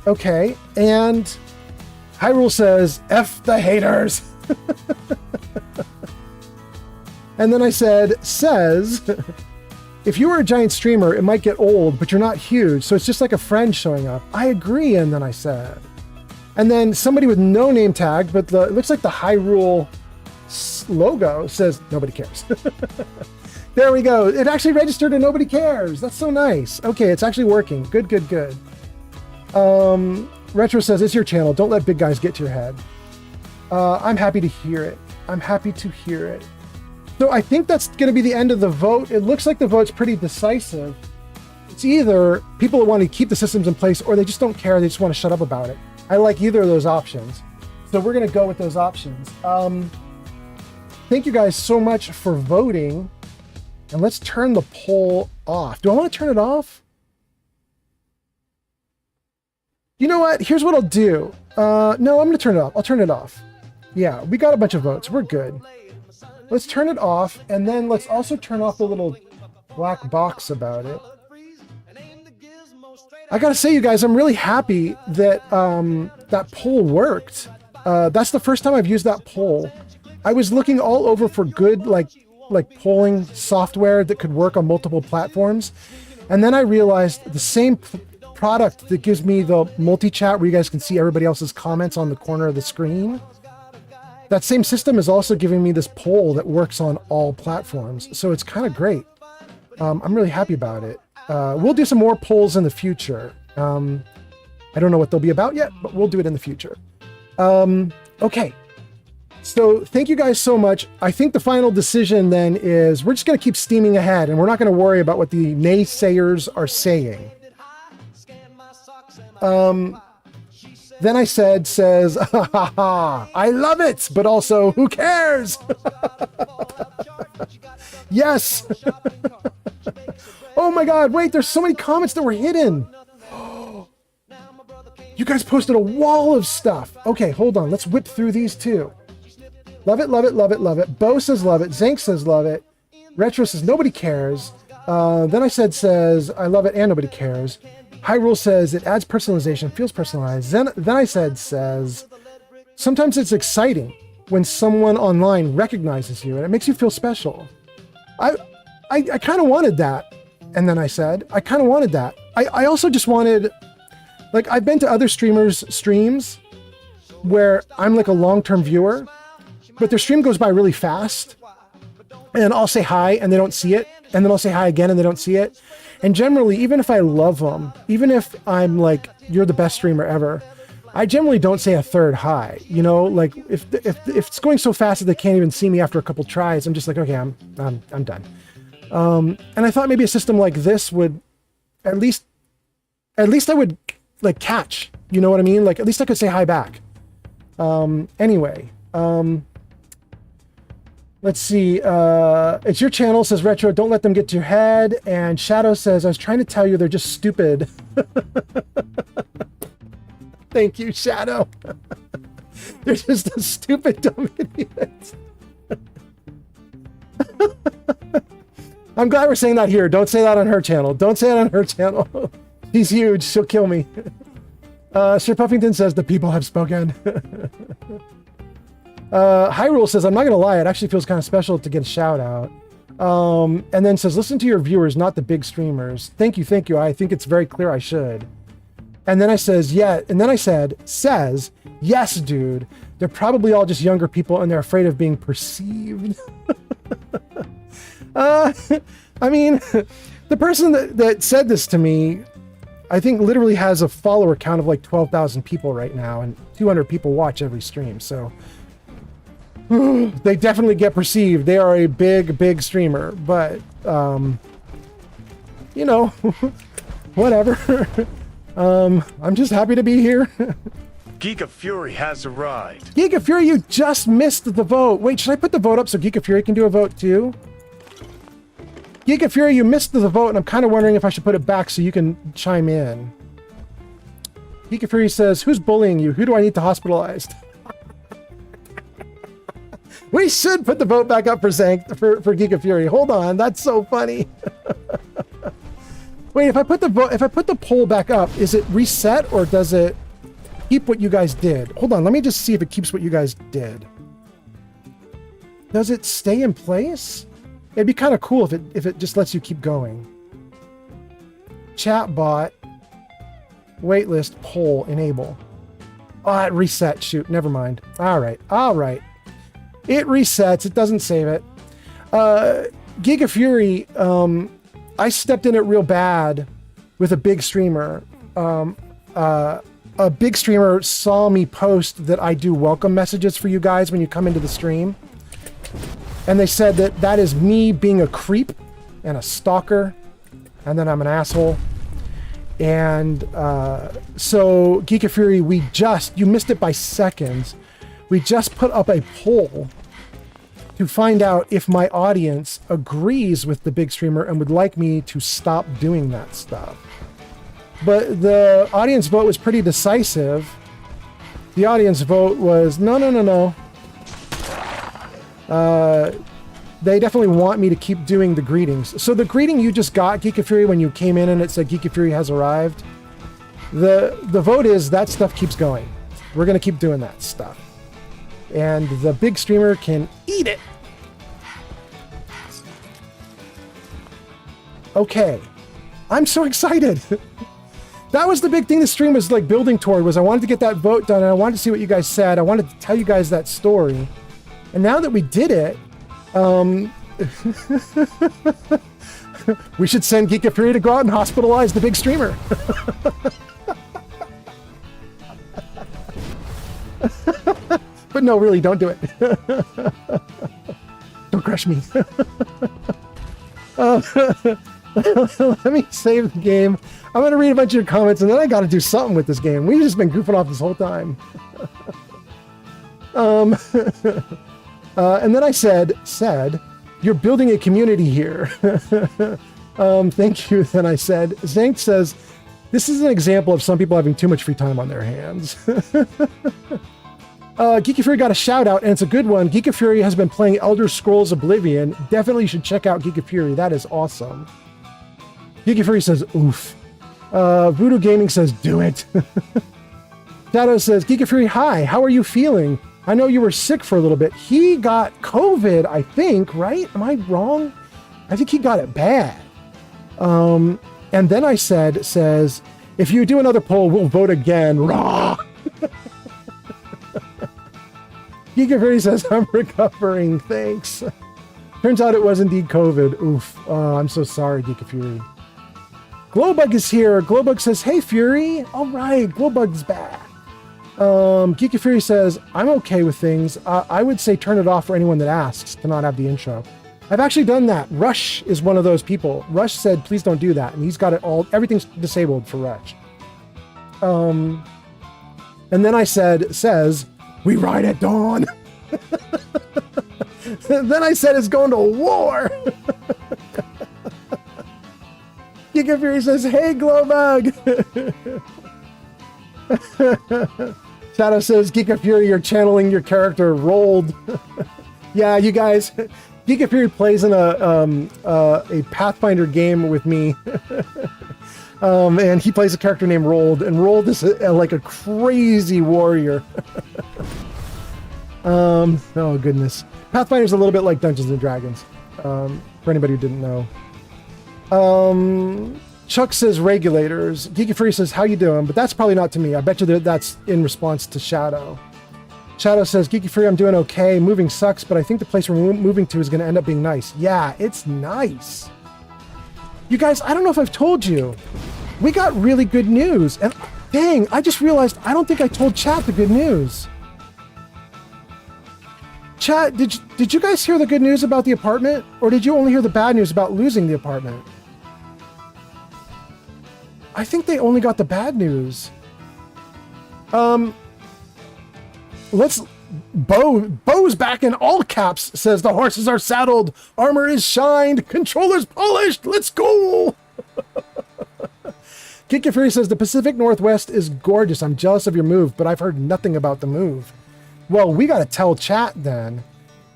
Okay. And Hyrule says, F the haters. And then I says, if you were a giant streamer, it might get old, but you're not huge. So it's just like a friend showing up. I agree. And then I said, and then somebody with no name tag, but it looks like the Hyrule logo says nobody cares. There we go. It actually registered and nobody cares. That's so nice. Okay, it's actually working. Good. Retro says, it's your channel. Don't let big guys get to your head. I'm happy to hear it. So I think that's going to be the end of the vote. It looks like the vote's pretty decisive. It's either people that want to keep the systems in place or they just don't care. They just want to shut up about it. I like either of those options. So we're going to go with those options. Thank you guys so much for voting. And let's turn the poll off. Do I want to turn it off? You know what? Here's what I'll do. No, I'm going to turn it off. I'll turn it off. Yeah, we got a bunch of votes. We're good. Let's turn it off. And then let's also turn off the little black box about it. I got to say, you guys, I'm really happy that that poll worked. That's the first time I've used that poll. I was looking all over for good, like polling software that could work on multiple platforms. And then I realized the same product that gives me the multi-chat where you guys can see everybody else's comments on the corner of the screen. That same system is also giving me this poll that works on all platforms. So it's kind of great. I'm really happy about it. We'll do some more polls in the future. I don't know what they'll be about yet, but we'll do it in the future. Okay. So thank you guys so much. I think the final decision then is we're just going to keep steaming ahead and we're not going to worry about what the naysayers are saying. Then I says, I love it, but also who cares? Yes. Oh my God, wait, there's so many comments that were hidden. You guys posted a wall of stuff. Okay, hold on. Let's whip through these too. Love it, love it, love it, love it. Bo says love it. Zank says love it. Retro says nobody cares. Then I says I love it and nobody cares. Hyrule says it adds personalization, feels personalized. Then I says sometimes it's exciting when someone online recognizes you and it makes you feel special. I kind of wanted that. And then I said, I kind of wanted that. I also just wanted, like, I've been to other streamers' streams where I'm like a long-term viewer, but their stream goes by really fast and I'll say hi and they don't see it. And then I'll say hi again and they don't see it. And generally, even if I love them, even if I'm like, you're the best streamer ever, I generally don't say a third hi. You know, like if it's going so fast that they can't even see me after a couple tries, I'm just like, okay, I'm done. And I thought maybe a system like this would at least I would like catch, you know what I mean? Like at least I could say hi back. Anyway, let's see. It's your channel, says Retro. Don't let them get to your head. And Shadow says, I was trying to tell you they're just stupid. Thank you, Shadow. They're just a stupid, dumb idiot. I'm glad we're saying that here. Don't say that on her channel. Don't say it on her channel. She's huge. She'll kill me. Sir Puffington says the people have spoken. Hyrule says, I'm not going to lie. It actually feels kind of special to get a shout out. And then says, listen to your viewers, not the big streamers. Thank you. Thank you. I think it's very clear I should. And then I says, yeah. And then I says, yes, dude. They're probably all just younger people and they're afraid of being perceived. I mean, the person that said this to me, I think literally has a follower count of like 12,000 people right now, and 200 people watch every stream. So they definitely get perceived. They are a big streamer, but you know, whatever. I'm just happy to be here. Geek of Fury has arrived. Geek of Fury, you just missed the vote. Wait, should I put the vote up so Geek of Fury can do a vote too? Geek of Fury, you missed the vote, and I'm kind of wondering if I should put it back so you can chime in. Geek of Fury says, who's bullying you? Who do I need to hospitalize? We should put the vote back up for Zank, for Geek of Fury. Hold on, that's so funny. Wait, if I put the poll back up, is it reset or does it keep what you guys did? Hold on, let me just see if it keeps what you guys did. Does it stay in place? It'd be kind of cool if it just lets you keep going. Chatbot, waitlist, poll, enable. Oh, it reset. Shoot, never mind. All right. It resets. It doesn't save it. Giga Fury, I stepped in it real bad with a big streamer. A big streamer saw me post that I do welcome messages for you guys when you come into the stream. And they said that that is me being a creep and a stalker, and then I'm an asshole. And so Geek of Fury, you missed it by seconds. We just put up a poll to find out if my audience agrees with the big streamer and would like me to stop doing that stuff. But the audience vote was pretty decisive. The audience vote was no. They definitely want me to keep doing the greetings. So the greeting you just got, Geek of Fury, when you came in and it said Geek of Fury has arrived, the vote is that stuff keeps going. We're going to keep doing that stuff. And the big streamer can eat it. Okay. I'm so excited. That was the big thing the stream was like building toward, was I wanted to get that vote done and I wanted to see what you guys said. I wanted to tell you guys that story. And now that we did it, we should send Geek of Fury to go out and hospitalize the big streamer. But no, really, don't do it. Don't crush me. Let me save the game. I'm going to read a bunch of your comments, and then I got to do something with this game. We've just been goofing off this whole time. And then I said, you're building a community here. Thank you. Then I said, Zank says, this is an example of some people having too much free time on their hands. Geek of Fury got a shout out, and it's a good one. Geek of Fury has been playing Elder Scrolls Oblivion. Definitely should check out Geek of Fury. That is awesome. Geek of Fury says, oof. Voodoo Gaming says, do it. Shadow says, Geek of Fury, hi, how are you feeling? I know you were sick for a little bit. He got COVID, I think, right? Am I wrong? I think he got it bad. And then I says, if you do another poll, we'll vote again. Raw. Geek of Fury says, I'm recovering, thanks. Turns out it was indeed COVID. Oof. I'm so sorry, Geek of Fury. Glowbug is here. Glowbug says, hey, Fury. All right, Glowbug's back. Geek of Fury says, I'm okay with things. I would say turn it off for anyone that asks to not have the intro. I've actually done that. Rush is one of those people. Rush said, please don't do that. And he's got it all, everything's disabled for Rush. And then I says, we ride at dawn. Then I said, it's going to war. Geek of Fury says, hey, Glowbug. Shadow says, Geek of Fury, you're channeling your character Rolled. Yeah, you guys, Geek of Fury plays in a Pathfinder game with me. And he plays a character named Rolled, and Rolled is like a crazy warrior. Oh goodness. Pathfinder's a little bit like Dungeons and Dragons, for anybody who didn't know. Chuck says regulators. Geek of Fury says, how you doing? But that's probably not to me. I bet you that's in response to Shadow. Shadow says, Geek of Fury, I'm doing okay. Moving sucks, but I think the place we're moving to is going to end up being nice. Yeah, it's nice. You guys, I don't know if I've told you. we got really good news. And dang, I just realized I don't think I told chat the good news. Chat, did you guys hear the good news about the apartment? Or did you only hear the bad news about losing the apartment? I think they only got the bad news. Bo's back in all caps, says the horses are saddled, armor is shined, controllers polished, let's go! Kiki Fury says the Pacific Northwest is gorgeous. I'm jealous of your move, but I've heard nothing about the move. Well, we gotta tell chat then.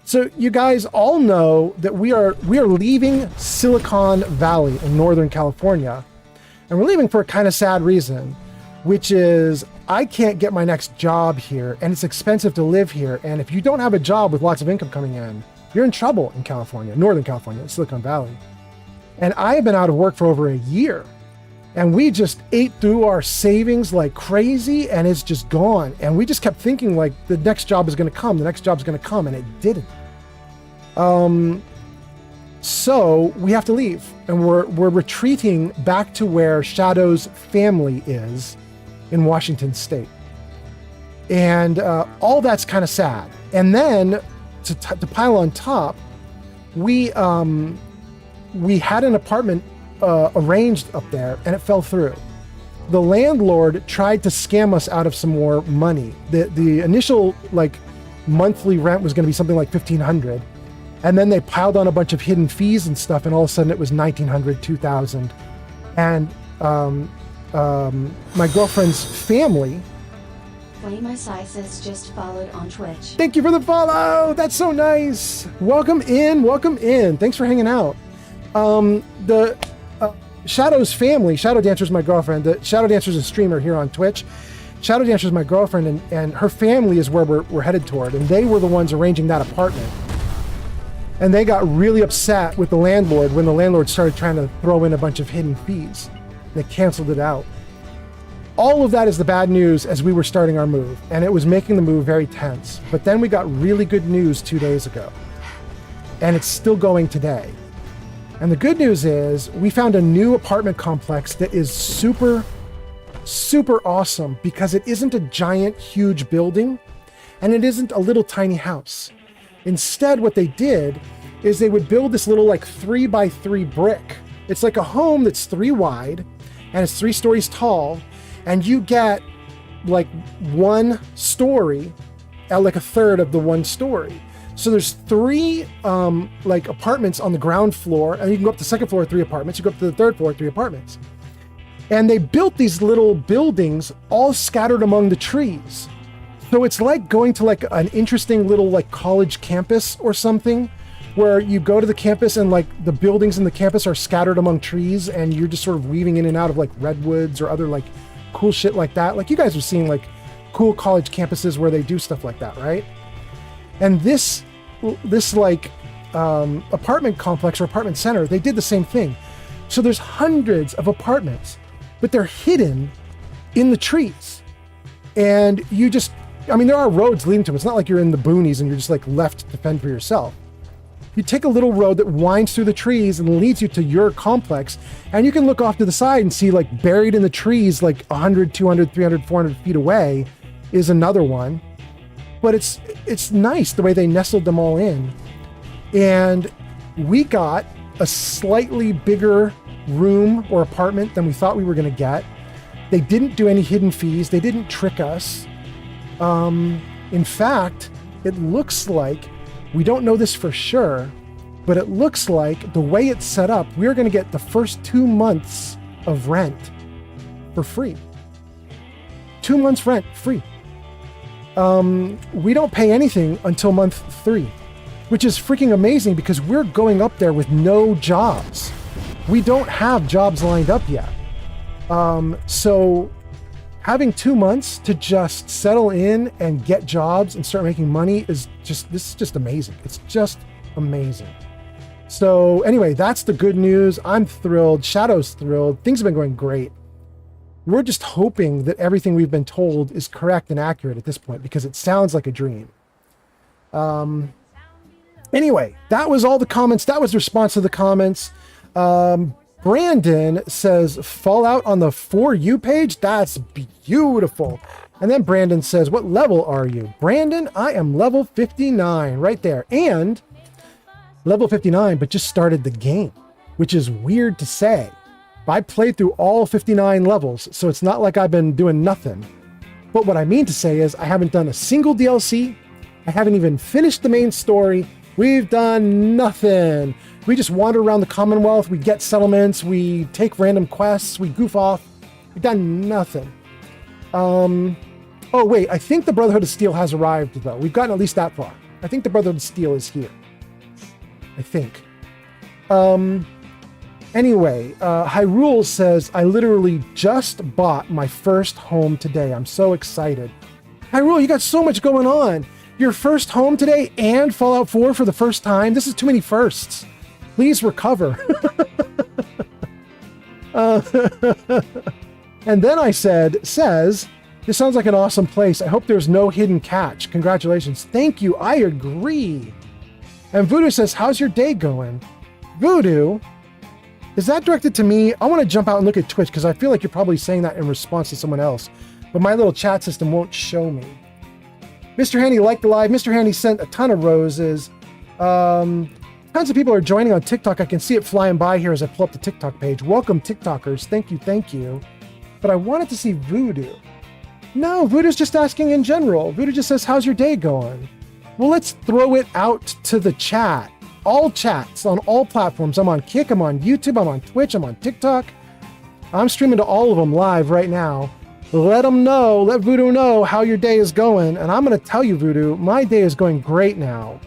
So you guys all know that we are leaving Silicon Valley in Northern California. And we're leaving for a kind of sad reason, which is I can't get my next job here, and it's expensive to live here. And if you don't have a job with lots of income coming in, you're in trouble in California, Northern California, Silicon Valley. And I have been out of work for over a year, and we just ate through our savings like crazy, and it's just gone. And we just kept thinking like the next job is going to come, the next job is going to come, and it didn't. So we have to leave, and we're retreating back to where Shadow's family is in Washington State. And all that's kind of sad. And then to pile on top, we had an apartment arranged up there, and it fell through. The landlord tried to scam us out of some more money. The initial like monthly rent was going to be something like $1,500. And then they piled on a bunch of hidden fees and stuff, and all of a sudden it was $1,900, $2,000. And my girlfriend's family. Flame says just followed on Twitch. Thank you for the follow. That's so nice. Welcome in. Welcome in. Thanks for hanging out. The Shadow's family, Shadow Dancer's my girlfriend. The Shadow Dancer's a streamer here on Twitch. Shadow Dancer's my girlfriend, and her family is where we're headed toward. And they were the ones arranging that apartment. And they got really upset with the landlord when the landlord started trying to throw in a bunch of hidden fees. They canceled it out. All of that is the bad news as we were starting our move, and it was making the move very tense. But then we got really good news 2 days ago, and it's still going today. And the good news is we found a new apartment complex that is super, super awesome because it isn't a giant, huge building, and it isn't a little tiny house. Instead, what they did is they would build this little like 3x3 brick. It's like a home that's 3 wide and it's 3 stories tall, and you get like 1 story at like a third of the 1 story. So there's 3 like apartments on the ground floor, and you can go up to the second floor, 3 apartments. You go up to the third floor, 3 apartments. And they built these little buildings all scattered among the trees. So it's like going to like an interesting little like college campus or something, where you go to the campus and like the buildings in the campus are scattered among trees, and you're just sort of weaving in and out of like redwoods or other like cool shit like that. Like you guys are seeing like cool college campuses where they do stuff like that, right? And this like apartment complex or apartment center, they did the same thing. So there's hundreds of apartments, but they're hidden in the trees. And you just, I mean, there are roads leading to them. It's not like you're in the boonies and you're just like left to fend for yourself. You take a little road that winds through the trees and leads you to your complex, and you can look off to the side and see like buried in the trees, like 100, 200, 300, 400 feet away is another one. But it's nice the way they nestled them all in. And we got a slightly bigger room or apartment than we thought we were going to get. They didn't do any hidden fees. They didn't trick us. In fact, it looks like, we don't know this for sure, but it looks like the way it's set up, we're going to get the first 2 months of rent for free. 2 months rent free. We don't pay anything until month 3, which is freaking amazing because we're going up there with no jobs. We don't have jobs lined up yet. So having 2 months to just settle in and get jobs and start making money this is just amazing. It's just amazing. So anyway, that's the good news. I'm thrilled. Shadow's thrilled. Things have been going great. We're just hoping that everything we've been told is correct and accurate at this point because it sounds like a dream. Anyway, that was all the comments. That was the response to the comments. Brandon says, Fallout on the For You page? That's beautiful. And then Brandon says, what level are you? Brandon, I am level 59 right there. And level 59, but just started the game, which is weird to say. I played through all 59 levels, so it's not like I've been doing nothing. But what I mean to say is I haven't done a single DLC. I haven't even finished the main story. We've done nothing. We just wander around the Commonwealth. We get settlements. We take random quests. We goof off. We've done nothing. Oh, wait. I think the Brotherhood of Steel has arrived, though. We've gotten at least that far. I think the Brotherhood of Steel is here. I think. Anyway, Hyrule says, I literally just bought my first home today. I'm so excited. Hyrule, you got so much going on. Your first home today and Fallout 4 for the first time? This is too many firsts. Please recover. And then I says, this sounds like an awesome place. I hope there's no hidden catch. Congratulations. Thank you. I agree. And Voodoo says, how's your day going? Voodoo, is that directed to me? I want to jump out and look at Twitch because I feel like you're probably saying that in response to someone else, but my little chat system won't show me. Mr. Handy liked the live. Mr. Handy sent a ton of roses. Tons of people are joining on TikTok. I can see it flying by here as I pull up the TikTok page. Welcome, TikTokers. Thank you, thank you. But I wanted to see Voodoo. No, Voodoo's just asking in general. Voodoo just says, how's your day going? Well, let's throw it out to the chat. All chats on all platforms. I'm on Kick, I'm on YouTube, I'm on Twitch, I'm on TikTok. I'm streaming to all of them live right now. Let them know, let Voodoo know how your day is going. And I'm going to tell you, Voodoo, my day is going great now.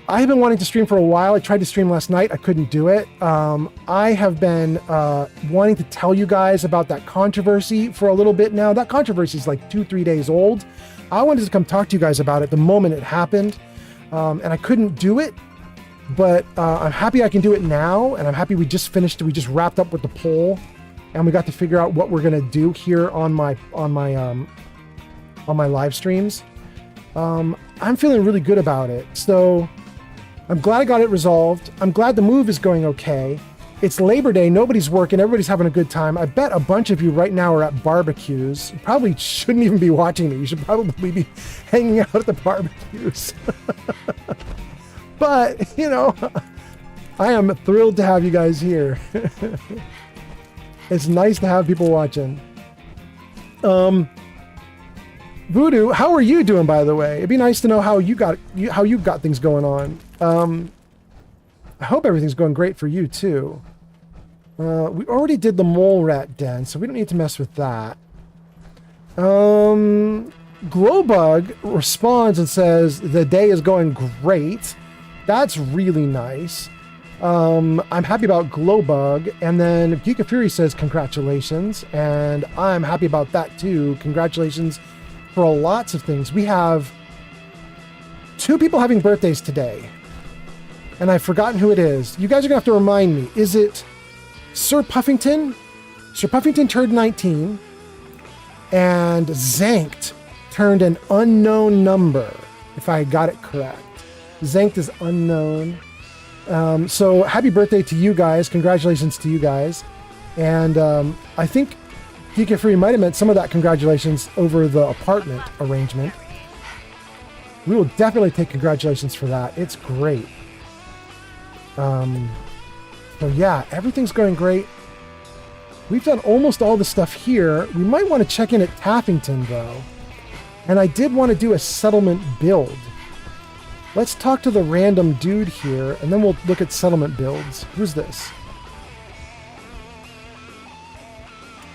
I have been wanting to stream for a while. I tried to stream last night. I couldn't do it. I have been wanting to tell you guys about that controversy for a little bit now. That controversy is like 2-3 days old. I wanted to come talk to you guys about it the moment it happened. And I couldn't do it, but I'm happy I can do it now. And I'm happy we just finished, we just wrapped up with the poll and we got to figure out what we're going to do here on my live streams. I'm feeling really good about it. So I'm glad I got it resolved. I'm glad the move is going okay. It's Labor Day. Nobody's working. Everybody's having a good time. I bet a bunch of you right now are at barbecues. You probably shouldn't even be watching me. You should probably be hanging out at the barbecues. But, you know, I am thrilled to have you guys here. It's nice to have people watching. Voodoo, how are you doing, by the way? It'd be nice to know how you got things going on. I hope everything's going great for you too. We already did the mole rat den, so we don't need to mess with that. Glowbug responds and says the day is going great. That's really nice. I'm happy about Glowbug. And then Geek Fury says congratulations, and I'm happy about that too. Congratulations for lots of things. We have 2 people having birthdays today, and I've forgotten who it is. You guys are gonna have to remind me. Is it Sir Puffington? Sir Puffington turned 19, and Zankt turned an unknown number, if I got it correct. Zankt is unknown. So happy birthday to you guys. Congratulations to you guys. And I think Geek Free might have meant some of that congratulations over the apartment arrangement. We will definitely take congratulations for that. It's great. So yeah, everything's going great. We've done almost all the stuff here. We might want to check in at Taffington though. And I did want to do a settlement build. Let's talk to the random dude here, and then we'll look at settlement builds. Who's this?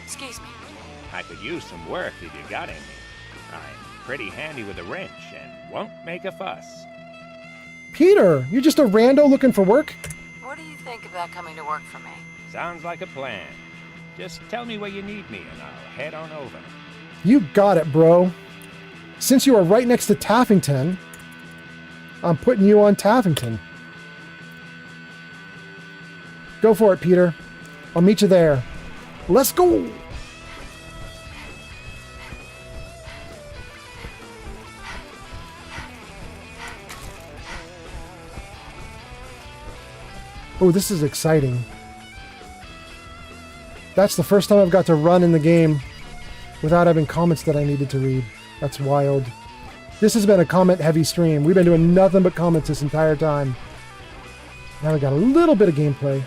Excuse me. I could use some work if you got any. I'm pretty handy with a wrench and won't make a fuss. Peter, you're just a rando looking for work? What do you think about coming to work for me? Sounds like a plan. Just tell me where you need me and I'll head on over. You got it, bro. Since you are right next to Taffington, I'm putting you on Taffington. Go for it, Peter. I'll meet you there. Let's go! Oh, this is exciting. That's the first time I've got to run in the game without having comments that I needed to read. That's wild. This has been a comment-heavy stream. We've been doing nothing but comments this entire time. Now we got a little bit of gameplay.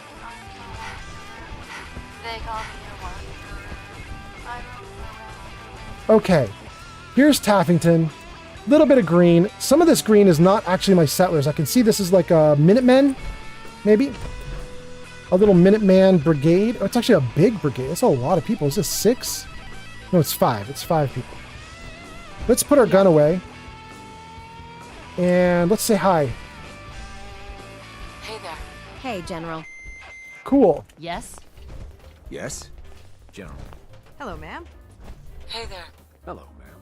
Okay, here's Taffington. Little bit of green. Some of this green is not actually my settlers. I can see this is like a Minutemen, maybe? A little Minuteman brigade. Oh, it's actually a big brigade. That's a lot of people. Is this 6? No, it's 5. It's 5 people. Let's put our gun away. And let's say hi. Hey there. Hey, General. Cool. Yes? Yes, General. Hello, ma'am. Hey there. Hello, ma'am.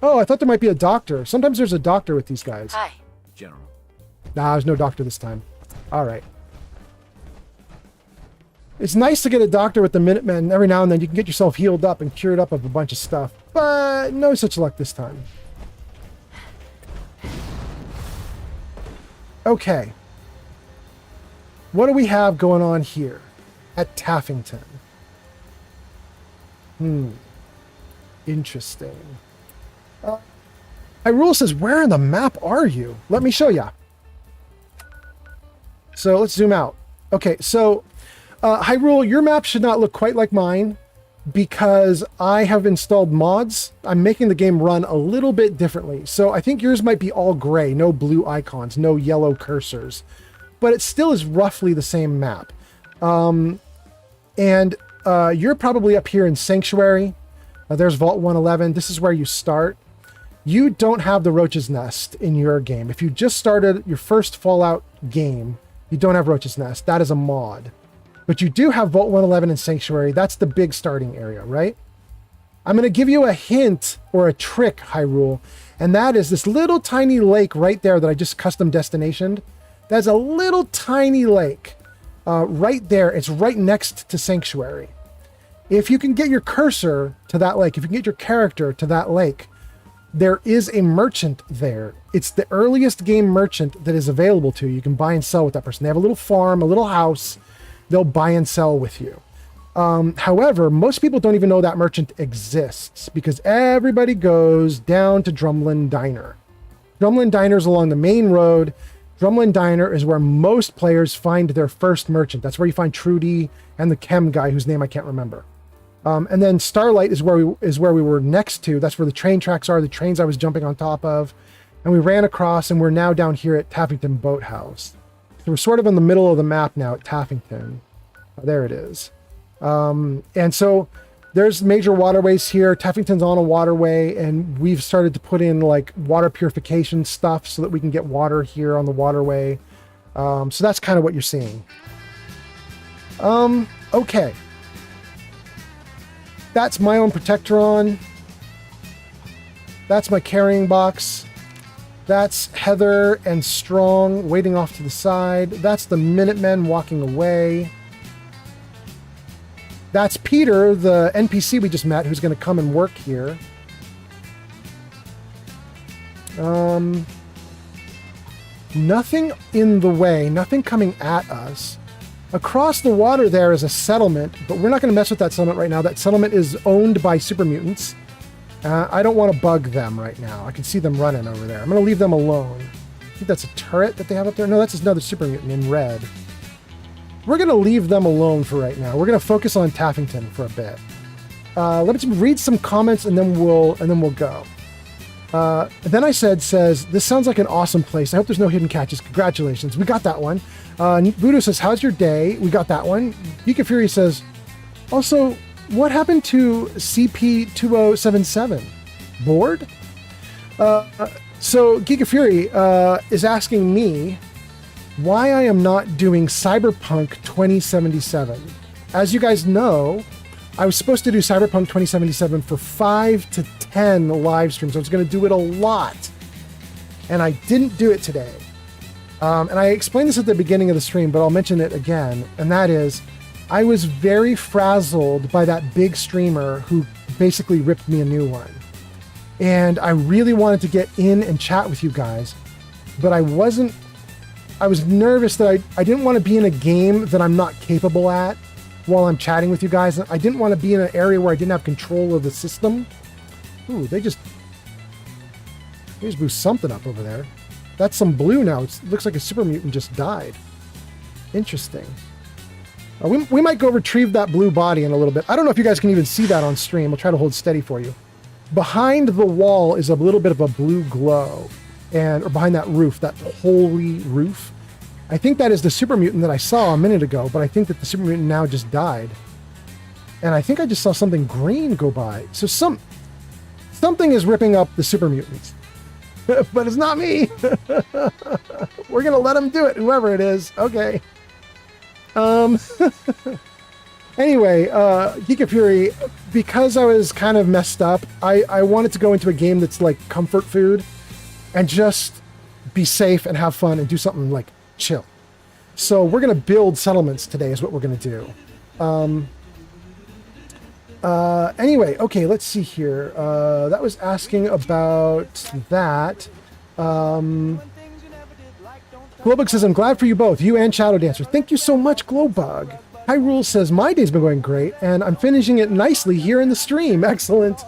Oh, I thought there might be a doctor. Sometimes there's a doctor with these guys. Hi. General. Nah, there's no doctor this time. All right. It's nice to get a doctor with the Minutemen. Every now and then you can get yourself healed up and cured up of a bunch of stuff. But no such luck this time. Okay. What do we have going on here at Taffington? Interesting. Hyrule says, where in the map are you? Let me show ya. So let's zoom out. Okay, so Hyrule, your map should not look quite like mine because I have installed mods. I'm making the game run a little bit differently. So I think yours might be all gray, no blue icons, no yellow cursors, but it still is roughly the same map. You're probably up here in Sanctuary. There's Vault 111. This is where you start. You don't have the Roach's Nest in your game. If you just started your first Fallout game, you don't have Roach's Nest. That is a mod. But you do have Vault 111 and Sanctuary. That's the big starting area, right? I'm going to give you a hint or a trick, Hyrule, and that is this little tiny lake right there that I just custom destinationed. That's a little tiny lake right there. It's right next to Sanctuary. If you can get your cursor to that lake, if you can get your character to that lake, there is a merchant there. It's the earliest game merchant that is available to you. You can buy and sell with that person. They have a little farm, a little house. They'll buy and sell with you. However, most people don't even know that merchant exists because everybody goes down to Drumlin Diner. Drumlin Diner is along the main road. Drumlin Diner is where most players find their first merchant. That's where you find Trudy and the chem guy whose name I can't remember. And then Starlight is where we were next to. That's where the train tracks are, the trains I was jumping on top of. And we ran across, and we're now down here at Taffington Boathouse. So we're sort of in the middle of the map now at Taffington. There it is. And so there's major waterways here. Taffington's on a waterway, and we've started to put in like water purification stuff so that we can get water here on the waterway. So that's kind of what you're seeing. Okay. That's my own Protectron. That's my carrying box. That's Heather and Strong waiting off to the side. That's the Minutemen walking away. That's Peter, the NPC we just met, who's going to come and work here. Nothing in the way, nothing coming at us. Across the water there is a settlement, but we're not going to mess with that settlement right now. That settlement is owned by super mutants. I don't want to bug them right now. I can see them running over there. I'm going to leave them alone. I think that's a turret that they have up there. No, that's another super mutant in red. We're going to leave them alone for right now. We're going to focus on Taffington for a bit. Let me read some comments and then we'll go. Then I says, this sounds like an awesome place. I hope there's no hidden catches. Congratulations. We got that one. Voodoo says, how's your day? We got that one. Geek of Fury says, also, what happened to CP2077? Bored? So Geek of Fury is asking me why I am not doing Cyberpunk 2077. As you guys know, I was supposed to do Cyberpunk 2077 for 5 to 10 live streams. I was going to do it a lot, and I didn't do it today. And I explained this at the beginning of the stream, but I'll mention it again, and that is, I was very frazzled by that big streamer who basically ripped me a new one. And I really wanted to get in and chat with you guys, but I wasn't I was nervous that I didn't want to be in a game that I'm not capable at while I'm chatting with you guys. I didn't want to be in an area where I didn't have control of the system. Ooh, they just blew something up over there. That's some blue now. It looks like a super mutant just died. Interesting. We might go retrieve that blue body in a little bit. I don't know if you guys can even see that on stream. I'll try to hold steady for you. Behind the wall is a little bit of a blue glow. Or behind that roof, that holy roof. I think that is the super mutant that I saw a minute ago, but I think that the super mutant now just died. And I think I just saw something green go by. So something is ripping up the super mutants. But it's not me. We're going to let them do it, whoever it is. Okay. Anyway, Geek Fury, because I was kind of messed up, I wanted to go into a game that's like comfort food and just be safe and have fun and do something like chill. So we're going to build settlements today is what we're going to do. Anyway, okay, let's see here. That was asking about that. Glowbug says, I'm glad for you both, you and Shadow Dancer. Thank you so much, Glowbug. Hyrule says, my day's been going great, and I'm finishing it nicely here in the stream. Excellent.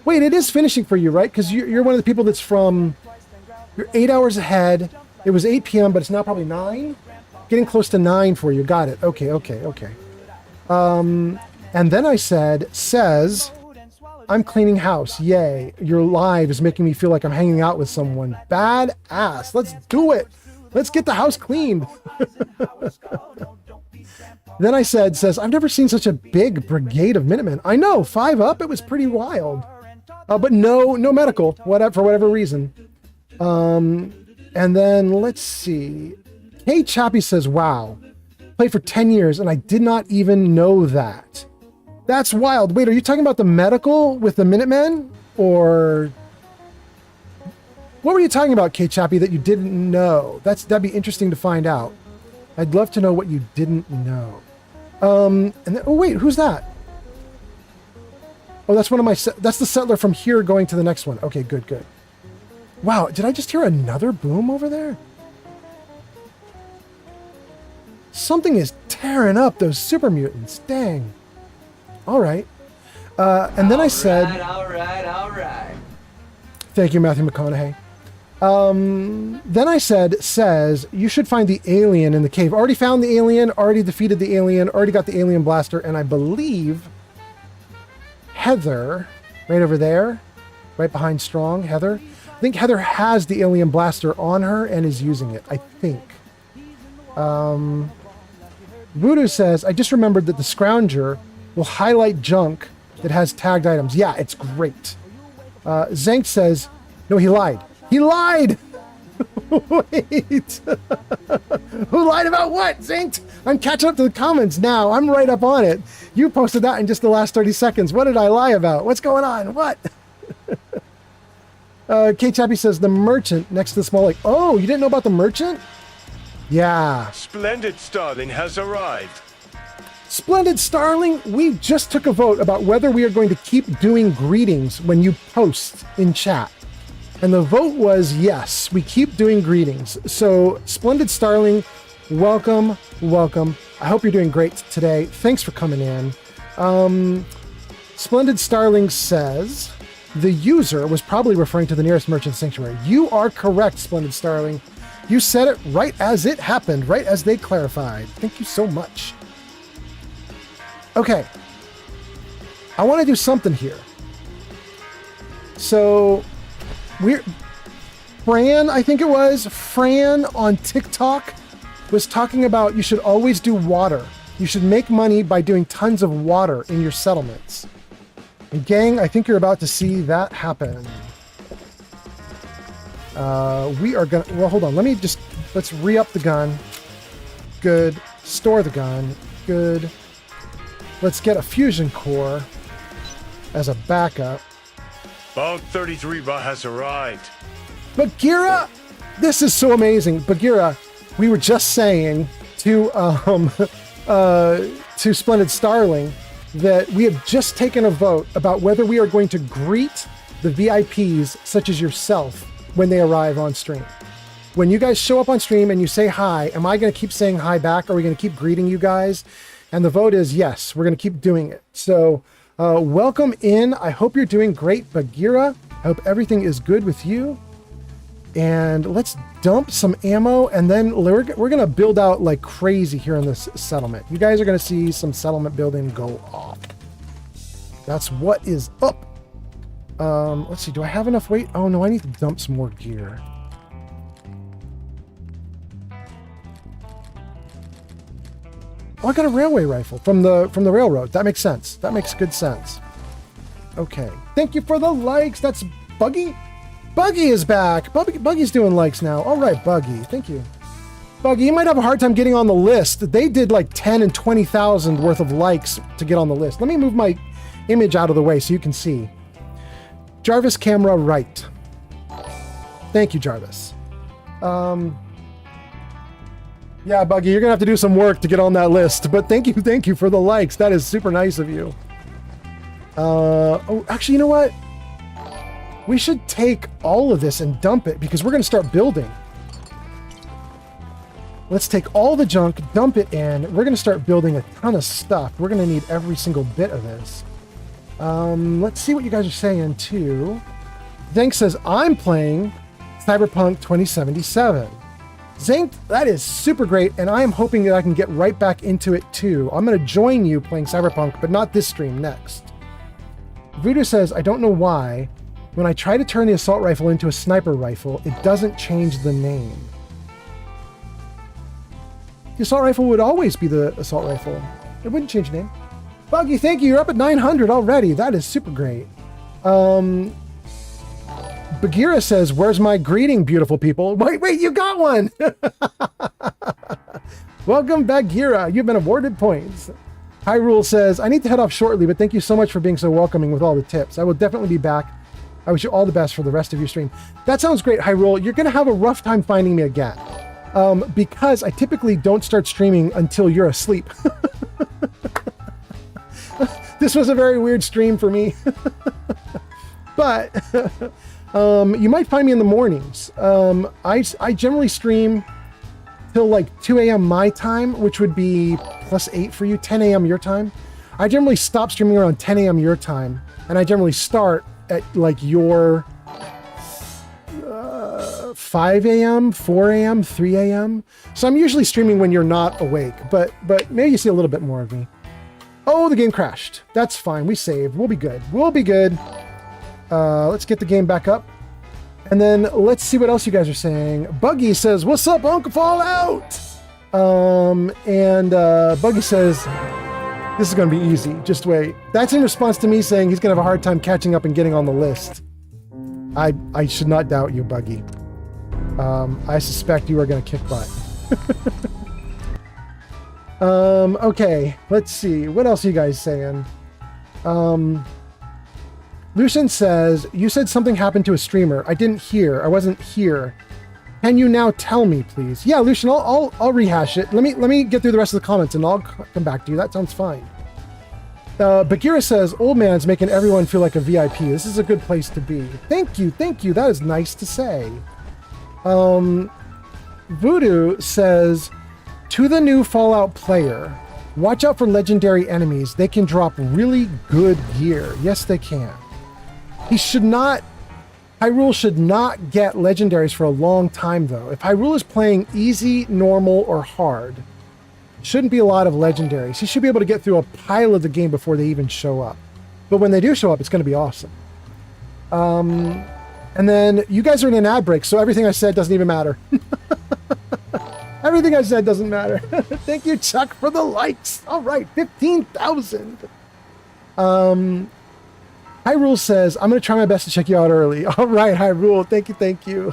Wait, it is finishing for you, right? Because you're one of the people that's you're 8 hours ahead. It was 8 p.m., but it's now probably 9? Getting close to 9 for you. Got it. Okay. And then I says, I'm cleaning house. Yay. Your live is making me feel like I'm hanging out with someone. Badass. Let's do it. Let's get the house cleaned. Then I says, I've never seen such a big brigade of Minutemen. I know, 5 up. It was pretty wild. But no medical, for whatever reason. And then let's see. Hey, Chappie says, wow. Played for 10 years and I did not even know that. That's wild. Wait, are you talking about the medical with the Minutemen? Or what were you talking about, Kate Chappie, that you didn't know? That'd be interesting to find out. I'd love to know what you didn't know. And then, oh wait, who's that? Oh, that's that's the settler from here going to the next one. Okay, good. Wow, did I just hear another boom over there? Something is tearing up those super mutants. Dang. All right. And then I said... All right. Thank you, Matthew McConaughey. Then I says, you should find the alien in the cave. Already found the alien, already defeated the alien, already got the alien blaster, and I believe Heather, right over there, right behind Strong, Heather. I think Heather has the alien blaster on her and is using it, I think. Voodoo says, I just remembered that the Scrounger will highlight junk that has tagged items. Yeah, it's great. Zank says, no, he lied. He lied! Wait. Who lied about what, Zinked? I'm catching up to the comments now. I'm right up on it. You posted that in just the last 30 seconds. What did I lie about? What's going on? What? Kate Chappie says, the merchant next to the small lake. Oh, you didn't know about the merchant? Yeah. Splendid Starling has arrived. Splendid Starling, we just took a vote about whether we are going to keep doing greetings when you post in chat. And the vote was yes, we keep doing greetings. So, Splendid Starling, welcome. I hope you're doing great today. Thanks for coming in. Splendid Starling says, the user was probably referring to the nearest merchant sanctuary. You are correct, Splendid Starling. You said it right as it happened, right as they clarified. Thank you so much. Okay. I want to do something here. So... Fran, I think it was, Fran on TikTok was talking about you should always do water. You should make money by doing tons of water in your settlements. And gang, I think you're about to see that happen. We are gonna, well, hold on. Let's re-up the gun. Good. Store the gun. Good. Let's get a fusion core as a backup. Bound 33 has arrived. Bagheera, this is so amazing. Bagheera, we were just saying to Splendid Starling that we have just taken a vote about whether we are going to greet the VIPs such as yourself when they arrive on stream. when you guys show up on stream and you say hi, am I going to keep saying hi back? Are we going to keep greeting you guys? And the vote is yes, we're going to keep doing it. So welcome in. I hope you're doing great, Bagheera. I hope everything is good with you. And let's dump some ammo, and then we're going to build out like crazy here in this settlement. You guys are going to see some settlement building go off. That's what is up. Let's see, do I have enough weight? Oh no, I need to dump some more gear. Oh, I got a railway rifle from the railroad. That makes sense. That makes good sense. Okay. Thank you for the likes. That's Buggy. Buggy is back. Buggy's doing likes now. All right, Buggy. Thank you. Buggy, you might have a hard time getting on the list. They did like 10 and 20,000 worth of likes to get on the list. Let me move my image out of the way so you can see. Jarvis camera right. Thank you, Jarvis. Yeah, Buggy, you're gonna have to do some work to get on that list, but thank you for the likes. That is super nice of you. Oh, actually, you know what? We should take all of this and dump it because we're gonna start building. Let's take all the junk, dump it in. We're gonna start building a ton of stuff. We're gonna need every single bit of this. Let's see what you guys are saying too. Zank says, I'm playing Cyberpunk 2077. Zank, that is super great, and I am hoping that I can get right back into it too. I'm going to join you playing Cyberpunk, but not this stream, next. Voodoo says, I don't know why, when I try to turn the assault rifle into a sniper rifle, it doesn't change the name. The assault rifle would always be the assault rifle. It wouldn't change the name. Buggy, thank you. You're up at 900 already. That is super great. Bagheera says, where's my greeting, beautiful people? Wait, you got one! Welcome, Bagheera. You've been awarded points. Hyrule says, I need to head off shortly, but thank you so much for being so welcoming with all the tips. I will definitely be back. I wish you all the best for the rest of your stream. That sounds great, Hyrule. You're going to have a rough time finding me again. Because I typically don't start streaming until you're asleep. This was a very weird stream for me. But you might find me in the mornings. I generally stream till like 2 a.m. my time, which would be +8 for you, 10 a.m. your time. I generally stop streaming around 10 a.m. your time, and I generally start at like your 5 a.m., 4 a.m., 3 a.m. So I'm usually streaming when you're not awake, but maybe you see a little bit more of me. Oh, the game crashed. That's fine. We saved. We'll be good. We'll be good. Let's get the game back up. And then let's see what else you guys are saying. Buggy says, what's up, Uncle Fallout? Buggy says, this is going to be easy. Just wait. That's in response to me saying he's going to have a hard time catching up and getting on the list. I should not doubt you, Buggy. I suspect you are going to kick butt. Okay, let's see. What else are you guys saying? Lucian says, you said something happened to a streamer. I didn't hear. I wasn't here. Can you now tell me, please? Yeah, Lucian, I'll rehash it. Let me get through the rest of the comments and I'll come back to you. That sounds fine. Bagheera says, old man's making everyone feel like a VIP. This is a good place to be. Thank you. That is nice to say. Voodoo says, to the new Fallout player, watch out for legendary enemies. They can drop really good gear. Yes, they can. Hyrule should not get legendaries for a long time, though. If Hyrule is playing easy, normal, or hard, shouldn't be a lot of legendaries. He should be able to get through a pile of the game before they even show up. But when they do show up, it's going to be awesome. And then you guys are in an ad break, so everything I said doesn't even matter. Everything I said doesn't matter. Thank you, Chuck, for the likes. All right, 15,000. Hyrule says, I'm going to try my best to check you out early. All right, Hyrule. Thank you.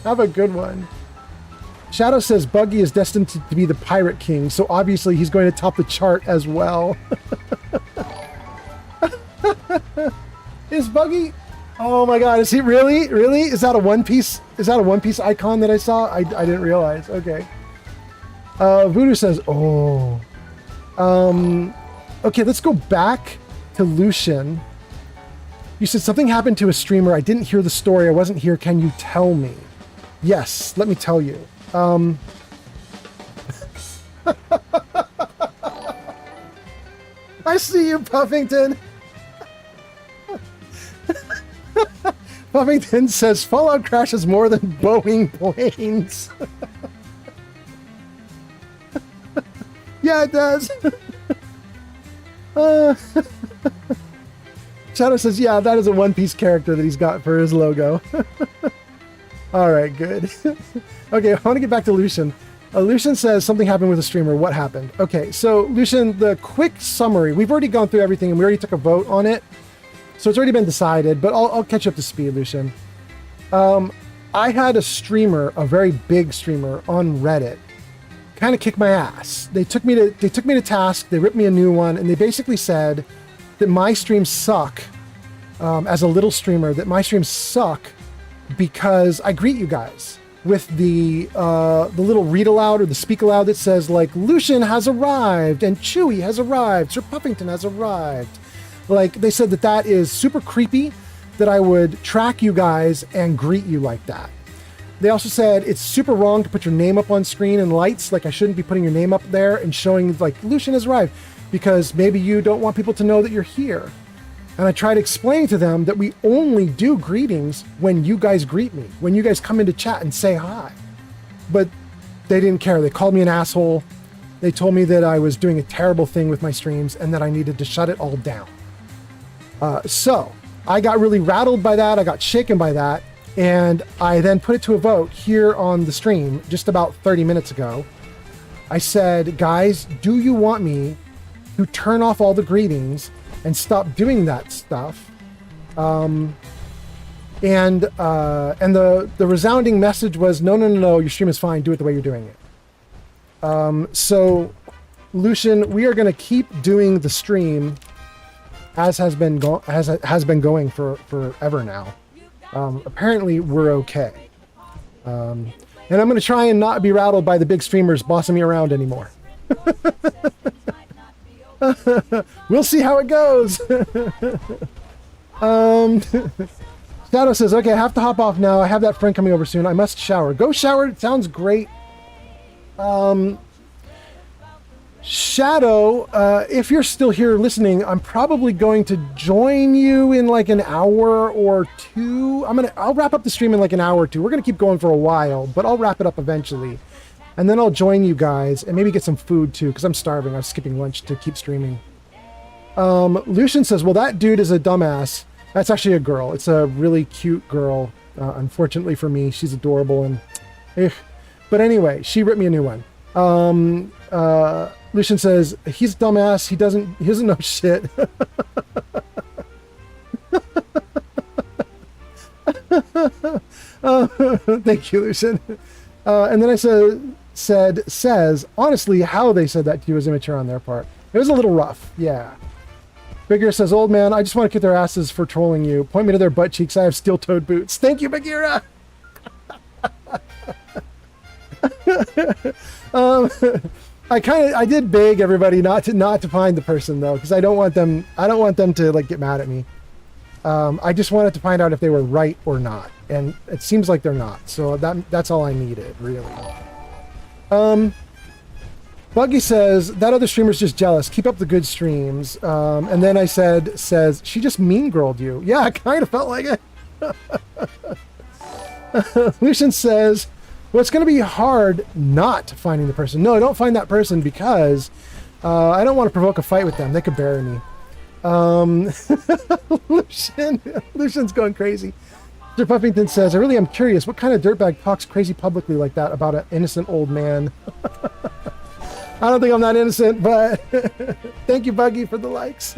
Have a good one. Shadow says, Buggy is destined to be the Pirate King, so obviously he's going to top the chart as well. Is Buggy... Oh my god, is he really? Really? Is that a One Piece? Is that a One Piece icon that I saw? I didn't realize. Okay. Voodoo says, oh. Okay, let's go back to Lucian. You said something happened to a streamer. I didn't hear the story. I wasn't here. Can you tell me? Yes, let me tell you. I see you, Puffington. Puffington says Fallout crashes more than Boeing planes. Yeah, it does. Shadow says, yeah, that is a One Piece character that he's got for his logo. All right, good. Okay, I want to get back to Lucian. Lucian says something happened with a streamer. What happened? Okay, so Lucian, the quick summary. We've already gone through everything and we already took a vote on it. So it's already been decided, but I'll catch you up to speed, Lucian. I had a streamer, a very big streamer on Reddit, kind of kick my ass. They took me to task. They ripped me a new one, and they basically said that my streams suck. As a little streamer, that my streams suck because I greet you guys with the little read aloud or the speak aloud that says like Lucian has arrived and Chewie has arrived, Sir Puffington has arrived. Like they said that is super creepy that I would track you guys and greet you like that. They also said it's super wrong to put your name up on screen and lights. Like I shouldn't be putting your name up there and showing like Lucian has arrived because maybe you don't want people to know that you're here. And I tried explaining to them that we only do greetings when you guys greet me, when you guys come into chat and say hi. But they didn't care. They called me an asshole. They told me that I was doing a terrible thing with my streams and that I needed to shut it all down. So I got really rattled by that. I got shaken by that. And I then put it to a vote here on the stream just about 30 minutes ago. I said, guys, do you want me to turn off all the greetings and stop doing that stuff? And the resounding message was, no, your stream is fine. Do it the way you're doing it. So, Lucian, we are going to keep doing the stream as has been going for forever now. Apparently, we're okay. And I'm going to try and not be rattled by the big streamers bossing me around anymore. We'll see how it goes. Shadow says, okay, I have to hop off now. I have that friend coming over soon. I must shower. Go shower. It sounds great. Shadow, if you're still here listening, I'm probably going to join you in like an hour or two. I'll wrap up the stream in like an hour or two. We're going to keep going for a while, but I'll wrap it up eventually. And then I'll join you guys and maybe get some food too, because I'm starving. I'm skipping lunch to keep streaming. Lucian says, well, that dude is a dumbass. That's actually a girl. It's a really cute girl. Unfortunately for me, she's adorable and but anyway, she ripped me a new one. Lucian says, he's a dumbass. He doesn't know shit. Thank you, Lucian. And then I says, honestly, how they said that to you was immature on their part. It was a little rough, yeah. Bagheera says, old man, I just want to kick their asses for trolling you. Point me to their butt cheeks. I have steel-toed boots. Thank you, Bagheera. I did beg everybody not to find the person though, because I don't want them to like get mad at me. I just wanted to find out if they were right or not, and it seems like they're not. So that's all I needed, really. Buggy says that other streamer's just jealous. Keep up the good streams. And then I says she just mean girled you. Yeah, I kind of felt like it. Lucian says, well, it's going to be hard not finding the person. No, don't find that person because I don't want to provoke a fight with them. They could bury me. Lucian's going crazy. Sir Puffington says, I really am curious. What kind of dirtbag talks crazy publicly like that about an innocent old man? I don't think I'm that innocent, but thank you, Buggy, for the likes.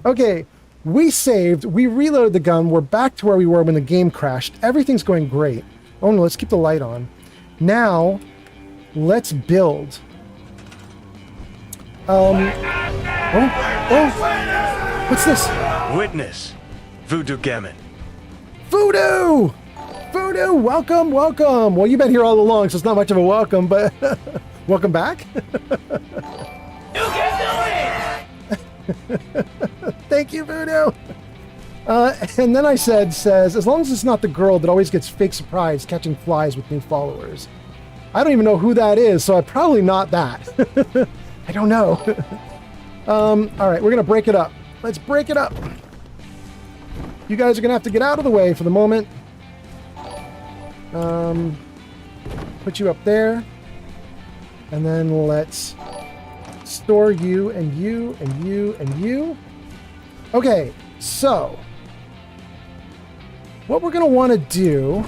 Okay, we saved. We reloaded the gun. We're back to where we were when the game crashed. Everything's going great. Oh no, let's keep the light on. Now, let's build. What's this? Witness. Voodoo Gammon. Voodoo! Voodoo, welcome. Well, you've been here all along, so it's not much of a welcome, but welcome back. You can do it! Thank you, Voodoo. And then I says, as long as it's not the girl that always gets fake surprise catching flies with new followers. I don't even know who that is, so I'm probably not that. I don't know. All right, we're going to break it up. Let's break it up. You guys are going to have to get out of the way for the moment. Put you up there. And then let's store you and you and you and you. Okay, so what we're going to want to do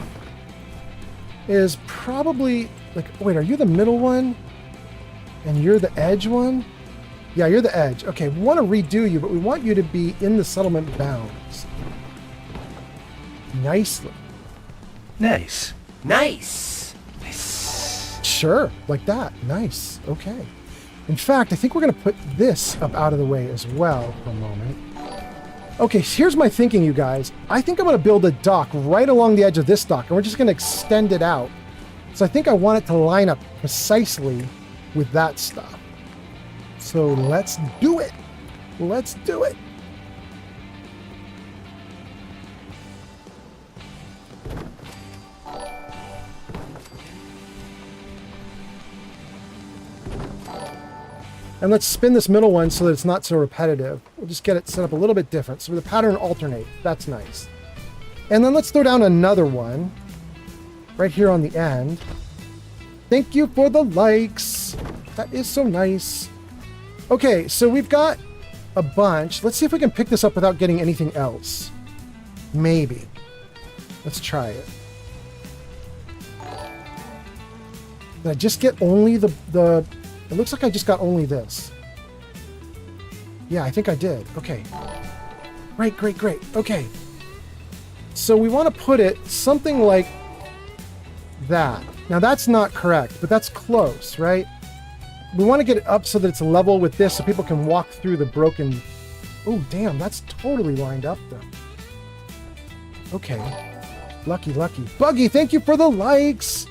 is probably, like, wait, are you the middle one? And you're the edge one? Yeah, you're the edge. Okay, we want to redo you, but we want you to be in the settlement bounds. Nicely. Nice. Nice. Nice. Sure, like that. Nice. Okay. In fact, I think we're going to put this up out of the way as well for a moment. Okay, here's my thinking, you guys. I think I'm going to build a dock right along the edge of this dock, and we're just going to extend it out. So I think I want it to line up precisely with that stuff. So let's do it. Let's do it. And let's spin this middle one so that it's not so repetitive. We'll just get it set up a little bit different. So the pattern alternate. That's nice. And then let's throw down another one right here on the end. Thank you for the likes. That is so nice. Okay, so we've got a bunch. Let's see if we can pick this up without getting anything else. Maybe. Let's try it. Did I just get only the... It looks like I just got only this. Yeah, I think I did. Okay. Great, great, great. Okay. So we want to put it something like that. Now that's not correct, but that's close, right? We want to get it up so that it's level with this so people can walk through the broken... Oh, damn, that's totally lined up though. Okay. Lucky, lucky. Buggy, thank you for the likes!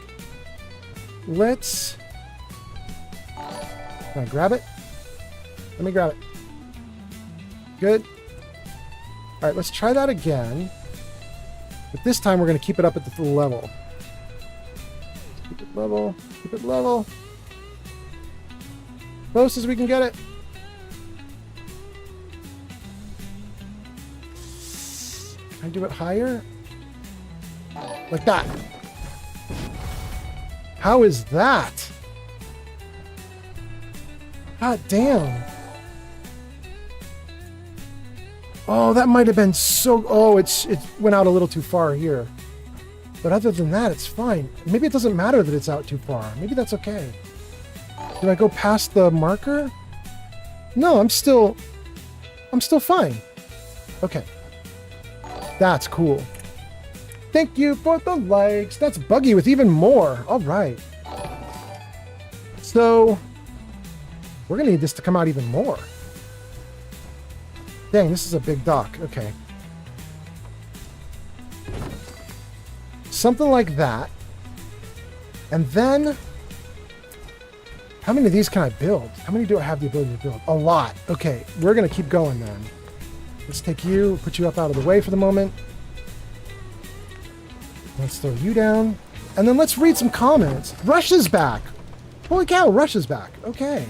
Let's... Can I grab it? Let me grab it. Good. All right, let's try that again. But this time we're going to keep it up at the full level. Keep it level. Keep it level. Close as we can get it. Can I do it higher? Like that. How is that? God damn. Oh, that might have been so... Oh, it went out a little too far here. But other than that, it's fine. Maybe it doesn't matter that it's out too far. Maybe that's okay. Did I go past the marker? No, I'm still fine. Okay. That's cool. Thank you for the likes. That's Buggy with even more. All right. So... we're going to need this to come out even more. Dang, this is a big dock. Okay. Something like that. And then... how many of these can I build? How many do I have the ability to build? A lot. Okay, we're going to keep going then. Let's take you, put you up out of the way for the moment. Let's throw you down. And then let's read some comments. Rush is back. Holy cow, Rush is back. Okay.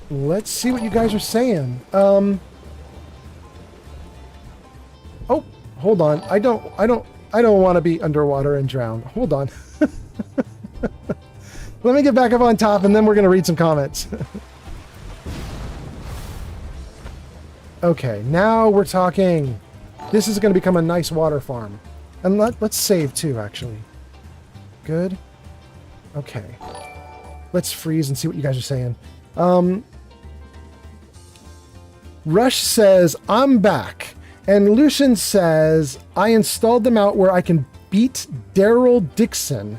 Let's see what you guys are saying. Oh, hold on. I don't want to be underwater and drown. Hold on. Let me get back up on top and then we're going to read some comments. Okay, now we're talking. This is going to become a nice water farm. And let's save too, actually. Good. Okay. Let's freeze and see what you guys are saying. Rush says, I'm back. And Lucian says, I installed them out where I can beat Daryl Dixon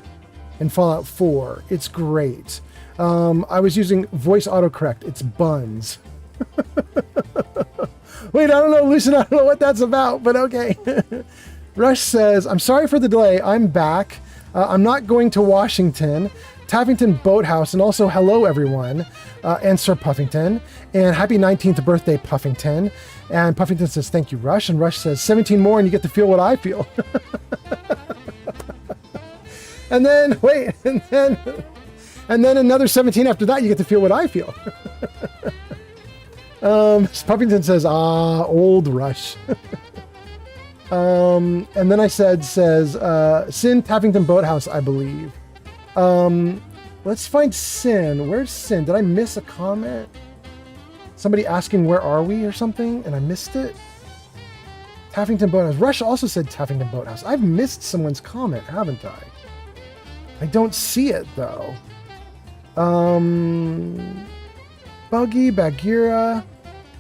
in Fallout 4. It's great. I was using voice autocorrect. It's buns. Wait, I don't know, Lucian. I don't know what that's about, but okay. Rush says, I'm sorry for the delay. I'm back. I'm not going to Washington. Taffington Boathouse, and also hello everyone, and Sir Puffington, and happy 19th birthday, Puffington. And Puffington says, thank you, Rush. And Rush says, 17 more and you get to feel what I feel. And then, wait, and then another 17 after that, you get to feel what I feel. Puffington says, old Rush. And then I says, Sin Taffington Boathouse, I believe. Let's find Sin. Where's Sin? Did I miss a comment? Somebody asking where are we or something, and I missed it? Taffington Boathouse. Rush also said Taffington Boathouse. I've missed someone's comment, haven't I? I don't see it, though. Buggy, Bagheera.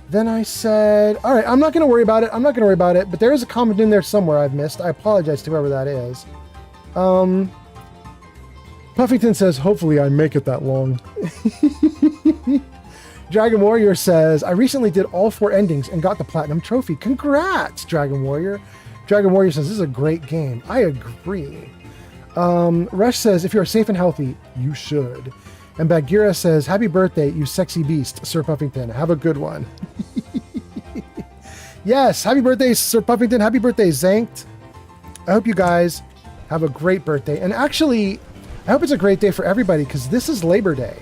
Then I said, all right, I'm not going to worry about it. But there is a comment in there somewhere I've missed. I apologize to whoever that is. Puffington says, hopefully I make it that long. Dragon Warrior says, I recently did all 4 endings and got the Platinum Trophy. Congrats, Dragon Warrior. Dragon Warrior says, this is a great game. I agree. Rush says, if you're safe and healthy, you should. And Bagheera says, happy birthday, you sexy beast, Sir Puffington. Have a good one. Yes, happy birthday, Sir Puffington. Happy birthday, Zankt. I hope you guys have a great birthday. And actually, I hope it's a great day for everybody because this is Labor Day,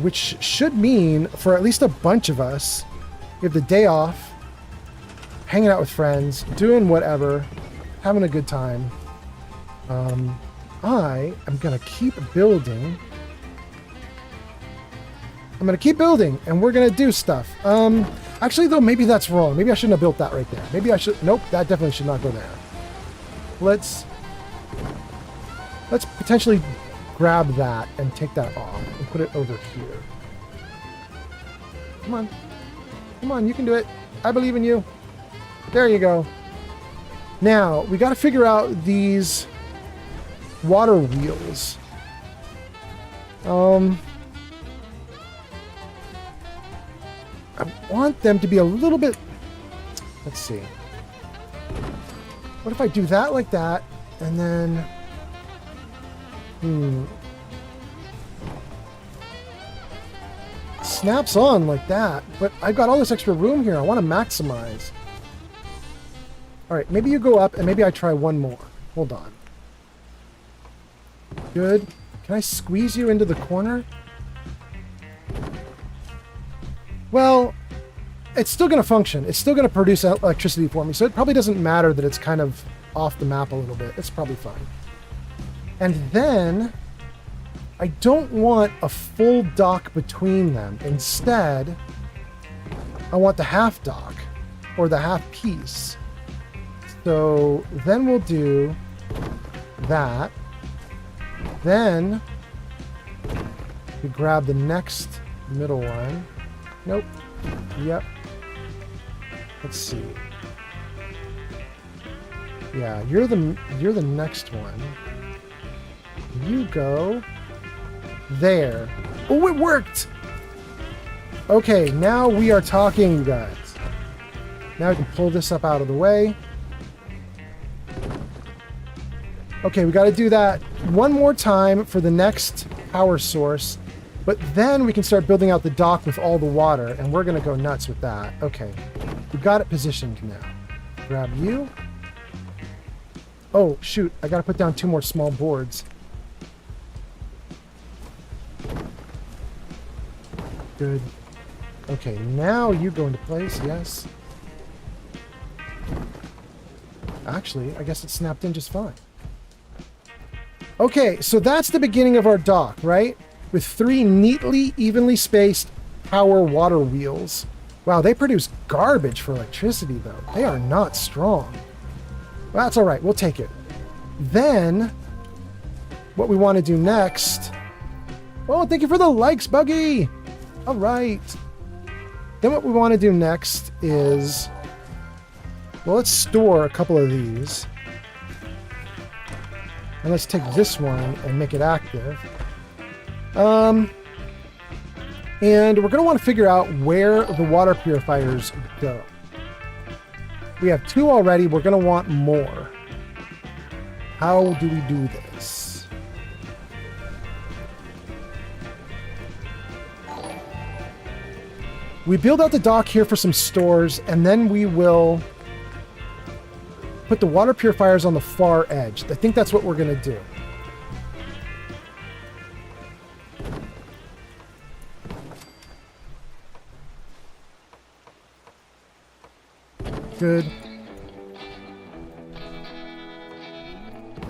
which should mean for at least a bunch of us, we have the day off, hanging out with friends, doing whatever, having a good time. I am going to keep building. I'm going to keep building, and we're going to do stuff. Actually, though, maybe that's wrong. Maybe I shouldn't have built that right there. Maybe I should... Nope, that definitely should not go there. Let's potentially grab that and take that off and put it over here. Come on. Come on, you can do it. I believe in you. There you go. Now, we got to figure out these water wheels. I want them to be a little bit... Let's see. What if I do that like that, and then... Snaps on like that, but I've got all this extra room here. I want to maximize. All right, maybe you go up, and maybe I try one more. Hold on. Good. Can I squeeze you into the corner? Well, it's still going to function. It's still going to produce electricity for me, so it probably doesn't matter that it's kind of off the map a little bit. It's probably fine. And then, I don't want a full dock between them. Instead, I want the half dock, or the half piece. So then we'll do that. Then we grab the next middle one. Nope. Yep. Let's see. Yeah, you're the next one. You go there. Oh, it worked! Okay, now we are talking, you guys. Now I can pull this up out of the way. Okay, we got to do that one more time for the next power source, but then we can start building out the dock with all the water, and we're going to go nuts with that. Okay, we've got it positioned now. Grab you. Oh, shoot, I got to put down 2 more small boards. Good. Okay, now you go into place, yes. Actually, I guess it snapped in just fine. Okay, so that's the beginning of our dock, right? With 3 neatly, evenly spaced power water wheels. Wow, they produce garbage for electricity, though. They are not strong. Well, that's all right. We'll take it. Then, what we want to do next... Oh, thank you for the likes, Buggy! All right. Then what we want to do next is... Well, let's store a couple of these. And let's take this one and make it active. And we're going to want to figure out where the water purifiers go. We have 2 already. We're going to want more. How do we do this? We build out the dock here for some stores, and then we will put the water purifiers on the far edge. I think that's what we're going to do. Good.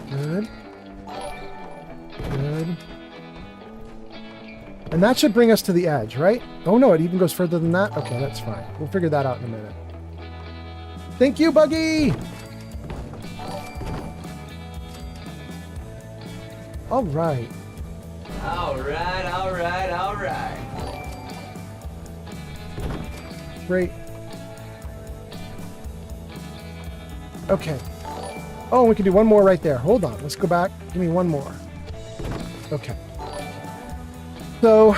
Good. Good. And that should bring us to the edge, right? Oh no, it even goes further than that? Okay, that's fine. We'll figure that out in a minute. Thank you, Buggy! All right. All right, all right, all right. Great. Okay. Oh, we can do one more right there. Hold on. Let's go back. Give me one more. Okay. So,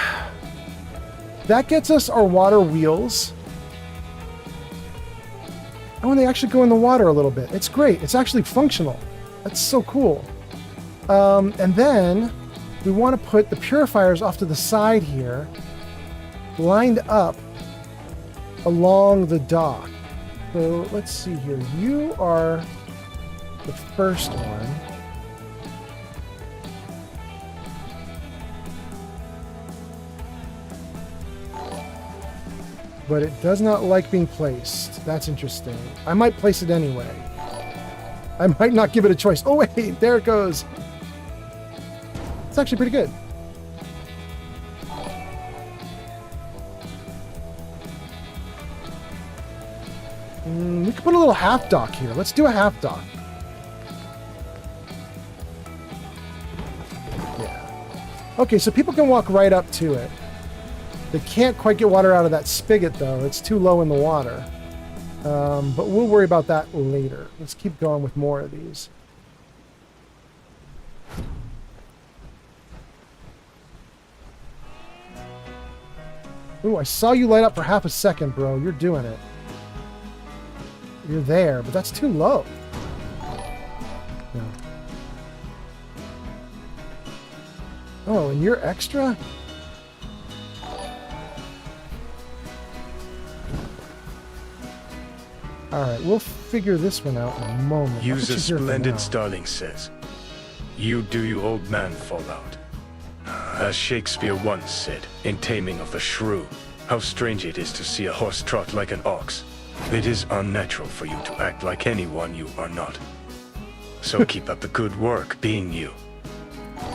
that gets us our water wheels. Oh, and they actually go in the water a little bit. It's great. It's actually functional. That's so cool. And then we want to put the purifiers off to the side here, lined up along the dock. So let's see here. You are the first one. But it does not like being placed. That's interesting. I might place it anyway. I might not give it a choice. Oh wait, there it goes. It's actually pretty good. We could put a little half dock here. Let's do a half dock. Yeah. Okay, so people can walk right up to it. They can't quite get water out of that spigot, though. It's too low in the water. But we'll worry about that later. Let's keep going with more of these. Ooh, I saw you light up for half a second, bro. You're doing it. You're there, but that's too low. No. Oh, and you're extra? Alright, we'll figure this one out in a moment. User Splendid Starling says, "You do you, old man, Fallout." As Shakespeare once said in Taming of the Shrew, how strange it is to see a horse trot like an ox. It is unnatural for you to act like anyone you are not. So keep up the good work being you.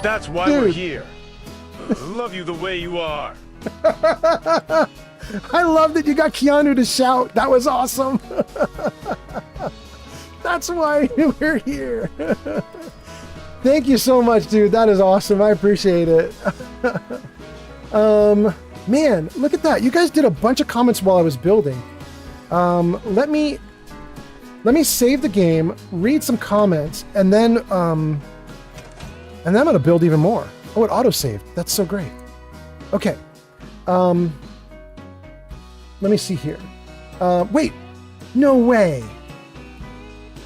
That's why we're here. Love you the way you are. I love that you got Keanu to shout. That was awesome. That's why we're here. Thank you so much, dude. That is awesome. I appreciate it. Man, look at that. You guys did a bunch of comments while I was building. Let me save the game, read some comments, and then I'm gonna build even more. Oh, it auto-saved. That's so great. Okay. Let me see here. Wait, no way.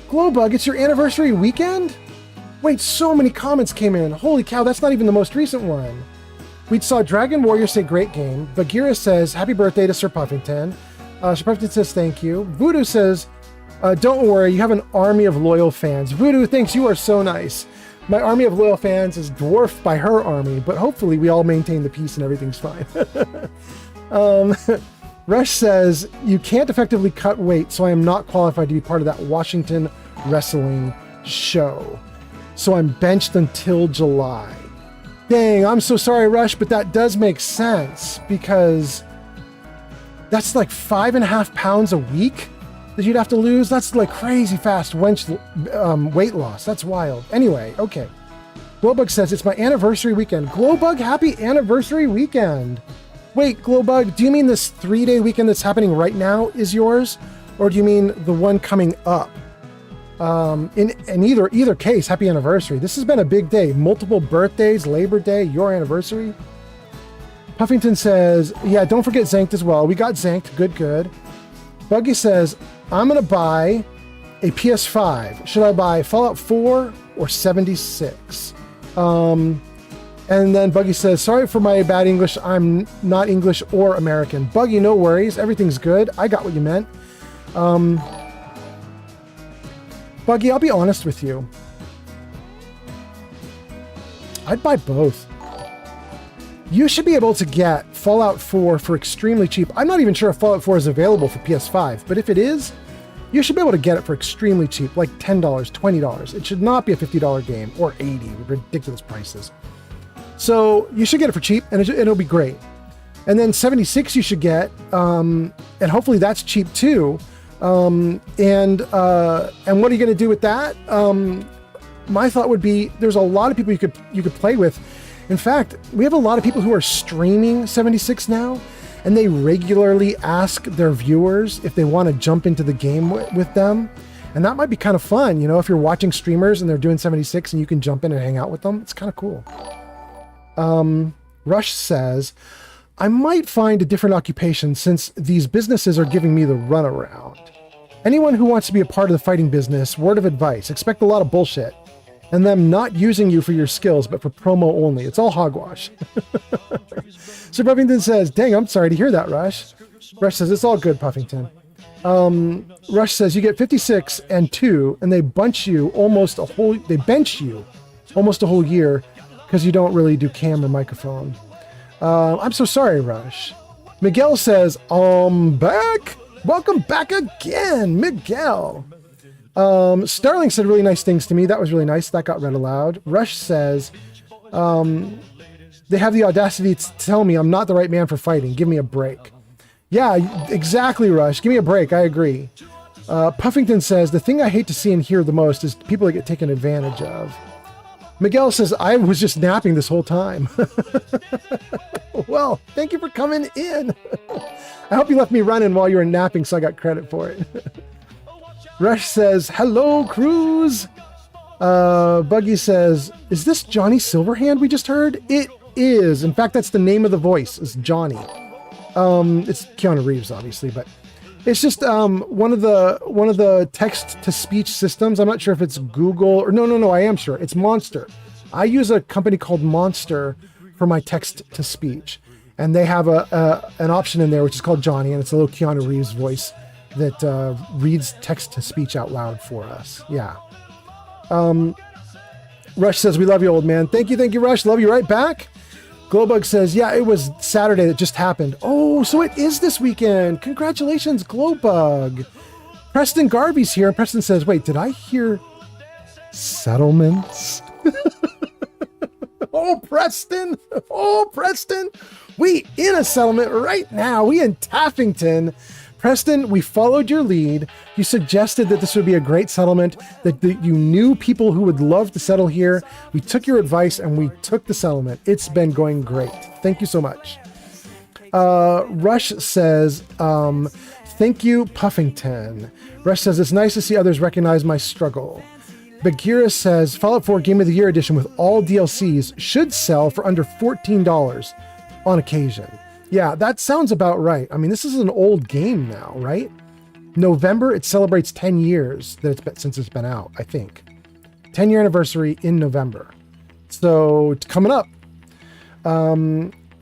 Glowbug, it's your anniversary weekend? Wait, so many comments came in. Holy cow, that's not even the most recent one. We saw Dragon Warrior say great game. Bagheera says happy birthday to Sir Puffington. Sir Puffington says thank you. Voodoo says, don't worry, you have an army of loyal fans. Voodoo thinks you are so nice. My army of loyal fans is dwarfed by her army, but hopefully we all maintain the peace and everything's fine. Rush says, you can't effectively cut weight, so I am not qualified to be part of that Washington wrestling show. So I'm benched until July. Dang, I'm so sorry, Rush, but that does make sense because that's like 5.5 pounds a week that you'd have to lose. That's like crazy fast weight loss. That's wild. Anyway, okay. Glowbug says, it's my anniversary weekend. Glowbug, happy anniversary weekend. Wait, Glowbug, do you mean this 3-day weekend that's happening right now is yours? Or do you mean the one coming up? In either case, happy anniversary. This has been a big day. Multiple birthdays, Labor Day, your anniversary. Puffington says, yeah, don't forget Zanked as well. We got Zanked. Good, good. Buggy says, I'm going to buy a PS5. Should I buy Fallout 4 or 76? And And then Buggy says, sorry for my bad English. I'm not English or American. Buggy, no worries. Everything's good. I got what you meant. Buggy, I'll be honest with you. I'd buy both. You should be able to get Fallout 4 for extremely cheap. I'm not even sure if Fallout 4 is available for PS5, but if it is, you should be able to get it for extremely cheap, like $10, $20. It should not be a $50 game or $80 with ridiculous prices. So you should get it for cheap, and it'll be great. And then 76 you should get, and hopefully that's cheap too. And what are you going to do with that? My thought would be there's a lot of people you could play with. In fact, we have a lot of people who are streaming 76 now, and they regularly ask their viewers if they want to jump into the game with them. And that might be kind of fun, you know, if you're watching streamers and they're doing 76 and you can jump in and hang out with them. It's kind of cool. Rush says, I might find a different occupation since these businesses are giving me the runaround. Anyone who wants to be a part of the fighting business, word of advice, expect a lot of bullshit. And them not using you for your skills, but for promo only. It's all hogwash. Sir Puffington says, dang, I'm sorry to hear that, Rush. Rush says, it's all good, Puffington. Rush says, you get 56 and 2, and they bench you almost a whole year because you don't really do camera microphone. I'm so sorry, Rush. Miguel says, back. Welcome back again, Miguel. Starling said really nice things to me. That was really nice. That got read aloud. Rush says, they have the audacity to tell me I'm not the right man for fighting. Give me a break. Yeah, exactly, Rush. Give me a break. I agree. Puffington says, the thing I hate to see and hear the most is people that get taken advantage of. Miguel says, I was just napping this whole time. Well, thank you for coming in. I hope you left me running while you were napping, so I got credit for it. Rush says, hello, Cruz. Buggy says, is this Johnny Silverhand we just heard? It is. In fact, that's the name of the voice, is Johnny. It's Keanu Reeves, obviously, but it's just one of the text-to-speech systems. I'm not sure if it's Google or no, I am sure. It's Monster. I use a company called Monster for my text-to-speech, and they have an option in there which is called Johnny, and it's a little Keanu Reeves voice that reads text-to-speech out loud for us. Yeah. Rush says, we love you, old man. Thank you, Rush. Love you right back. Glowbug says, yeah, it was Saturday that just happened. Oh, so it is this weekend. Congratulations, Glowbug. Preston Garvey's here. Preston says, wait, did I hear settlements? Oh, Preston. We in a settlement right now. We in Taffington. Preston, we followed your lead. You suggested that this would be a great settlement, that you knew people who would love to settle here. We took your advice and we took the settlement. It's been going great. Thank you so much. Rush says, thank you, Puffington. Rush says, it's nice to see others recognize my struggle. Bagheera says, Fallout 4 Game of the Year edition with all DLCs should sell for under $14 on occasion. Yeah, that sounds about right. I mean, this is an old game now, right? November, it celebrates 10 years since it's been out, I think. 10-year anniversary in November. So, it's coming up.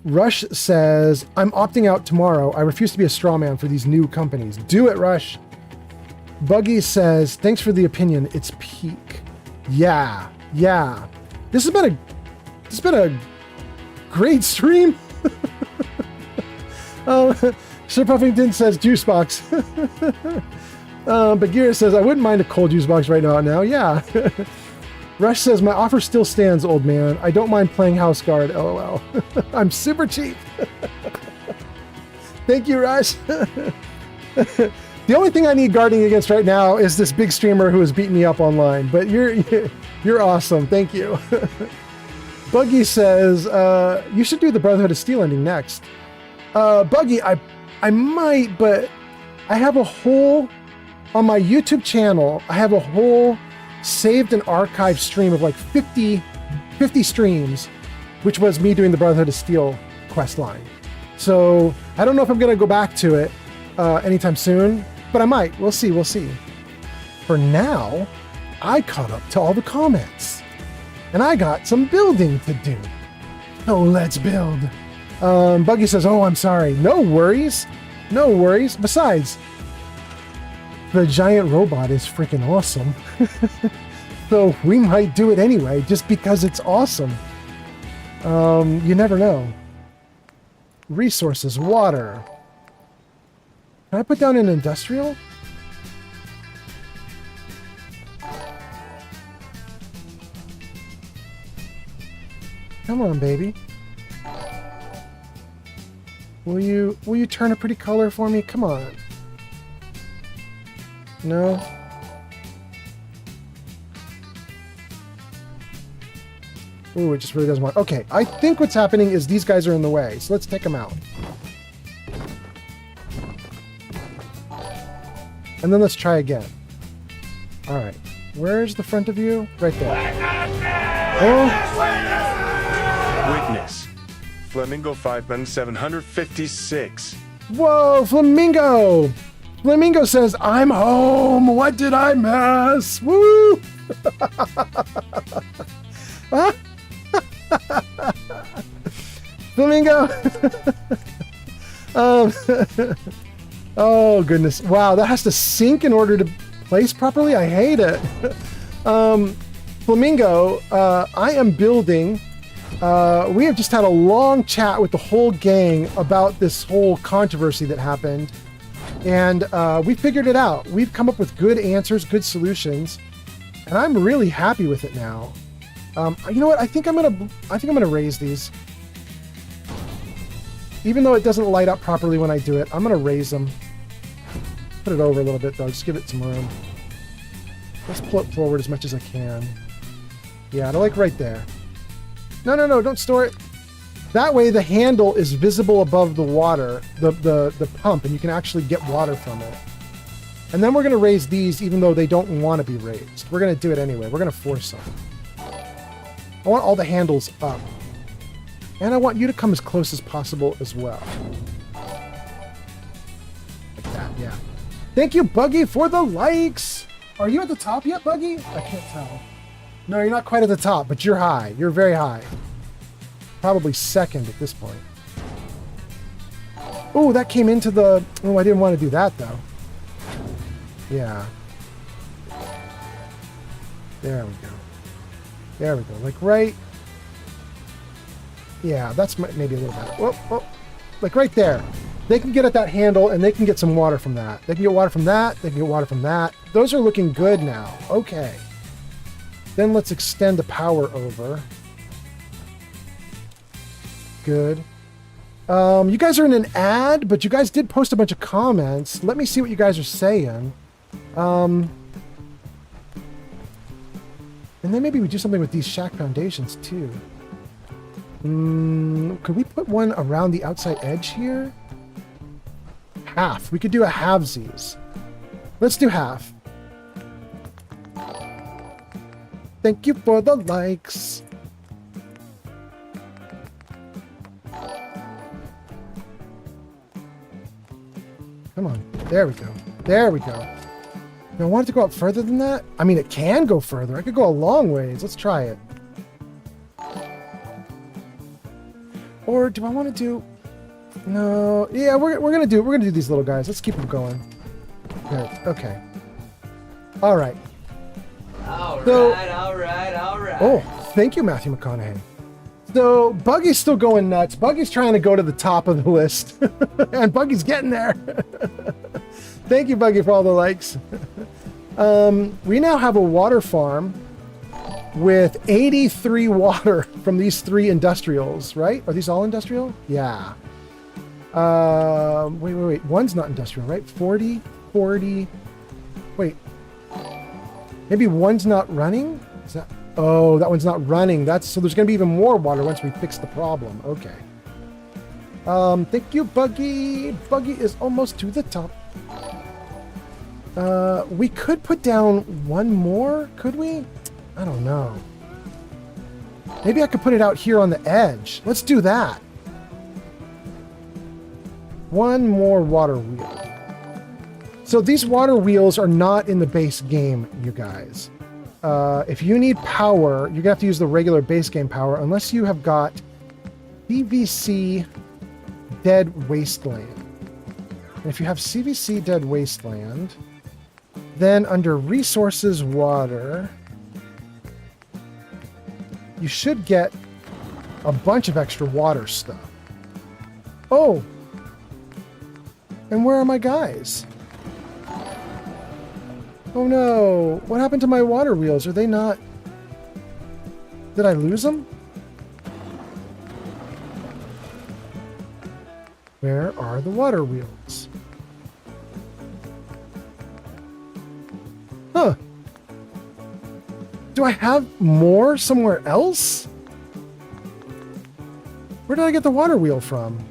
Rush says, I'm opting out tomorrow. I refuse to be a straw man for these new companies. Do it, Rush. Buggy says, thanks for the opinion. It's peak. Yeah. This has been a great stream. Sir Puffington says juice box. Bagheera says, I wouldn't mind a cold juice box right now. Yeah. Rush says, my offer still stands, old man. I don't mind playing house guard, LOL. I'm super cheap. Thank you, Rush. The only thing I need guarding against right now is this big streamer who is beating me up online, but you're awesome. Thank you. Buggy says, you should do the Brotherhood of Steel ending next. Buggy, I might, but I have a whole, on my YouTube channel, I have a whole saved and archived stream of like 50 streams, which was me doing the Brotherhood of Steel quest line. So I don't know if I'm going to go back to it anytime soon, but I might. We'll see. For now, I caught up to all the comments, and I got some building to do. Oh, let's build. Buggy says, oh, I'm sorry. No worries. No worries. Besides, the giant robot is freaking awesome. So we might do it anyway, just because it's awesome. You never know. Resources, water. Can I put down an industrial? Come on, baby. Will you turn a pretty color for me? Come on. No? Ooh, it just really doesn't want... Okay, I think what's happening is these guys are in the way, so let's take them out. And then let's try again. Alright. Where's the front of you? Right there. Oh! Witness. Flamingo 5756. Whoa, Flamingo! Flamingo says, I'm home! What did I miss? Woo! Huh? Flamingo! Oh, goodness. Wow, that has to sync in order to place properly? I hate it. Flamingo, I am building... we have just had a long chat with the whole gang about this whole controversy that happened. And we figured it out. We've come up with good answers, good solutions. And I'm really happy with it now. You know what? I think I'm gonna raise these. Even though it doesn't light up properly when I do it, I'm gonna raise them. Put it over a little bit though, just give it some room. Let's pull it forward as much as I can. Yeah, to like right there. No, don't store it. That way the handle is visible above the water, the pump, and you can actually get water from it. And then we're gonna raise these even though they don't want to be raised. We're gonna do it anyway. We're gonna force them. I want all the handles up. And I want you to come as close as possible as well. Like that, yeah. Thank you, Buggy, for the likes! Are you at the top yet, Buggy? I can't tell. No, you're not quite at the top, but you're high. You're very high. Probably second at this point. Oh, that came into the... Oh, I didn't want to do that, though. Yeah. There we go. There we go. Like right... Yeah, that's maybe a little better. Whoa, whoa. Like right there. They can get at that handle, and they can get some water from that. They can get water from that. They can get water from that. Those are looking good now. Okay. Then let's extend the power over. Good. You guys are in an ad, but you guys did post a bunch of comments. Let me see what you guys are saying. And then maybe we do something with these shack foundations too. Could we put one around the outside edge here? Half. We could do a halvesies. Let's do half. Thank you for the likes. Come on. There we go. There we go. Now, I want it to go up further than that? I mean, it can go further. I could go a long ways. Let's try it. Or do I want to do... No. Yeah, we're gonna do these little guys. Let's keep them going. Good. Okay. All right. All right. Oh, thank you, Matthew McConaughey. So Buggy's still going nuts. Buggy's trying to go to the top of the list, and Buggy's getting there. Thank you, Buggy, for all the likes. We now have a water farm with 83 water from these 3 industrials, right? Are these all industrial? Yeah. Wait. One's not industrial, right? 40. Wait. Maybe one's not running? Is that... Oh, that one's not running. So there's going to be even more water once we fix the problem. Okay. Thank you, Buggy. Buggy is almost to the top. We could put down one more, could we? I don't know. Maybe I could put it out here on the edge. Let's do that. One more water wheel. So these water wheels are not in the base game, you guys. If you need power, you're going to have to use the regular base game power, unless you have got CVC Dead Wasteland. And if you have CVC Dead Wasteland, then under Resources Water, you should get a bunch of extra water stuff. Oh! And where are my guys? Oh no! What happened to my water wheels? Are they not... Did I lose them? Where are the water wheels? Huh. Do I have more somewhere else? Where did I get the water wheel from?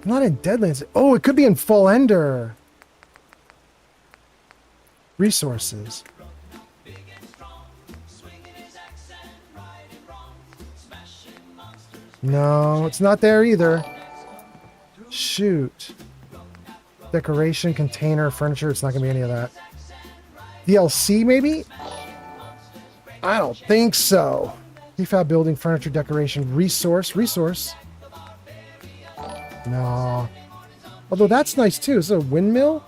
Not in Deadlands. Oh, it could be in Full Ender. Resources. No, it's not there either. Shoot. Decoration, container, furniture. It's not going to be any of that. DLC, maybe? I don't think so. Prefab building, furniture, decoration, resource. No. Although that's nice too. Is it a windmill?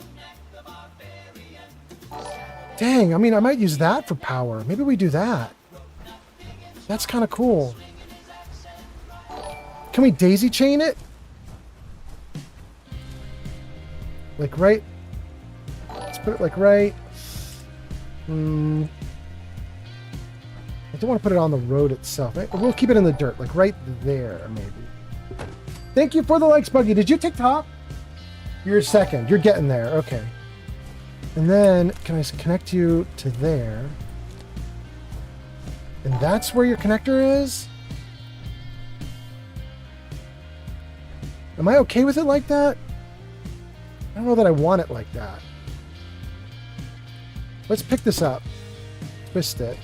Dang, I mean, I might use that for power. Maybe we do that. That's kind of cool. Can we daisy chain it? Like right... Let's put it like right... I don't want to put it on the road itself. We'll keep it in the dirt, like right there, maybe. Thank you for the likes, Buggy. Did you TikTok? You're second. You're getting there. Okay. And then, can I connect you to there? And that's where your connector is? Am I okay with it like that? I don't know that I want it like that. Let's pick this up. Twist it.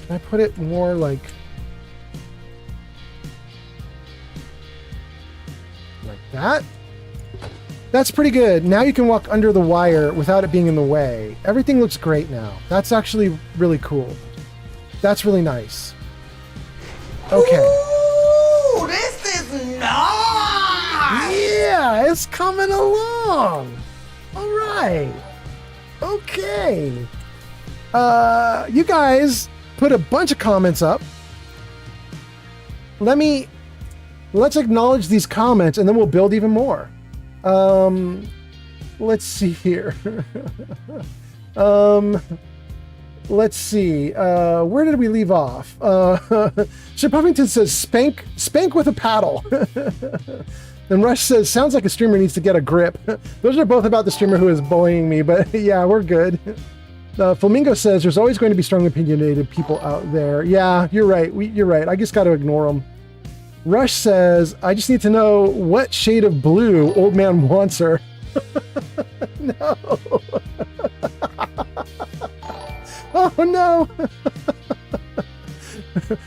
Can I put it more like that? That's pretty good. Now you can walk under the wire without it being in the way. Everything looks great now. That's actually really cool. That's really nice. Okay. Ooh, this is nice! Yeah, it's coming along. All right. Okay. You guys put a bunch of comments up. Let's acknowledge these comments and then we'll build even more. Let's see here. Let's see. Where did we leave off? Sir Puffington says spank with a paddle. And Rush says, sounds like a streamer needs to get a grip. Those are both about the streamer who is bullying me, but yeah, we're good. Flamingo says, there's always going to be strongly opinionated people out there. Yeah, you're right. You're right. I just got to ignore them. Rush says, I just need to know what shade of blue old man wants her. No. Oh, no.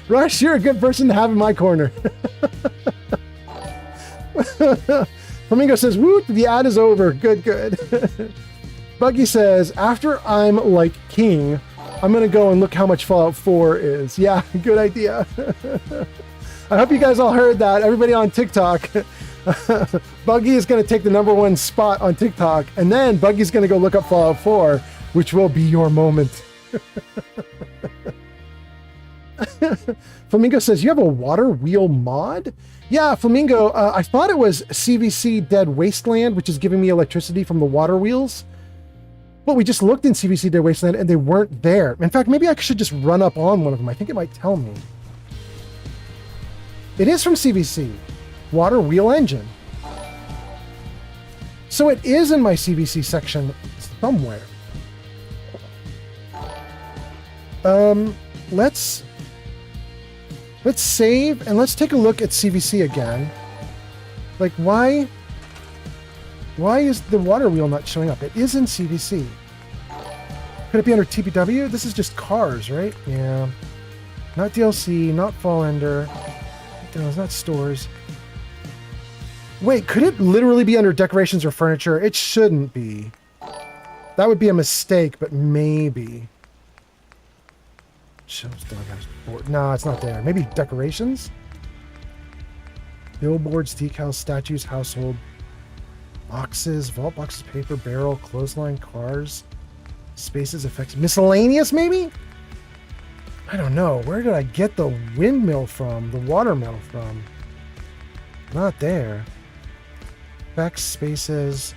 Rush, you're a good person to have in my corner. Flamingo says, woot, the ad is over. Good, good. Buggy says, after I'm like king, I'm going to go and look how much Fallout 4 is. Yeah, good idea. I hope you guys all heard that. Everybody on TikTok. Buggy is going to take the #1 spot on TikTok, and then Buggy's going to go look up Fallout 4, which will be your moment. Flamingo says, you have a water wheel mod? Yeah, Flamingo, I thought it was CVC Dead Wasteland, which is giving me electricity from the water wheels. But we just looked in CVC Dead Wasteland and they weren't there. In fact, maybe I should just run up on one of them. I think it might tell me. It is from CVC. Water wheel engine. So it is in my CVC section somewhere. Let's save and let's take a look at CVC again. Like, why is the water wheel not showing up? It is in CVC. Could it be under TPW? This is just cars, right? Yeah. Not DLC, not Fall Ender. No, it's not stores. Wait, could it literally be under decorations or furniture? It shouldn't be. That would be a mistake, but maybe. Children's doghouse board. No, it's not there. Maybe decorations? Billboards, decals, statues, household. Boxes, vault boxes, paper, barrel, clothesline, cars. Spaces, effects. Miscellaneous, maybe? I don't know. Where did I get the windmill from? The watermill from? Not there. Effects, spaces.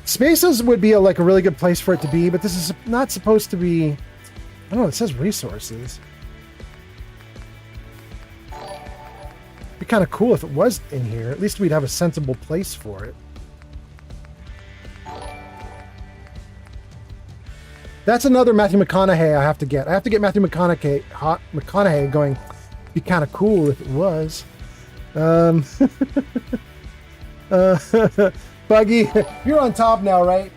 Spaces would be like a really good place for it to be, but this is not supposed to be... I don't know, it says resources. Be kind of cool if it was in here. At least we'd have a sensible place for it. That's another Matthew McConaughey I have to get. I have to get Matthew McConaughey going. Be kind of cool if it was. Buggy, you're on top now, right?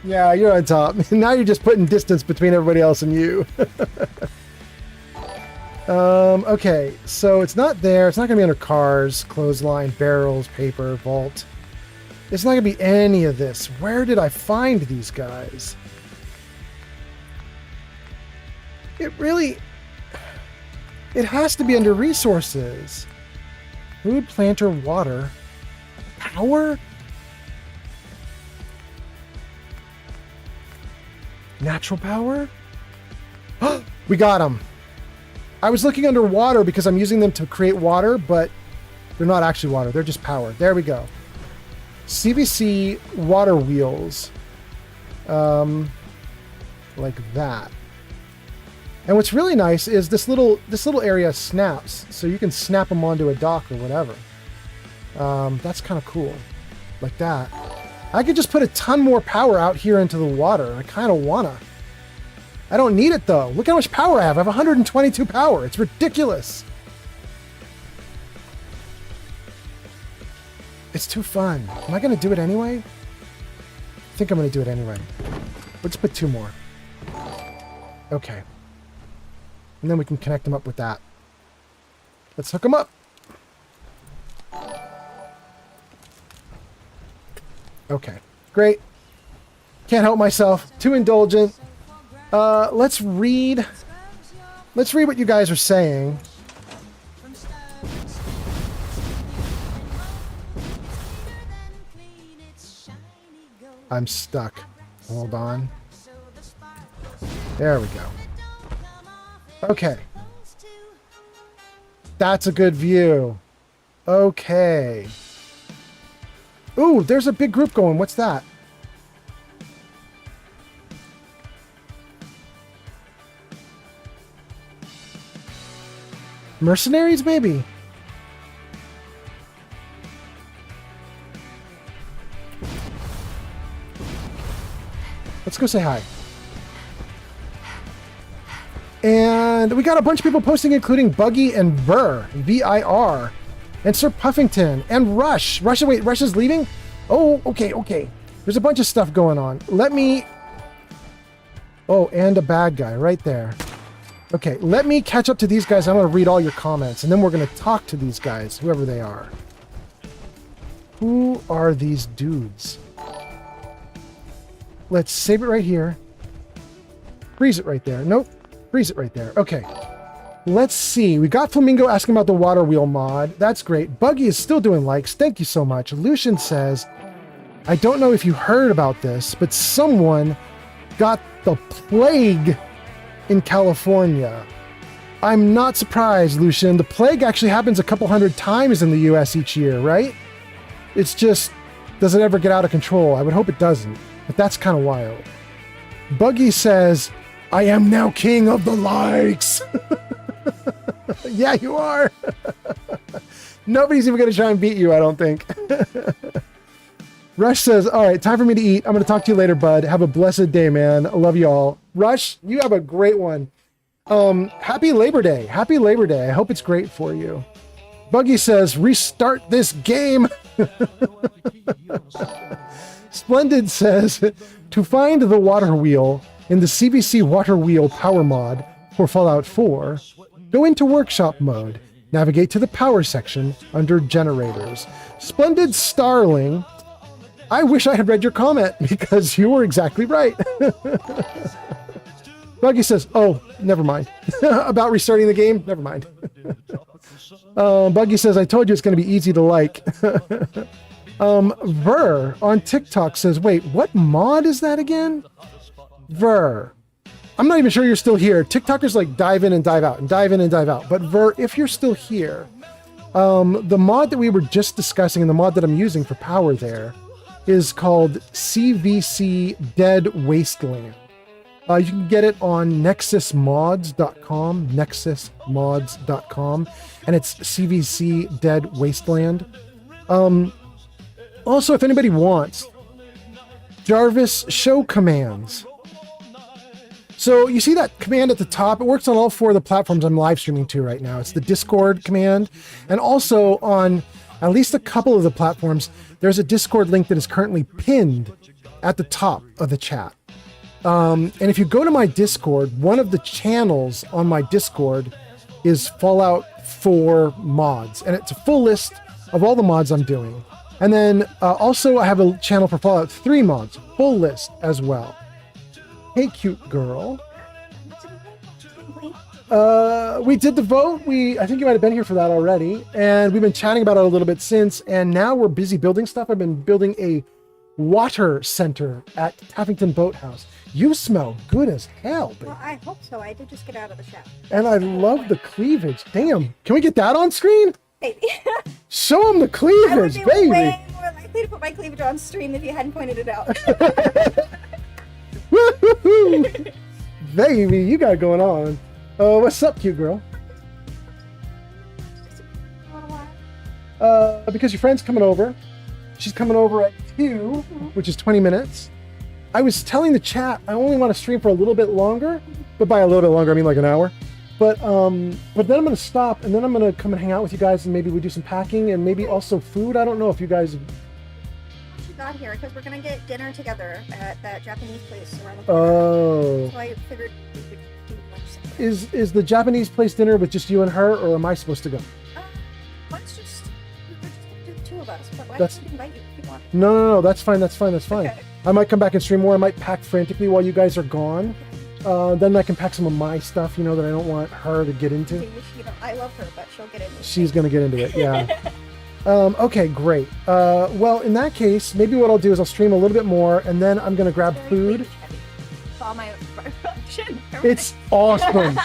Yeah, you're on top. Now you're just putting distance between everybody else and you. Okay, so it's not there. It's not going to be under cars, clothesline, barrels, paper, vault. It's not going to be any of this. Where did I find these guys? It has to be under resources. Food, planter, water, power? Natural power? We got them. I was looking underwater because I'm using them to create water, but they're not actually water. They're just power. There we go. CVC water wheels. Like that. And what's really nice is this little area snaps, so you can snap them onto a dock or whatever. That's kind of cool. Like that. I could just put a ton more power out here into the water. I kind of wanna. I don't need it though. Look how much power I have. I have 122 power. It's ridiculous. It's too fun. Am I gonna do it anyway? I think I'm gonna do it anyway. Let's put 2 more. Okay. And then we can connect them up with that. Let's hook them up. Okay, great. Can't help myself. Too indulgent. Let's read what you guys are saying. I'm stuck. Hold on. There we go. Okay. That's a good view. Okay. Ooh, there's a big group going. What's that? Mercenaries, maybe? Let's go say hi. And we got a bunch of people posting, including Buggy and Burr, V-I-R, and Sir Puffington, and Rush. Wait, Rush is leaving? Oh, okay. There's a bunch of stuff going on. Let me... Oh, and a bad guy right there. Okay, let me catch up to these guys. I'm going to read all your comments, and then we're going to talk to these guys, whoever they are. Who are these dudes? Let's save it right here. Freeze it right there. Nope. Freeze it right there. Okay. Let's see. We got Flamingo asking about the water wheel mod. That's great. Buggy is still doing likes. Thank you so much. Lucian says, I don't know if you heard about this, but someone got the plague in California. I'm not surprised, Lucian. The plague actually happens a couple hundred times in the US each year, right? It's just, does it ever get out of control? I would hope it doesn't, but that's kind of wild. Buggy says, I am now king of the likes. Yeah, you are. Nobody's even going to try and beat you, I don't think. Rush says, all right, time for me to eat. I'm going to talk to you later, bud. Have a blessed day, man. I love you all. Rush, you have a great one. Happy Labor Day. Happy Labor Day. I hope it's great for you. Buggy says, restart this game. Splendid says, to find the water wheel in the CBC water wheel power mod for Fallout 4, go into workshop mode. Navigate to the power section under generators. Splendid Starling, I wish I had read your comment because you were exactly right. Buggy says, oh, never mind. About restarting the game? Never mind. Buggy says, I told you it's going to be easy to like. Ver on TikTok says, wait, what mod is that again? Ver. I'm not even sure you're still here. TikTokers like dive in and dive out and dive in and dive out. But Ver, if you're still here, the mod that we were just discussing and the mod that I'm using for power there is called CVC Dead Wasteland. You can get it on nexusmods.com, nexusmods.com, and it's CVC Dead Wasteland. Also, if anybody wants, Jarvis show commands. So you see that command at the top? It works on all 4 of the platforms I'm live streaming to right now. It's the Discord command, and also on at least a couple of the platforms, there's a Discord link that is currently pinned at the top of the chat. And if you go to my Discord, one of the channels on my Discord is Fallout 4 mods, and it's a full list of all the mods I'm doing. And then also I have a channel for Fallout 3 mods, full list as well. Hey, cute girl. We did the vote. I think you might have been here for that already, and we've been chatting about it a little bit since, and now we're busy building stuff. I've been building a water center at Taffington Boathouse. You smell good as hell, baby. Well, I hope so. I did just get out of the shower. And I love the cleavage. Damn. Can we get that on screen? Baby. Show them the cleavage, I would be baby. way more likely to put my cleavage on stream if you hadn't pointed it out. Woo-hoo-hoo. Baby, you got it going on. What's up, cute girl? Because your friend's coming over. She's coming over at 2, which is 20 minutes. I was telling the chat I only want to stream for a little bit longer, but by a little bit longer I mean like an hour. But then I'm going to stop, and then I'm going to come and hang out with you guys, and maybe we do some packing and maybe also food. I don't know if you guys... She got here because we're going to get dinner together at that Japanese place around the corner. Oh. So I figured we would do lunch. Is the Japanese place dinner with just you and her, or am I supposed to go? Let's just do the 2 of us, but I That's- can invite you if you want. No, that's fine. Okay. I might come back and stream more. I might pack frantically while you guys are gone. Then I can pack some of my stuff, that I don't want her to get into. I love her, but she'll get into it. She's going to get into it, yeah. Okay, great. Well, in that case, maybe what I'll do is I'll stream a little bit more, and then I'm going to grab food. Saw my production. It's awesome.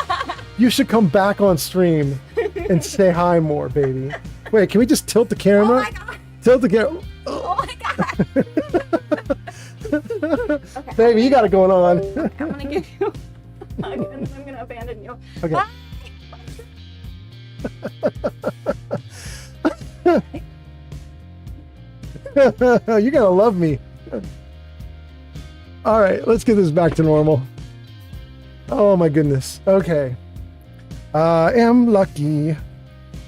You should come back on stream and say hi more, baby. Wait, can we just tilt the camera? Oh my God. Tilt the camera. Oh my God. Okay. Baby, you got it going on. I'm gonna give you a hug and then I'm gonna abandon you. Okay. You're gonna love me. All right, let's get this back to normal. Oh my goodness. Okay. I am lucky.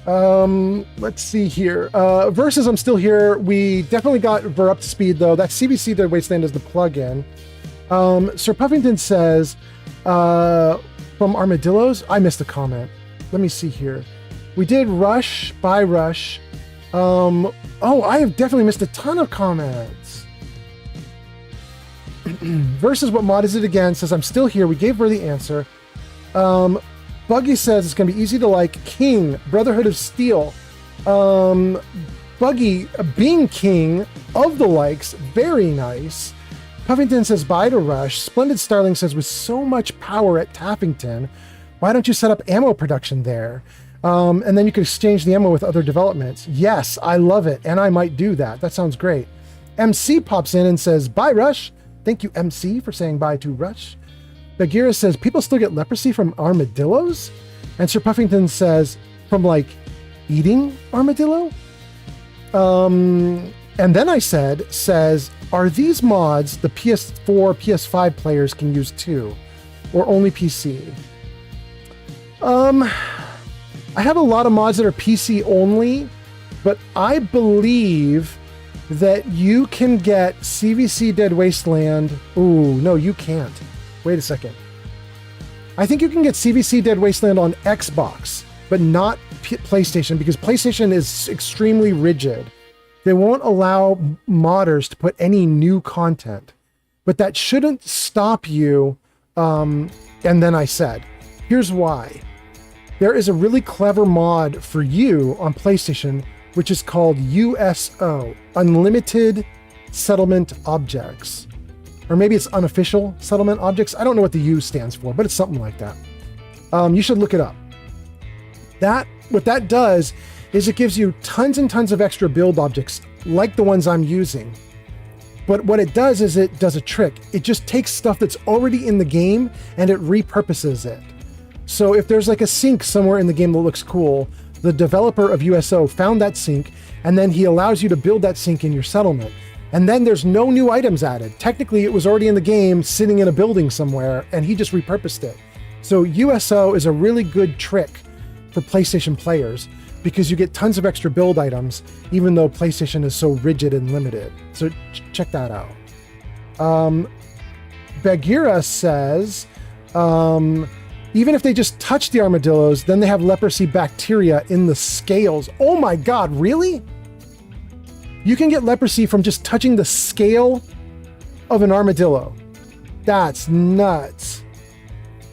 Let's see here. Versus I'm still here. We definitely got Ver up to speed though. That CVC Dead Wasteland is the plugin. Sir Puffington says, from Armadillos, I missed a comment. Let me see here. We did Rush by Rush. Oh, I have definitely missed a ton of comments. Versus what mod is it again? Says I'm still here. We gave Ver the answer. Buggy says it's going to be easy to like. King, Brotherhood of Steel. Buggy, being king of the likes, very nice. Puffington says bye to Rush. Splendid Starling says with so much power at Tappington, why don't you set up ammo production there? And then you could exchange the ammo with other developments. Yes, I love it, and I might do that. That sounds great. MC pops in and says bye, Rush. Thank you, MC, for saying bye to Rush. Bagheera says, people still get leprosy from armadillos? And Sir Puffington says, from like eating armadillo? And then I says, are these mods the PS4, PS5 players can use too? Or only PC? I have a lot of mods that are PC only, but I believe that you can get CVC Dead Wasteland. Ooh, no, you can't. Wait a second. I think you can get CVC Dead Wasteland on Xbox, but not PlayStation, because PlayStation is extremely rigid. They won't allow modders to put any new content, but that shouldn't stop you And then I said, here's why. There is a really clever mod for you on PlayStation, which is called USO, Unlimited Settlement Objects. Or maybe it's Unofficial Settlement Objects. I don't know what the U stands for, but it's something like that. You should look it up. What that does is it gives you tons and tons of extra build objects, like the ones I'm using. But what it does is it does a trick. It just takes stuff that's already in the game and it repurposes it. So if there's like a sink somewhere in the game that looks cool, the developer of USO found that sink, and then he allows you to build that sink in your settlement. And then there's no new items added. Technically, it was already in the game, sitting in a building somewhere, and he just repurposed it. So USO is a really good trick for PlayStation players because you get tons of extra build items, even though PlayStation is so rigid and limited. So check that out. Bagheera says, even if they just touch the armadillos, then they have leprosy bacteria in the scales. Oh my God, really? You can get leprosy from just touching the scale of an armadillo. That's nuts.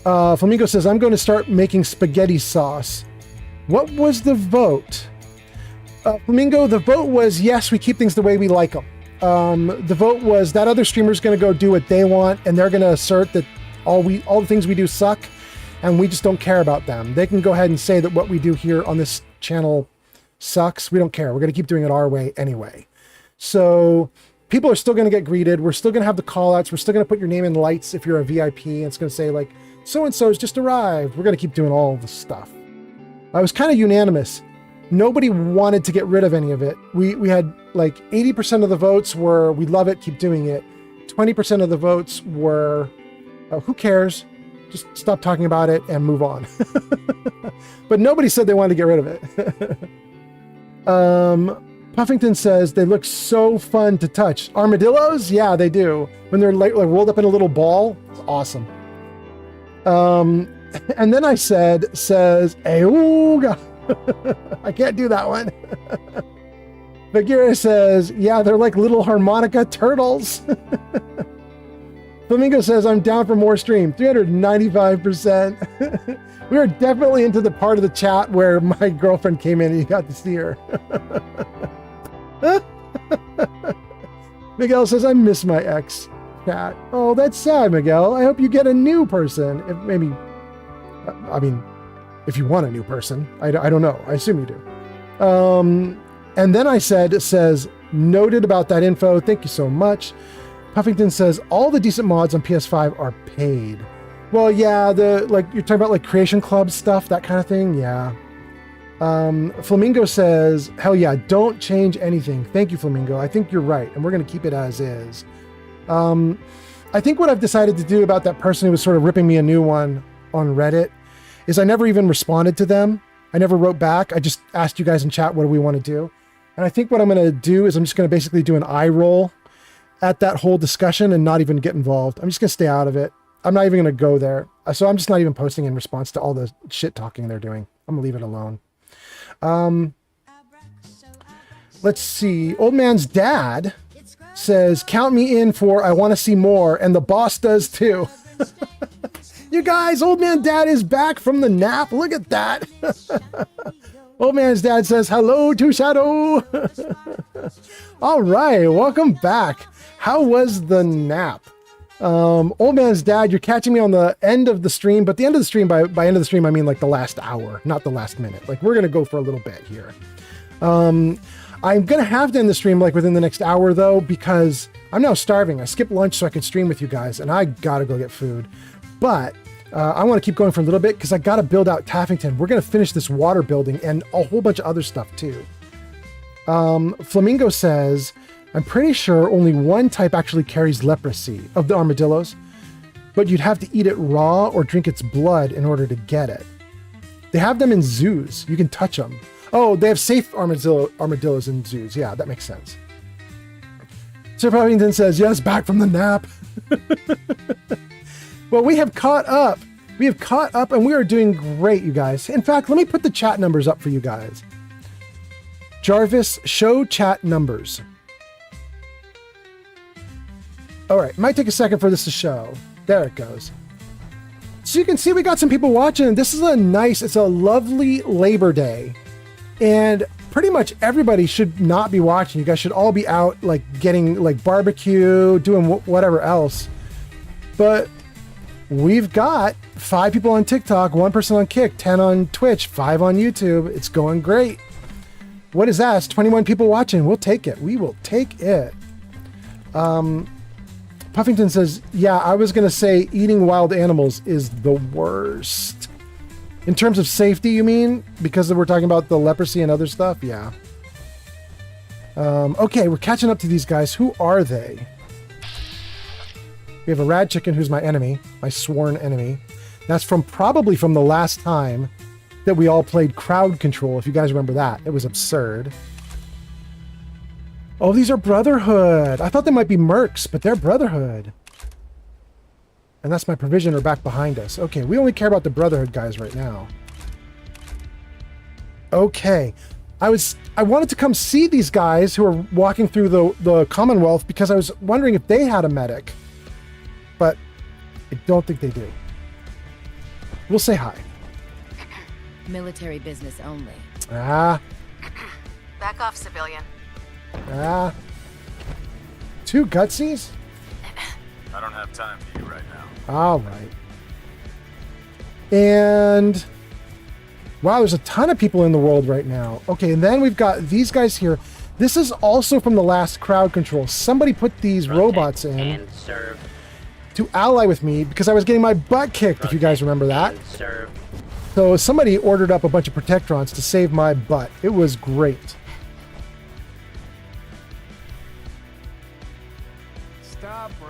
Flamingo says, I'm going to start making spaghetti sauce. What was the vote? Flamingo, the vote was yes, we keep things the way we like them. The vote was that other streamer's going to go do what they want, and they're going to assert that all the things we do suck, and we just don't care about them. They can go ahead and say that what we do here on this channel sucks. We don't care. We're going to keep doing it our way anyway. So people are still going to get greeted. We're still going to have the call outs. We're still going to put your name in lights if you're a VIP, and it's going to say like, so-and-so's just arrived. We're going to keep doing all the stuff. I was kind of unanimous. Nobody wanted to get rid of any of it. We had like 80% of the votes were, we love it, keep doing it. 20% of the votes were, who cares? Just stop talking about it and move on. But nobody said they wanted to get rid of it. Puffington says, they look so fun to touch. Armadillos? Yeah, they do. When they're like rolled up in a little ball, it's awesome. And then I says, Ayuga. I can't do that one. Bagheera says, yeah, they're like little harmonica turtles. Flamingo says, I'm down for more stream. 395%. We are definitely into the part of the chat where my girlfriend came in and you got to see her. Miguel says, I miss my ex cat. Oh, that's sad, Miguel. I hope you get a new person. If maybe, I mean, if you want a new person. I don't know. I assume you do. And then I says, noted about that info. Thank you so much. Puffington says, all the decent mods on PS5 are paid. Well, yeah, you're talking about like Creation Club stuff, that kind of thing. Yeah. Flamingo says, hell yeah, don't change anything. Thank you, Flamingo. I think you're right. And we're going to keep it as is. I think what I've decided to do about that person who was sort of ripping me a new one on Reddit is I never even responded to them. I never wrote back. I just asked you guys in chat, what do we want to do? And I think what I'm going to do is I'm just going to basically do an eye roll at that whole discussion and not even get involved. I'm just going to stay out of it. I'm not even going to go there. So I'm just not even posting in response to all the shit talking they're doing. I'm going to leave it alone. Let's see. Old Man's Dad says, count me in for I want to see more. And the boss does too. You guys, Old Man Dad is back from the nap. Look at that. Old Man's Dad says, hello to Shadow. All right, welcome back. How was the nap? Old Man's Dad, you're catching me on the end of the stream, but the end of the stream, by end of the stream, I mean like the last hour, not the last minute. Like we're going to go for a little bit here. I'm going to have to end the stream like within the next hour though, because I'm now starving. I skipped lunch so I could stream with you guys and I got to go get food. But I want to keep going for a little bit because I got to build out Taffington. We're going to finish this water building and a whole bunch of other stuff too. Flamingo says, I'm pretty sure only one type actually carries leprosy of the armadillos, but you'd have to eat it raw or drink its blood in order to get it. They have them in zoos. You can touch them. Oh, they have safe armadillos in zoos. Yeah, that makes sense. Sir Puffington says, yes, back from the nap. Well, we have caught up. We have caught up and we are doing great, you guys. In fact, let me put the chat numbers up for you guys. Jarvis, show chat numbers. All right, might take a second for this to show. There it goes. So you can see we got some people watching. This is it's a lovely Labor Day. And pretty much everybody should not be watching. You guys should all be out like getting like barbecue, doing whatever else. But we've got 5 people on TikTok, 1 person on Kick, 10 on Twitch, 5 on YouTube. It's going great. What is that? It's 21 people watching. We'll take it. We will take it. Puffington says, yeah, I was going to say eating wild animals is the worst. In terms of safety, you mean? Because we're talking about the leprosy and other stuff? Yeah. Okay, we're catching up to these guys. Who are they? We have a rad chicken who's my enemy, my sworn enemy. That's probably from the last time that we all played crowd control, if you guys remember that. It was absurd. Oh, these are Brotherhood. I thought they might be mercs, but they're Brotherhood. And that's my provisioner back behind us. Okay, we only care about the Brotherhood guys right now. Okay. I wanted to come see these guys who are walking through the Commonwealth because I was wondering if they had a medic. But I don't think they do. We'll say hi. Military business only. Ah. Back off, civilian. Ah. 2 gutsies? I don't have time for you right now. All right. And wow, there's a ton of people in the world right now. Okay, and then we've got these guys here. This is also from the last crowd control. Somebody put these robots in to ally with me because I was getting my butt kicked, if you guys remember that. So somebody ordered up a bunch of Protectrons to save my butt. It was great.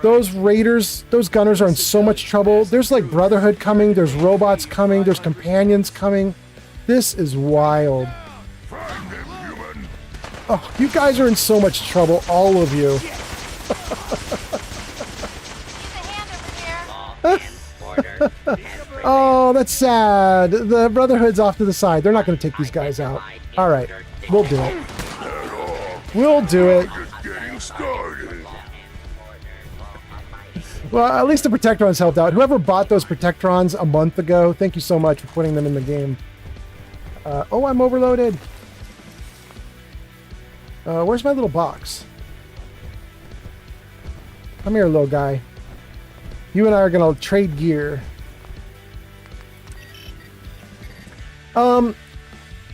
Those raiders, those gunners are in so much trouble. There's like Brotherhood coming, there's robots coming, there's companions coming. This is wild. Oh, you guys are in so much trouble, all of you. Oh, that's sad. The Brotherhood's off to the side. They're not going to take these guys out. All right, we'll do it. We'll do it. Well, at least the Protectrons helped out. Whoever bought those Protectrons a month ago, thank you so much for putting them in the game. Oh, I'm overloaded. Where's my little box? Come here, little guy. You and I are going to trade gear.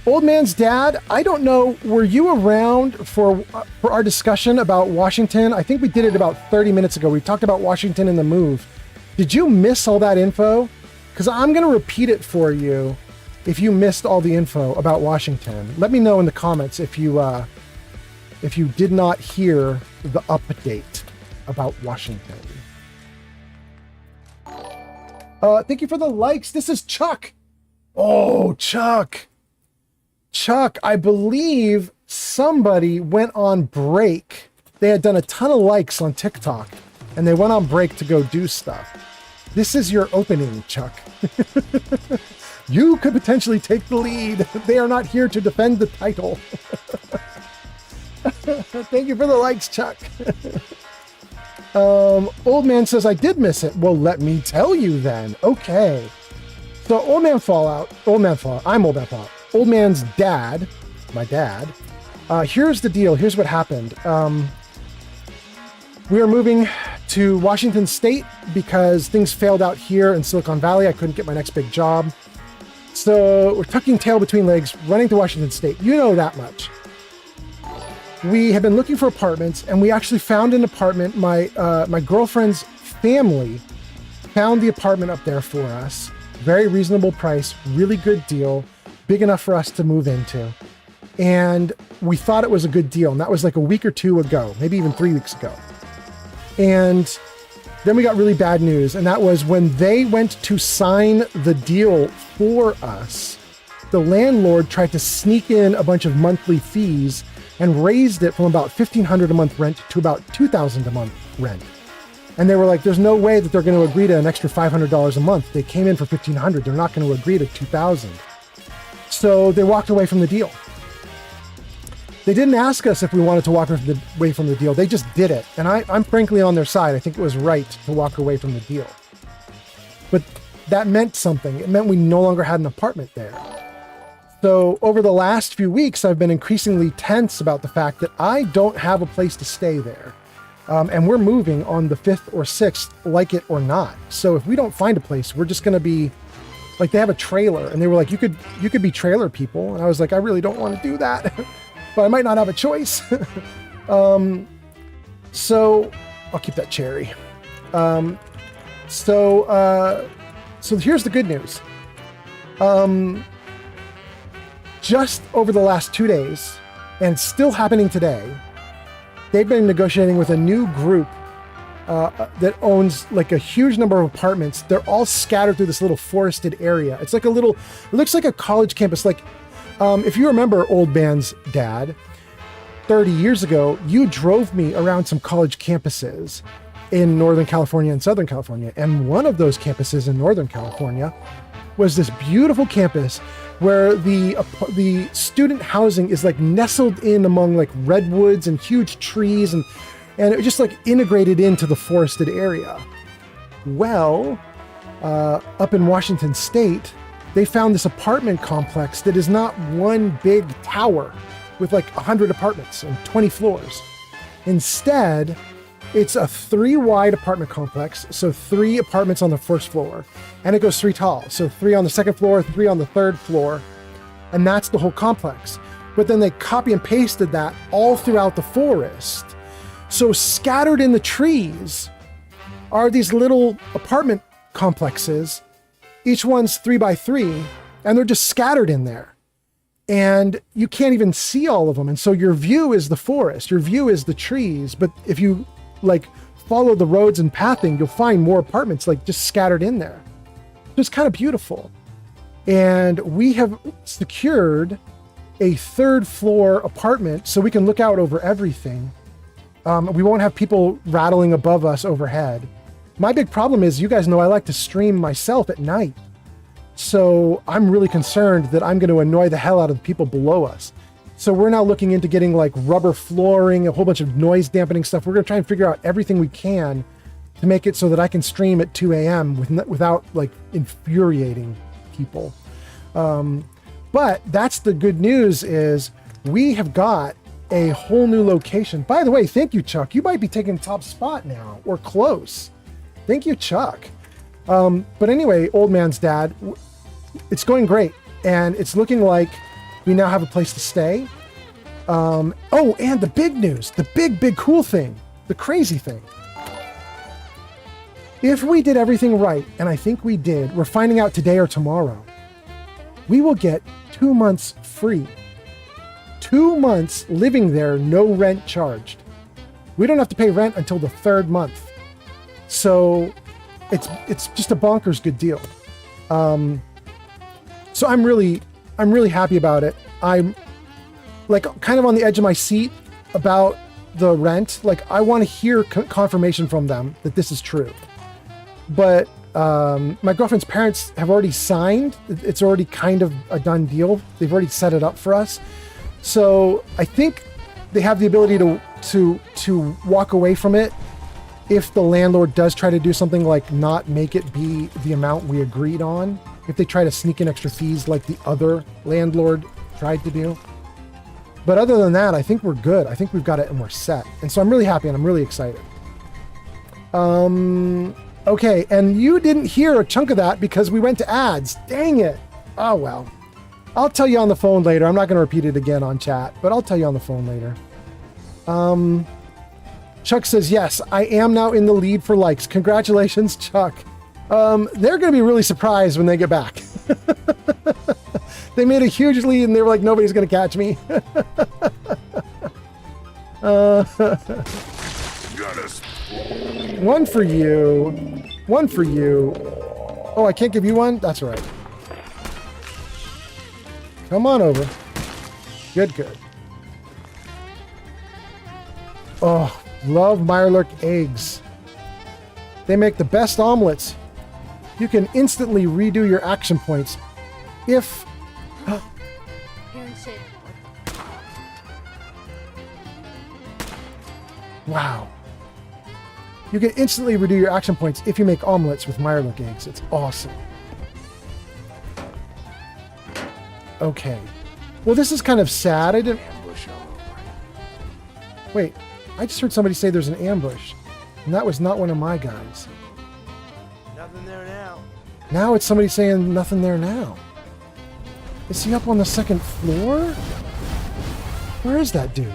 Old man's dad, I don't know, were you around for our discussion about Washington? I think we did it about 30 minutes ago. We talked about Washington and the move. Did you miss all that info? Because I'm going to repeat it for you if you missed all the info about Washington. Let me know in the comments if you did not hear the update about Washington. Thank you for the likes. This is Chuck. Oh, Chuck. Chuck, I believe somebody went on break. They had done a ton of likes on TikTok, and they went on break to go do stuff. This is your opening, Chuck. You could potentially take the lead. They are not here to defend the title. Thank you for the likes, Chuck. Old man says, I did miss it. Well, let me tell you then. Okay. So I'm Old Man Fallout. Old man's dad, my dad. Here's the deal. Here's what happened. We are moving to Washington State because things failed out here in Silicon Valley. I couldn't get my next big job. So we're tucking tail between legs, running to Washington State. You know that much. We have been looking for apartments, and we actually found an apartment. My girlfriend's family found the apartment up there for us. Very reasonable price, really good deal, big enough for us to move into. And we thought it was a good deal. And that was like a week or 2 ago, maybe even 3 weeks ago. And then we got really bad news. And that was when they went to sign the deal for us, the landlord tried to sneak in a bunch of monthly fees and raised it from about $1,500 a month rent to about $2,000 a month rent. And they were like, there's no way that they're going to agree to an extra $500 a month. They came in for $1,500. They're not going to agree to $2,000. So they walked away from the deal. They didn't ask us if we wanted to walk away from the deal. They just did it. And I'm frankly on their side. I think it was right to walk away from the deal. But that meant something. It meant we no longer had an apartment there. So over the last few weeks, I've been increasingly tense about the fact that I don't have a place to stay there. And we're moving on the 5th or 6th, like it or not. So if we don't find a place, we're just going to be like, they have a trailer and they were like, you could be trailer people. And I was like, I really don't want to do that, but I might not have a choice. So I'll keep that cherry. So here's the good news. Just over the last 2 days, and it's still happening today, they've been negotiating with a new group that owns like a huge number of apartments. They're all scattered through this little forested area. It's like it looks like a college campus. Like, if you remember Old Man's dad, 30 years ago, you drove me around some college campuses in Northern California and Southern California. And one of those campuses in Northern California was this beautiful campus where the student housing is like nestled in among like redwoods and huge trees, and it just like integrated into the forested area. Well, up in Washington State, they found this apartment complex that is not one big tower with like 100 apartments and 20 floors. Instead, it's a 3-wide apartment complex, so 3 apartments on the first floor, and it goes 3 tall, so 3 on the second floor, 3 on the third floor, and that's the whole complex. But then they copy and pasted that all throughout the forest. So scattered in the trees are these little apartment complexes, each one's 3 by 3, and they're just scattered in there. And you can't even see all of them, and so your view is the forest, your view is the trees, but if you like follow the roads and pathing, you'll find more apartments like just scattered in there. It's kind of beautiful. And we have secured a 3rd floor apartment so we can look out over everything. We won't have people rattling above us overhead. My big problem is, you guys know I like to stream myself at night. So I'm really concerned that I'm going to annoy the hell out of the people below us. So we're now looking into getting like rubber flooring, a whole bunch of noise dampening stuff. We're going to try and figure out everything we can to make it so that I can stream at 2 a.m. without like infuriating people. But that's the good news, is we have got a whole new location. By the way, thank you, Chuck. You might be taking the top spot now, or close. Thank you, Chuck. But anyway, Old Man's dad, it's going great. And it's looking like we now have a place to stay. Oh, and the big news, the big cool thing, the crazy thing. If we did everything right, and I think we did, we're finding out today or tomorrow, we will get 2 months free. 2 months living there, no rent charged. We don't have to pay rent until the 3rd month. So it's just a bonkers good deal. So I'm really happy about it. I'm like kind of on the edge of my seat about the rent. Like, I want to hear confirmation from them that this is true. But my girlfriend's parents have already signed. It's already kind of a done deal. They've already set it up for us. So I think they have the ability to walk away from it if the landlord does try to do something like not make it be the amount we agreed on. If they try to sneak in extra fees like the other landlord tried to do. But other than that, I think we're good. I think we've got it and we're set. And so I'm really happy and I'm really excited. Okay, and you didn't hear a chunk of that because we went to ads. Dang it. Oh, well. I'll tell you on the phone later. I'm not going to repeat it again on chat, but I'll tell you on the phone later. Chuck says, yes, I am now in the lead for likes. Congratulations, Chuck. They're going to be really surprised when they get back. They made a huge lead and they were like, nobody's going to catch me. One for you. One for you. Oh, I can't give you one? That's all right. Come on over. Good. Oh, love Mirelurk eggs. They make the best omelets. You can instantly redo your action points if... Wow. You can instantly redo your action points if you make omelets with Mirelurk eggs. It's awesome. Okay. Well, this is kind of sad. I didn't... Wait, I just heard somebody say there's an ambush. And that was not one of my guys. Nothing there now. Now it's somebody saying nothing there now. Is he up on the second floor? Where is that dude?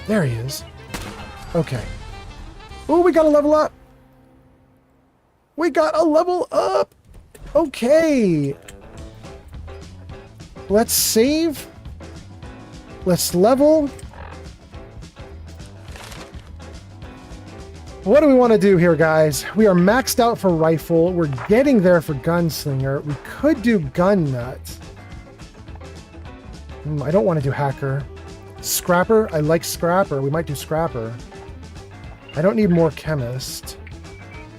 There he is. Okay. Oh, we got a level up. We got a level up. Okay. Let's save. Let's level. What do we want to do here, guys? We are maxed out for rifle. We're getting there for gunslinger. We could do gun nut. I don't want to do hacker. Scrapper. I like scrapper. We might do scrapper. I don't need more chemist.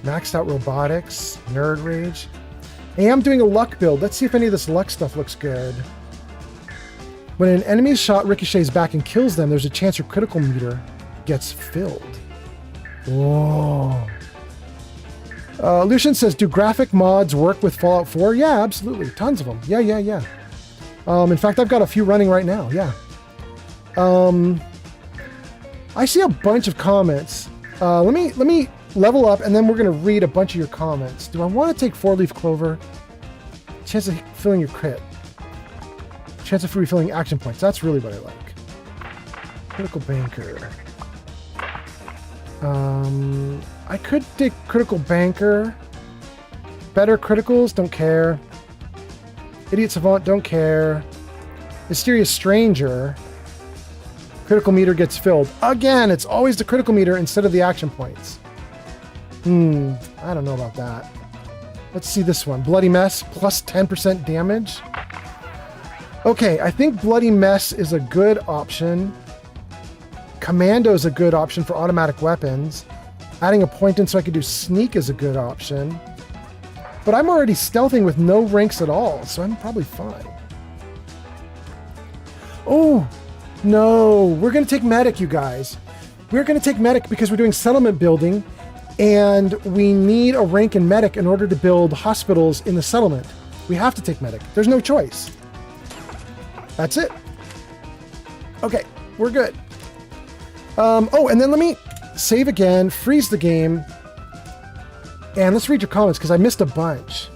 Maxed out robotics. Nerd rage. Hey, I'm doing a luck build. Let's see if any of this luck stuff looks good. When an enemy's shot ricochets back and kills them, there's a chance your critical meter gets filled. Whoa. Lucian says, do graphic mods work with Fallout 4? Yeah, absolutely. Tons of them. Yeah. In fact, I've got a few running right now. Yeah. I see a bunch of comments. Let me level up, and then we're going to read a bunch of your comments. Do I want to take 4-leaf clover? Chance of filling your crit. Chance of refilling action points. That's really what I like. Critical banker. I could take critical banker. Better criticals, don't care. Idiot savant, don't care. Mysterious stranger. Critical meter gets filled. Again, it's always the critical meter instead of the action points. I don't know about that. Let's see this one. Bloody Mess, plus 10% damage. Okay, I think Bloody Mess is a good option. Commando is a good option for automatic weapons. Adding a point in so I could do sneak is a good option. But I'm already stealthing with no ranks at all, so I'm probably fine. Oh, no. We're going to take medic, you guys. We're going to take medic because we're doing settlement building, and we need a rank in medic in order to build hospitals in the settlement. We have to take medic. There's no choice. That's it. Okay, we're good. Oh, and then let me save again, freeze the game, and let's read your comments because I missed a bunch.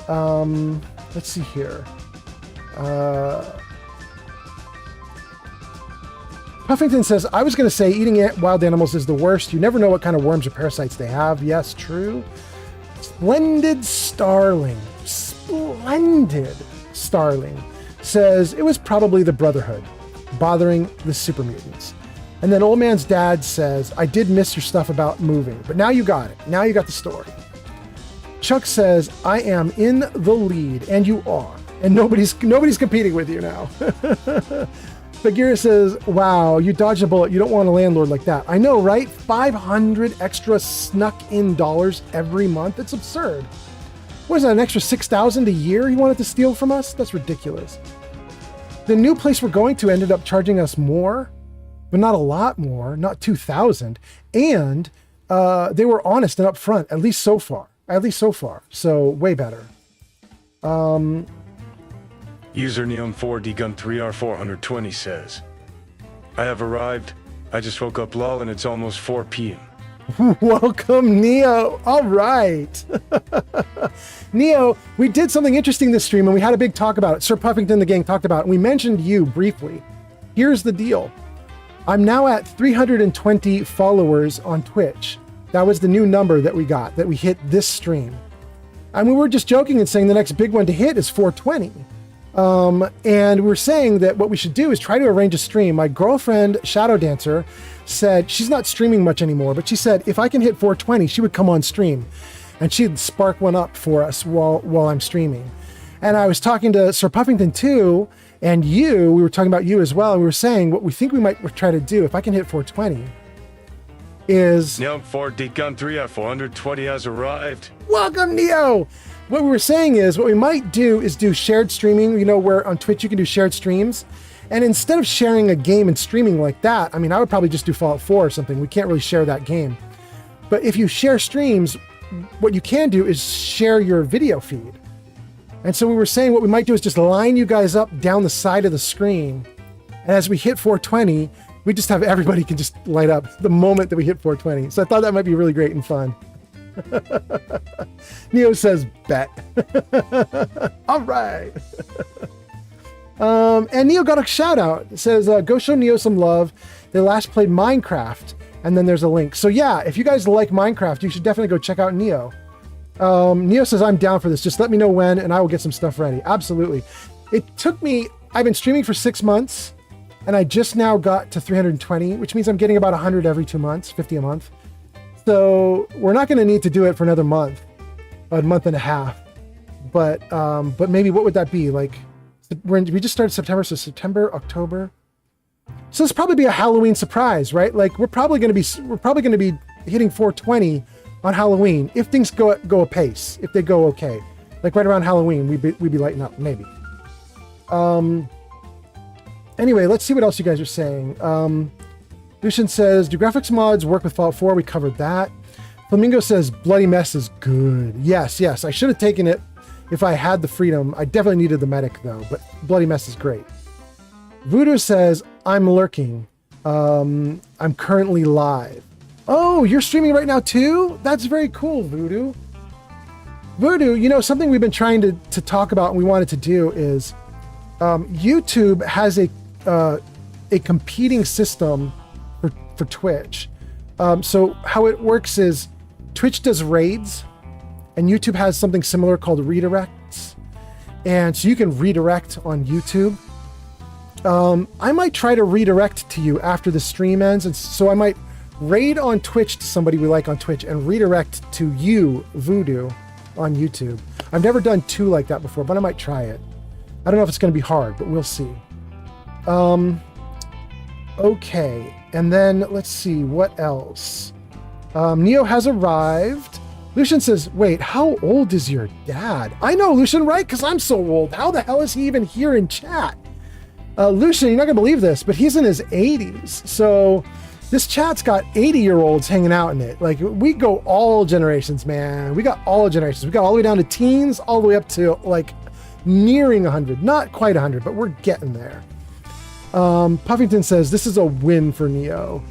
Let's see here. Puffington says, I was going to say eating wild animals is the worst. You never know what kind of worms or parasites they have. Yes, true. Splendid Starling says it was probably the Brotherhood bothering the super mutants. And then Old Man's Dad says, I did miss your stuff about moving, but now you got it. Now you got the story. Chuck says, I am in the lead, and you are. And nobody's competing with you now. Bagheera says, wow, you dodged a bullet. You don't want a landlord like that. I know, right? 500 extra snuck in dollars every month. It's absurd. What is that, an extra 6,000 a year he wanted to steal from us? That's ridiculous. The new place we're going to ended up charging us more, but not a lot more, not 2,000. And they were honest and upfront, at least so far. So way better. User Neon4DGun3R420 says, I have arrived. I just woke up lol and it's almost 4 p.m. Welcome, Neo. All right. Neo, we did something interesting this stream and we had a big talk about it. Sir Puffington, the gang talked about it. And we mentioned you briefly. Here's the deal. I'm now at 320 followers on Twitch. That was the new number that we got, that we hit this stream. And we were just joking and saying the next big one to hit is 420. And we were saying that what we should do is try to arrange a stream. My girlfriend, Shadow Dancer, said she's not streaming much anymore, but she said if I can hit 420, she would come on stream and she'd spark one up for us while I'm streaming. And I was talking to Sir Puffington too, and we were talking about you as well. And we were saying what we think we might try to do if I can hit 420 is... Neon4DGun3R420 has arrived. Welcome, Neo! What we were saying is what we might do is do shared streaming, where on Twitch you can do shared streams. And instead of sharing a game and streaming like that, I mean, I would probably just do Fallout 4 or something. We can't really share that game. But if you share streams, what you can do is share your video feed. And so we were saying what we might do is just line you guys up down the side of the screen. And as we hit 420, we just have everybody can just light up the moment that we hit 420. So I thought that might be really great and fun. Neo says, bet. All right. And Neo got a shout out. It says, go show Neo some love. They last played Minecraft. And then there's a link. So yeah, if you guys like Minecraft, you should definitely go check out Neo. Neo says, I'm down for this. Just let me know when and I will get some stuff ready. Absolutely. It took me, I've been streaming for 6 months and I just now got to 320, which means I'm getting about 100 every 2 months, 50 a month. So we're not going to need to do it for another month, a month and a half. But maybe what would that be? Like, we just started September, so September, October. So this probably be a Halloween surprise, right? Like we're probably going to be hitting 420 on Halloween if things go apace, if they go okay. Like right around Halloween, we'd be lighting up, maybe. Anyway, let's see what else you guys are saying. Lucian says, do graphics mods work with Fallout 4? We covered that. Flamingo says, Bloody Mess is good. Yes, I should have taken it if I had the freedom. I definitely needed the medic though, but Bloody Mess is great. Voodoo says, I'm lurking. I'm currently live. Oh, you're streaming right now too? That's very cool, Voodoo. Voodoo, you know, something we've been trying to talk about and we wanted to do is YouTube has a competing system for Twitch. So how it works is Twitch does raids and YouTube has something similar called redirects. And so you can redirect on YouTube. I might try to redirect to you after the stream ends. And so I might raid on Twitch to somebody we like on Twitch and redirect to you, Voodoo, on YouTube. I've never done two like that before, but I might try it. I don't know if it's going to be hard, but we'll see. Okay. And then let's see what else. Neo has arrived. Lucian says, wait, how old is your dad? I know, Lucian, right? Because I'm so old. How the hell is he even here in chat? Lucian, you're not going to believe this, but he's in his 80s. So this chat's got 80-year-olds hanging out in it. Like, we go all generations, man. We got all generations. We got all the way down to teens, all the way up to, like, nearing 100. Not quite 100, but we're getting there. Puffington says, this is a win for Neo.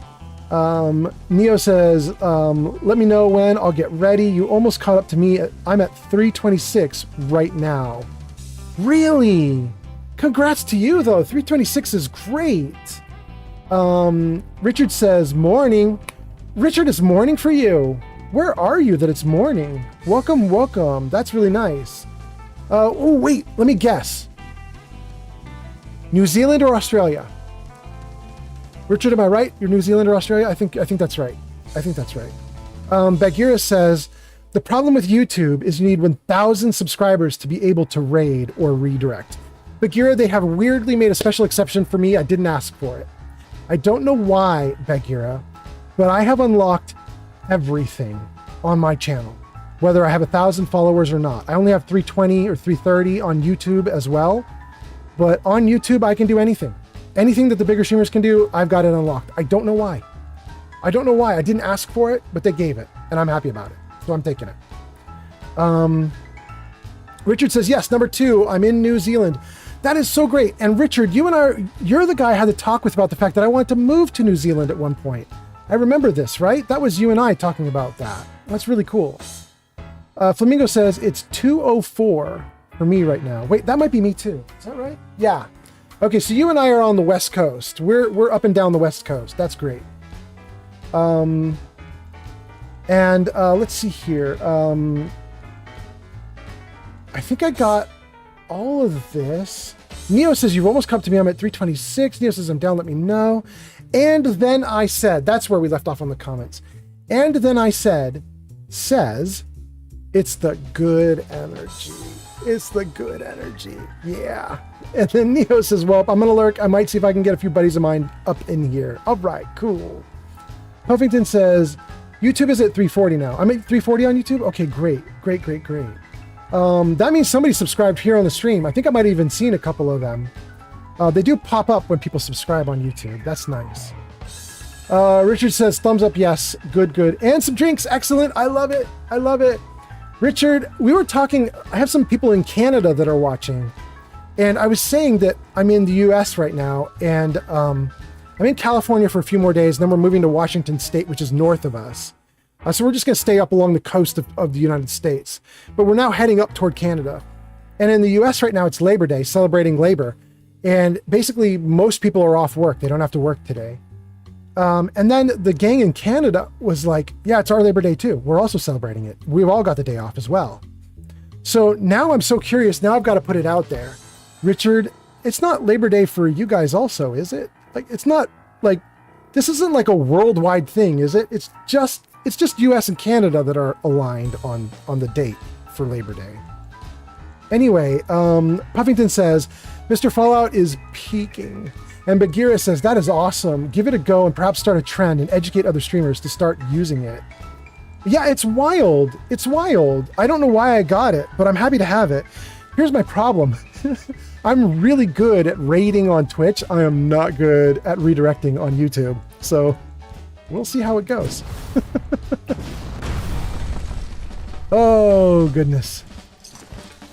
Neo says, let me know when. I'll get ready. You almost caught up to me. I'm at 326 right now. Really? Congrats to you, though. 326 is great. Richard says, morning. Richard, it's morning for you. Where are you that it's morning? Welcome, welcome. That's really nice. Oh, wait. Let me guess. New Zealand or Australia? Richard, am I right? You're New Zealand or Australia? I think that's right. I think that's right. Bagheera says, the problem with YouTube is you need 1,000 subscribers to be able to raid or redirect. Bagheera, they have weirdly made a special exception for me. I didn't ask for it. I don't know why, Bagheera, but I have unlocked everything on my channel, whether I have 1,000 followers or not. I only have 320 or 330 on YouTube as well, but on YouTube, I can do anything. Anything that the bigger streamers can do, I've got it unlocked. I don't know why. I don't know why. I didn't ask for it, but they gave it, and I'm happy about it. So I'm taking it. Richard says, yes, number 2, I'm in New Zealand. That is so great. And Richard, you're the guy I had to talk with about the fact that I wanted to move to New Zealand at one point. I remember this, right? That was you and I talking about that. That's really cool. Flamingo says it's 2:04 for me right now. Wait, that might be me too. Is that right? Yeah. Okay, so you and I are on the West Coast. We're up and down the West Coast. That's great. And let's see here. I think I got all of this. Neo says, you've almost come to me. I'm at 326. Neo says, I'm down. Let me know. And then I said, that's where we left off on the comments. And then I said, says, it's the good energy. It's the good energy. Yeah. And then Neo says, well, I'm going to lurk. I might see if I can get a few buddies of mine up in here. All right, cool. Huffington says, YouTube is at 340 now. I'm at 340 on YouTube? Okay, great. Great. That means somebody subscribed here on the stream. I think I might have even seen a couple of them. They do pop up when people subscribe on YouTube. That's nice. Richard says, thumbs up, yes. Good. And some drinks. Excellent. I love it. Richard, we were talking, I have some people in Canada that are watching, and I was saying that I'm in the US right now, and I'm in California for a few more days, and then we're moving to Washington State, which is north of us. So we're just going to stay up along the coast of the United States. But we're now heading up toward Canada. And in the US right now, it's Labor Day, celebrating labor. And basically, most people are off work. They don't have to work today. And then the gang in Canada was like, yeah, it's our Labor Day too. We're also celebrating it. We've all got the day off as well. So now I'm so curious. Now I've got to put it out there. Richard, it's not Labor Day for you guys also, is it? Like, it's not like, this isn't like a worldwide thing, is it? It's just US and Canada that are aligned on the date for Labor Day. Anyway, Puffington says, Mr. Fallout is peaking. And Bagheera says, that is awesome. Give it a go and perhaps start a trend and educate other streamers to start using it. Yeah, it's wild. It's wild. I don't know why I got it, but I'm happy to have it. Here's my problem. I'm really good at raiding on Twitch. I am not good at redirecting on YouTube. So we'll see how it goes. Oh, goodness.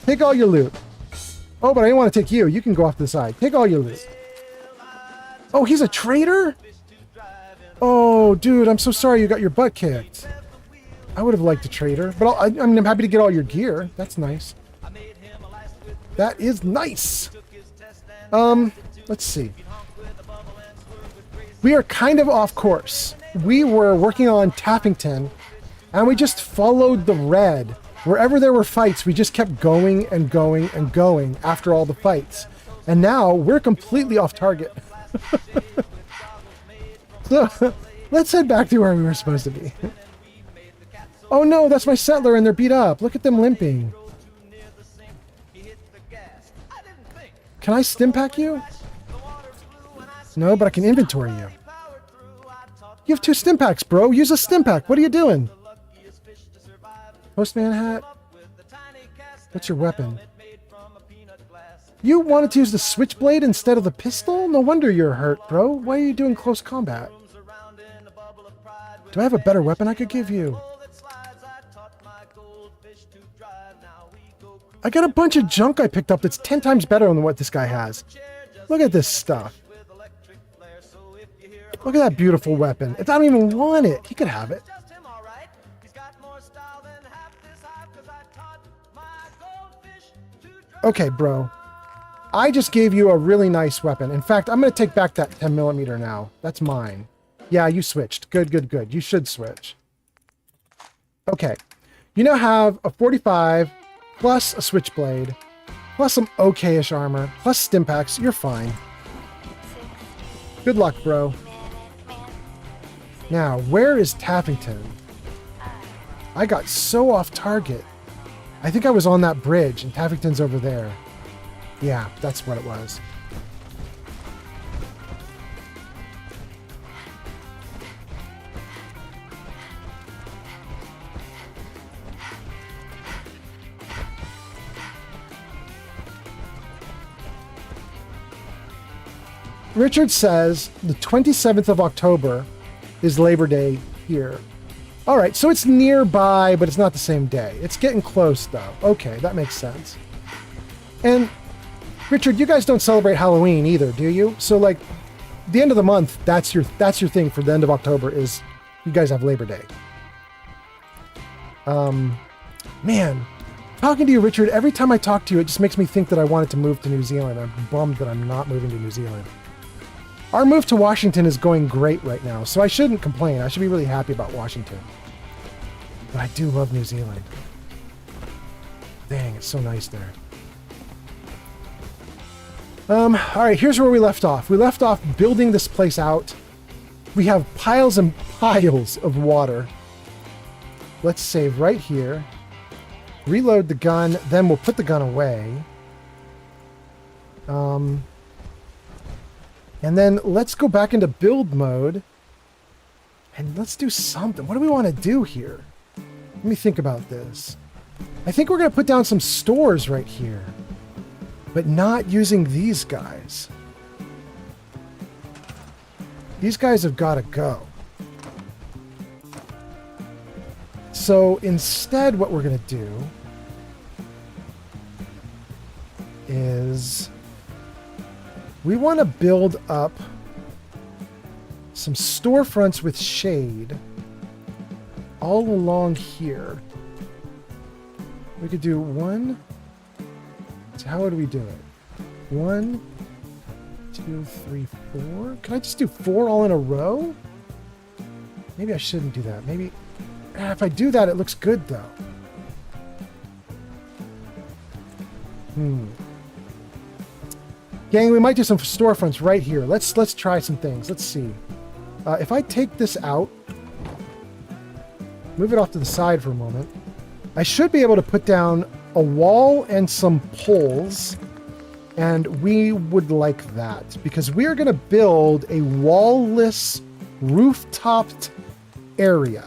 Take all your loot. Oh, but I didn't want to take you. You can go off to the side. Take all your loot. Oh, he's a traitor? Oh, dude, I'm so sorry you got your butt kicked. I would have liked a traitor, but I'm happy to get all your gear. That's nice. That is nice. Let's see. We are kind of off course. We were working on Tappington, and we just followed the red. Wherever there were fights, we just kept going and going and going after all the fights. And now we're completely off target. So let's head back to where we were supposed to be. Oh no, that's my settler and they're beat up. Look at them limping. Can I stim pack you? No, but I can inventory you. You have 2 stim packs, bro. Use a stim pack. What are you doing? Postman hat. What's your weapon? You wanted to use the switchblade instead of the pistol? No wonder you're hurt, bro. Why are you doing close combat? Do I have a better weapon I could give you? I got a bunch of junk I picked up that's 10 times better than what this guy has. Look at this stuff. Look at that beautiful weapon. I don't even want it. He could have it. Okay, bro. I just gave you a really nice weapon. In fact, I'm going to take back that 10mm now. That's mine. Yeah, you switched. Good, good, good. You should switch. Okay. You now have a 45 plus a switchblade plus some okay-ish armor plus stim packs. You're fine. Good luck, bro. Now, where is Tappington? I got so off target. I think I was on that bridge and Tappington's over there. Yeah, that's what it was. Richard says the 27th of October is Labor Day here. All right, so it's nearby, but it's not the same day. It's getting close, though. Okay, that makes sense. And Richard, you guys don't celebrate Halloween either, do you? So, like, the end of the month, that's your thing for the end of October is you guys have Labor Day. Man, talking to you, Richard, every time I talk to you, it just makes me think that I wanted to move to New Zealand. I'm bummed that I'm not moving to New Zealand. Our move to Washington is going great right now, so I shouldn't complain. I should be really happy about Washington. But I do love New Zealand. Dang, it's so nice there. All right, here's where we left off. We left off building this place out. We have piles and piles of water. Let's save right here. Reload the gun, then we'll put the gun away. And then let's go back into build mode. And let's do something. What do we want to do here? Let me think about this. I think we're going to put down some stores right here. But not using these guys. These guys have got to go. So instead, what we're going to do is we want to build up some storefronts with shade all along here. We could do one. So how would we do it? 1, 2, 3, 4. Can I just do 4 all in a row? Maybe I shouldn't do that. Maybe if I do that, it looks good though. Gang, we might do some storefronts right here. Let's try some things. Let's see. If I take this out, move it off to the side for a moment, I should be able to put down a wall and some poles, and we would like that because we are going to build a wall-less, roof-topped area.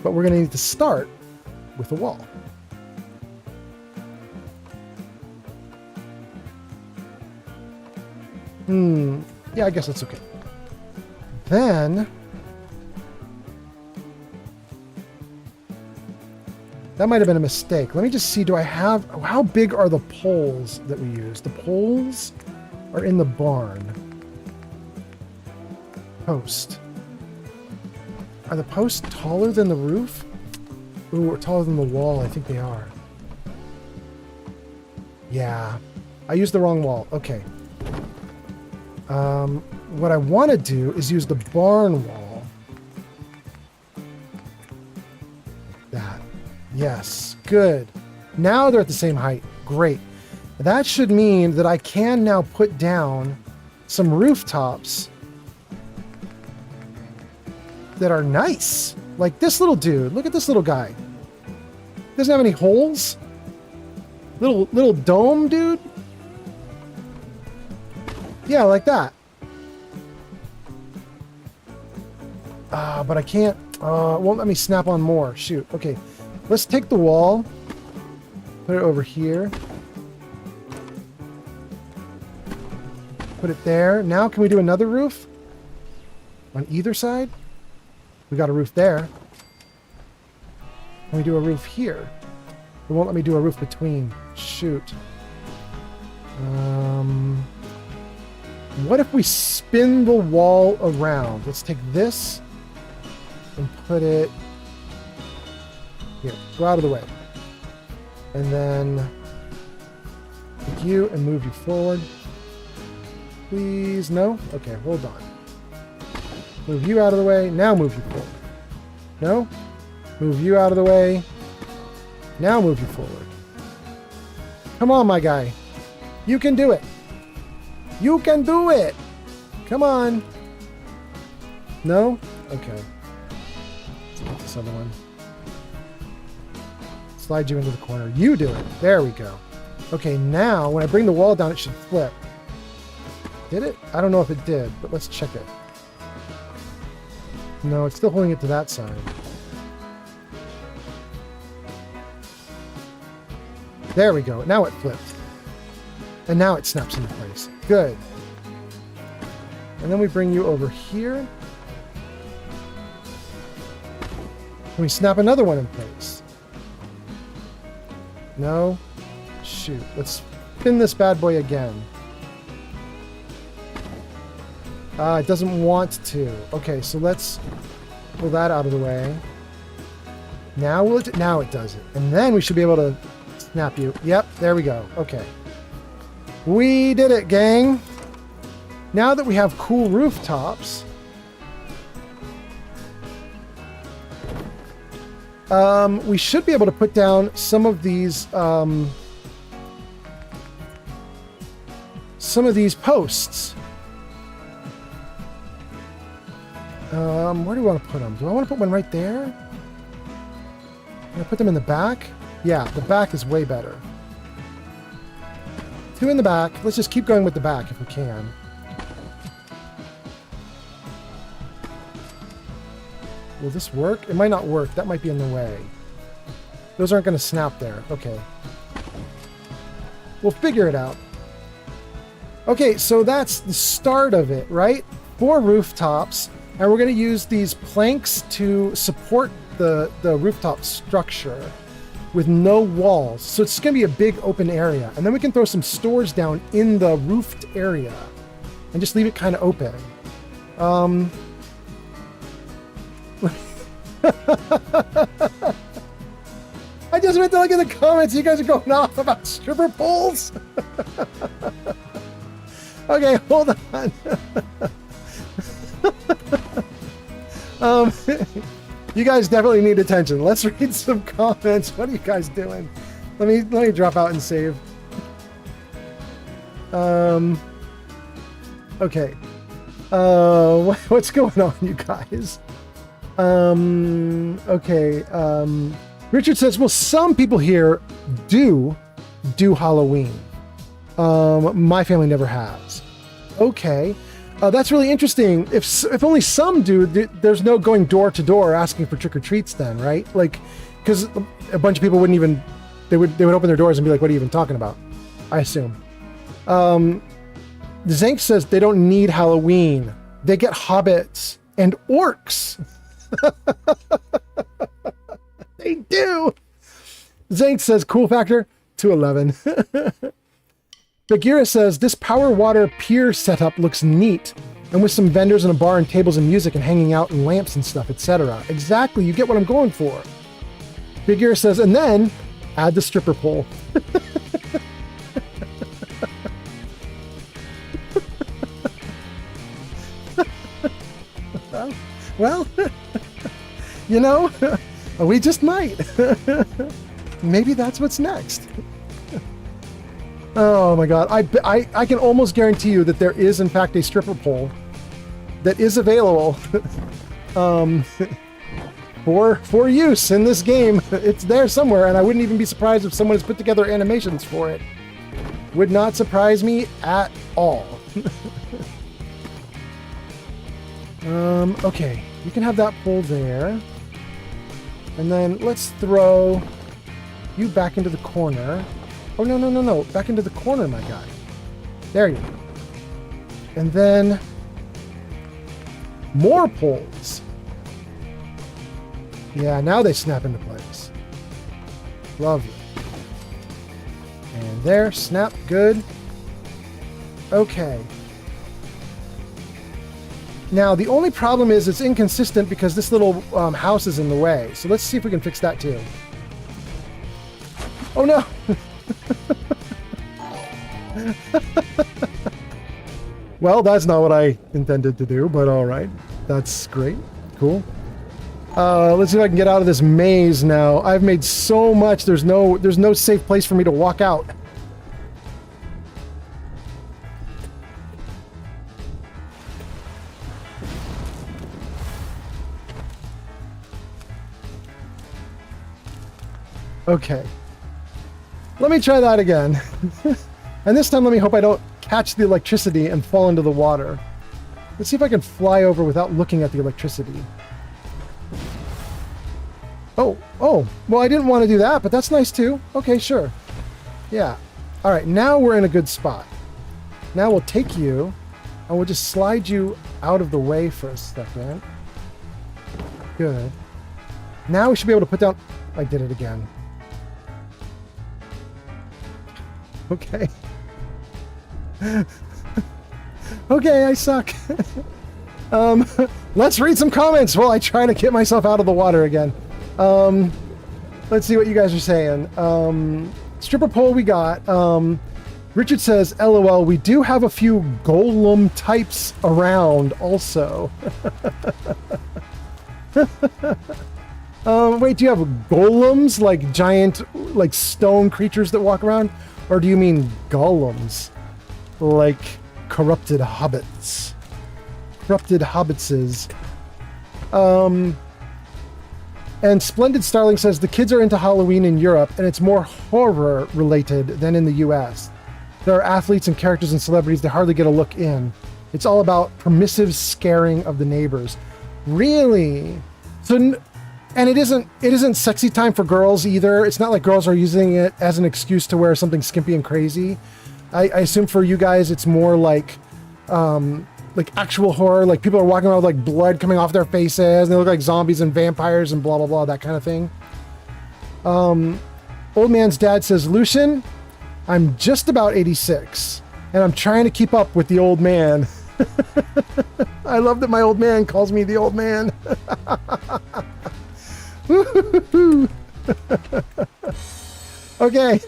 But we're going to need to start with a wall. Yeah, I guess that's okay. Then that might have been a mistake. Let me just see, do I have, how big are the poles that we use? The poles are in the barn. Post. Are the posts taller than the roof? Ooh, or taller than the wall. I think they are. Yeah. I used the wrong wall. Okay. What I want to do is use the barn wall. Like that. Yes. Good. Now they're at the same height. Great. That should mean that I can now put down some rooftops that are nice. Like this little dude. Look at this little guy. Doesn't have any holes. Little dome dude. Yeah, like that. But I can't, won't let me snap on more. Shoot. Okay. Let's take the wall. Put it over here. Put it there. Now can we do another roof? On either side? We got a roof there. Can we do a roof here? It won't let me do a roof between. Shoot. What if we spin the wall around? Let's take this and put it here. Go out of the way. And then take you and move you forward. Please, no? Okay, hold on. Move you out of the way. Now move you forward. No? Move you out of the way. Now move you forward. Come on, my guy. You can do it. You can do it. Come on. No? Okay. Let's get this other one. Slide you into the corner. You do it. There we go. Okay, now when I bring the wall down, it should flip. Did it? I don't know if it did, but let's check it. No, it's still holding it to that side. There we go. Now it flipped. And now it snaps into place. Good. And then we bring you over here. And we snap another one in place. No. Shoot. Let's spin this bad boy again. It doesn't want to. Okay, so let's pull that out of the way. Now will it? Now it does it. And then we should be able to snap you. Yep, there we go. Okay. We did it, gang. Now that we have cool rooftops, we should be able to put down some of these posts. Where do we want to put them? Do I want to put one right there? Can I put them in the back? Yeah, the back is way better. 2 in the back. Let's just keep going with the back if we can. Will this work? It might not work. That might be in the way. Those aren't going to snap there. Okay. We'll figure it out. Okay, so that's the start of it, right? 4 rooftops. And we're going to use these planks to support the rooftop structure with no walls. So it's going to be a big open area. And then we can throw some stores down in the roofed area and just leave it kind of open. I just went to look at the comments. You guys are going off about stripper poles. Okay, hold on. You guys definitely need attention. Let's read some comments. What are you guys doing? Let me drop out and save. Okay. What's going on, you guys? Okay. Richard says, well, some people here do Halloween. My family never has. Okay. That's really interesting. If only some do, there's no going door to door asking for trick-or-treats then, right? Like, because a bunch of people wouldn't even, they would open their doors and be like, what are you even talking about? I assume. Zank says they don't need Halloween. They get hobbits and orcs. They do. Zank says cool factor 211. Bagheera says this power water pier setup looks neat, and with some vendors and a bar and tables and music and hanging out and lamps and stuff, etc. Exactly, you get what I'm going for. Bagheera says, and then add the stripper pole. Well, you know, we just might. Maybe that's what's next. Oh my God. I can almost guarantee you that there is in fact a stripper pole that is available for use in this game. It's there somewhere, and I wouldn't even be surprised if someone has put together animations for it. Would not surprise me at all. Okay, you can have that pole there. And then let's throw you back into the corner. Oh, no. Back into the corner, my guy. There you go. And then more poles. Yeah, now they snap into place. Lovely. And there, snap, good. Okay. Now, the only problem is it's inconsistent because this little house is in the way. So let's see if we can fix that too. Oh, no. Well, that's not what I intended to do, but all right. That's great. Cool. Let's see if I can get out of this maze now. I've made so much. There's no safe place for me to walk out. Okay. Let me try that again. And this time let me hope I don't catch the electricity and fall into the water. Let's see if I can fly over without looking at the electricity. Oh, well, I didn't want to do that, but that's nice too. Okay, sure. Yeah. All right, now we're in a good spot. Now we'll take you and we'll just slide you out of the way for a second. Good. Now we should be able to put down... I did it again. Okay. Okay, I suck. Let's read some comments while I try to get myself out of the water again. Let's see what you guys are saying. Stripper pole we got. Richard says, LOL, we do have a few golem types around also. Wait, do you have golems, like giant, like stone creatures that walk around? Or do you mean golems? Like corrupted hobbits? Corrupted hobbitses. And Splendid Starling says the kids are into Halloween in Europe and it's more horror related than in the US. There are athletes and characters and celebrities that hardly get a look in. It's all about permissive scaring of the neighbors. Really? So, and it isn't sexy time for girls either. It's not like girls are using it as an excuse to wear something skimpy and crazy. I assume for you guys it's more like like actual horror, like people are walking around with like blood coming off their faces, and they look like zombies and vampires and blah blah blah, that kind of thing. Old man's dad says, Lucian, I'm just about 86, and I'm trying to keep up with the old man. I love that my old man calls me the old man. Okay,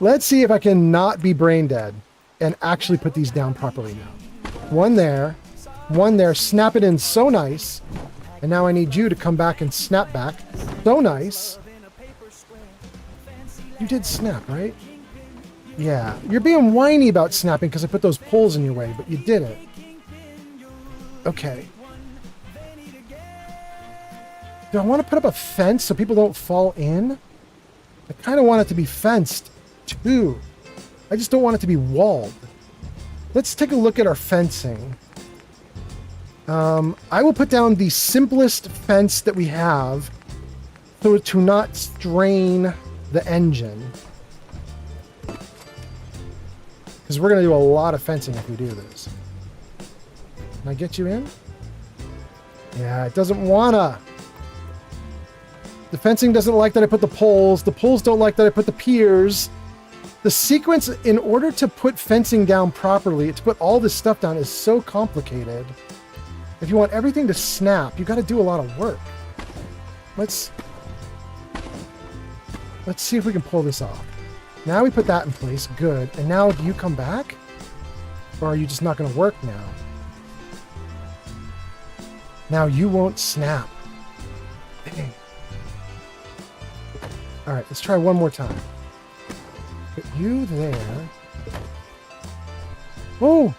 let's see if I can not be brain dead and actually put these down properly now. One there, snap it in so nice. And now I need you to come back and snap back. So nice. You did snap, right? Yeah, you're being whiny about snapping because I put those poles in your way, but you did it. Okay. Do I want to put up a fence so people don't fall in? I kind of want it to be fenced, too. I just don't want it to be walled. Let's take a look at our fencing. I will put down the simplest fence that we have so to not strain the engine. Because we're going to do a lot of fencing if we do this. Can I get you in? Yeah, it doesn't wanna. The fencing doesn't like that I put the poles. The poles don't like that I put the piers. The sequence, in order to put fencing down properly, to put all this stuff down, is so complicated. If you want everything to snap, you got to do a lot of work. Let's see if we can pull this off. Now we put that in place. Good. And now do you come back? Or are you just not going to work now? Now you won't snap. Dang. All right, let's try one more time. Put you there. Oh!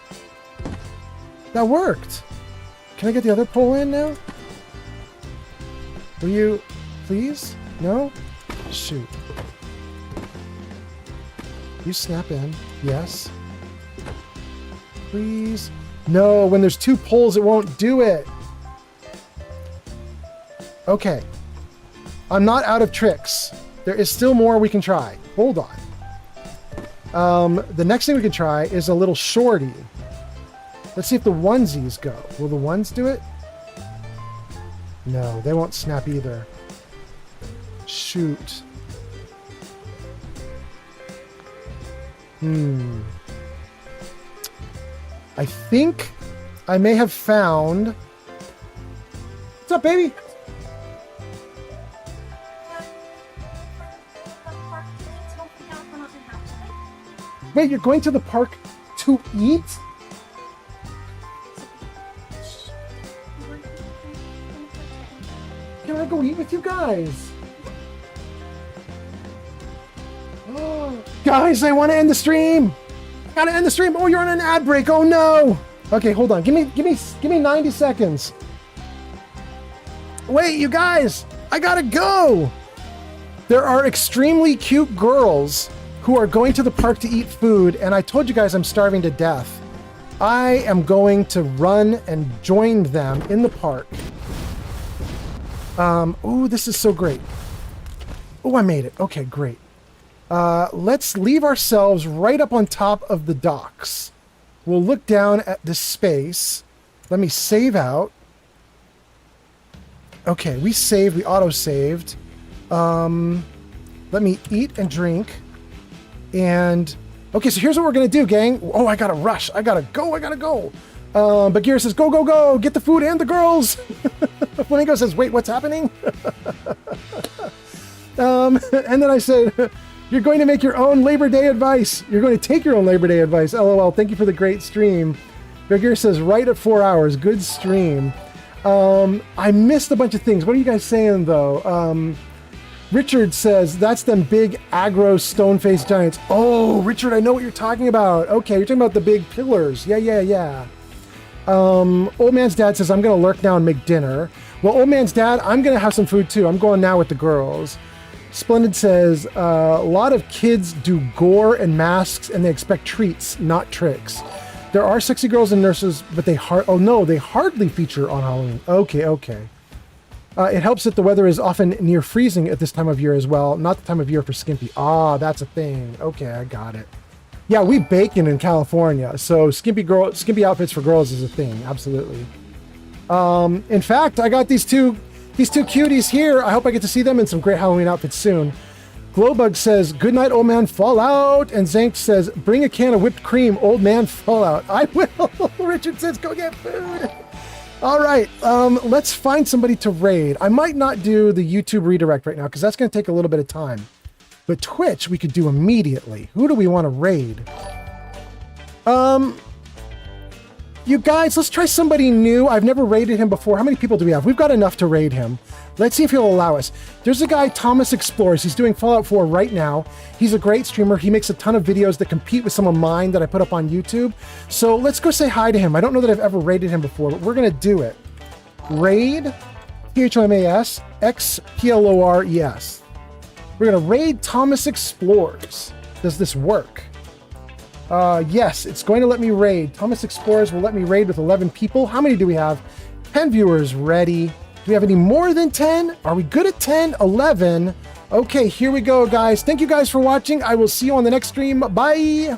That worked! Can I get the other pole in now? Will you... please? No? Shoot. You snap in. Yes. Please? No, when there's two poles, it won't do it. Okay. I'm not out of tricks. There is still more we can try. Hold on. The next thing we can try is a little shorty. Let's see if the onesies go. Will the ones do it? No, they won't snap either. Shoot. I think I may have found... What's up, baby? Wait, you're going to the park to eat? Can I go eat with you guys? Oh, guys, I want to end the stream. Gotta end the stream. Oh, you're on an ad break. Oh no. Okay, hold on. Give me 90 seconds. Wait, you guys, I gotta go. There are extremely cute girls who are going to the park to eat food, and I told you guys I'm starving to death. I am going to run and join them in the park. Oh, this is so great. Oh, I made it. Okay, great. Let's leave ourselves right up on top of the docks. We'll look down at this space. Let me save out. Okay, we saved. We auto-saved. Let me eat and drink. And, okay, so here's what we're going to do, gang. Oh, I got to rush. I got to go. But Gira says, go, go, go. Get the food and the girls. Flamingo says, wait, what's happening? And then I said, you're going to make your own Labor Day advice. You're going to take your own Labor Day advice. LOL. Thank you for the great stream. Gear says, right at 4 hours. Good stream. I missed a bunch of things. What are you guys saying, though? Richard says, that's them big aggro stone-faced giants. Oh, Richard, I know what you're talking about. Okay, you're talking about the big pillars. Yeah. Old man's dad says, I'm going to lurk now and make dinner. Well, old man's dad, I'm going to have some food, too. I'm going now with the girls. Splendid says, a lot of kids do gore and masks, and they expect treats, not tricks. There are sexy girls and nurses, but they hardly feature on Halloween. Okay. It helps that the weather is often near freezing at this time of year as well. Not the time of year for skimpy. Ah, that's a thing. Okay, I got it. Yeah, we bacon in California, so skimpy outfits for girls is a thing. Absolutely. In fact, I got these two cuties here. I hope I get to see them in some great Halloween outfits soon. Glowbug says, "Good night, old man Fallout." And Zank says, "Bring a can of whipped cream, old man Fallout." I will. Richard says, "Go get food." All right, let's find somebody to raid. I might not do the YouTube redirect right now because that's going to take a little bit of time. But Twitch, we could do immediately. Who do we want to raid? You guys, let's try somebody new. I've never raided him before. How many people do we have? We've got enough to raid him. Let's see if he'll allow us. There's a guy, Thomas Explores. He's doing Fallout 4 right now. He's a great streamer. He makes a ton of videos that compete with some of mine that I put up on YouTube. So let's go say hi to him. I don't know that I've ever raided him before, but we're going to do it. Raid, THOMAS, XPLORES. We're going to raid Thomas Explores. Does this work? Yes, it's going to let me raid. Thomas Explores will let me raid with 11 people. How many do we have? 10 viewers ready. Do we have any more than 10? Are we good at 10? 11. Okay, here we go, guys. Thank you guys for watching. I will see you on the next stream. Bye.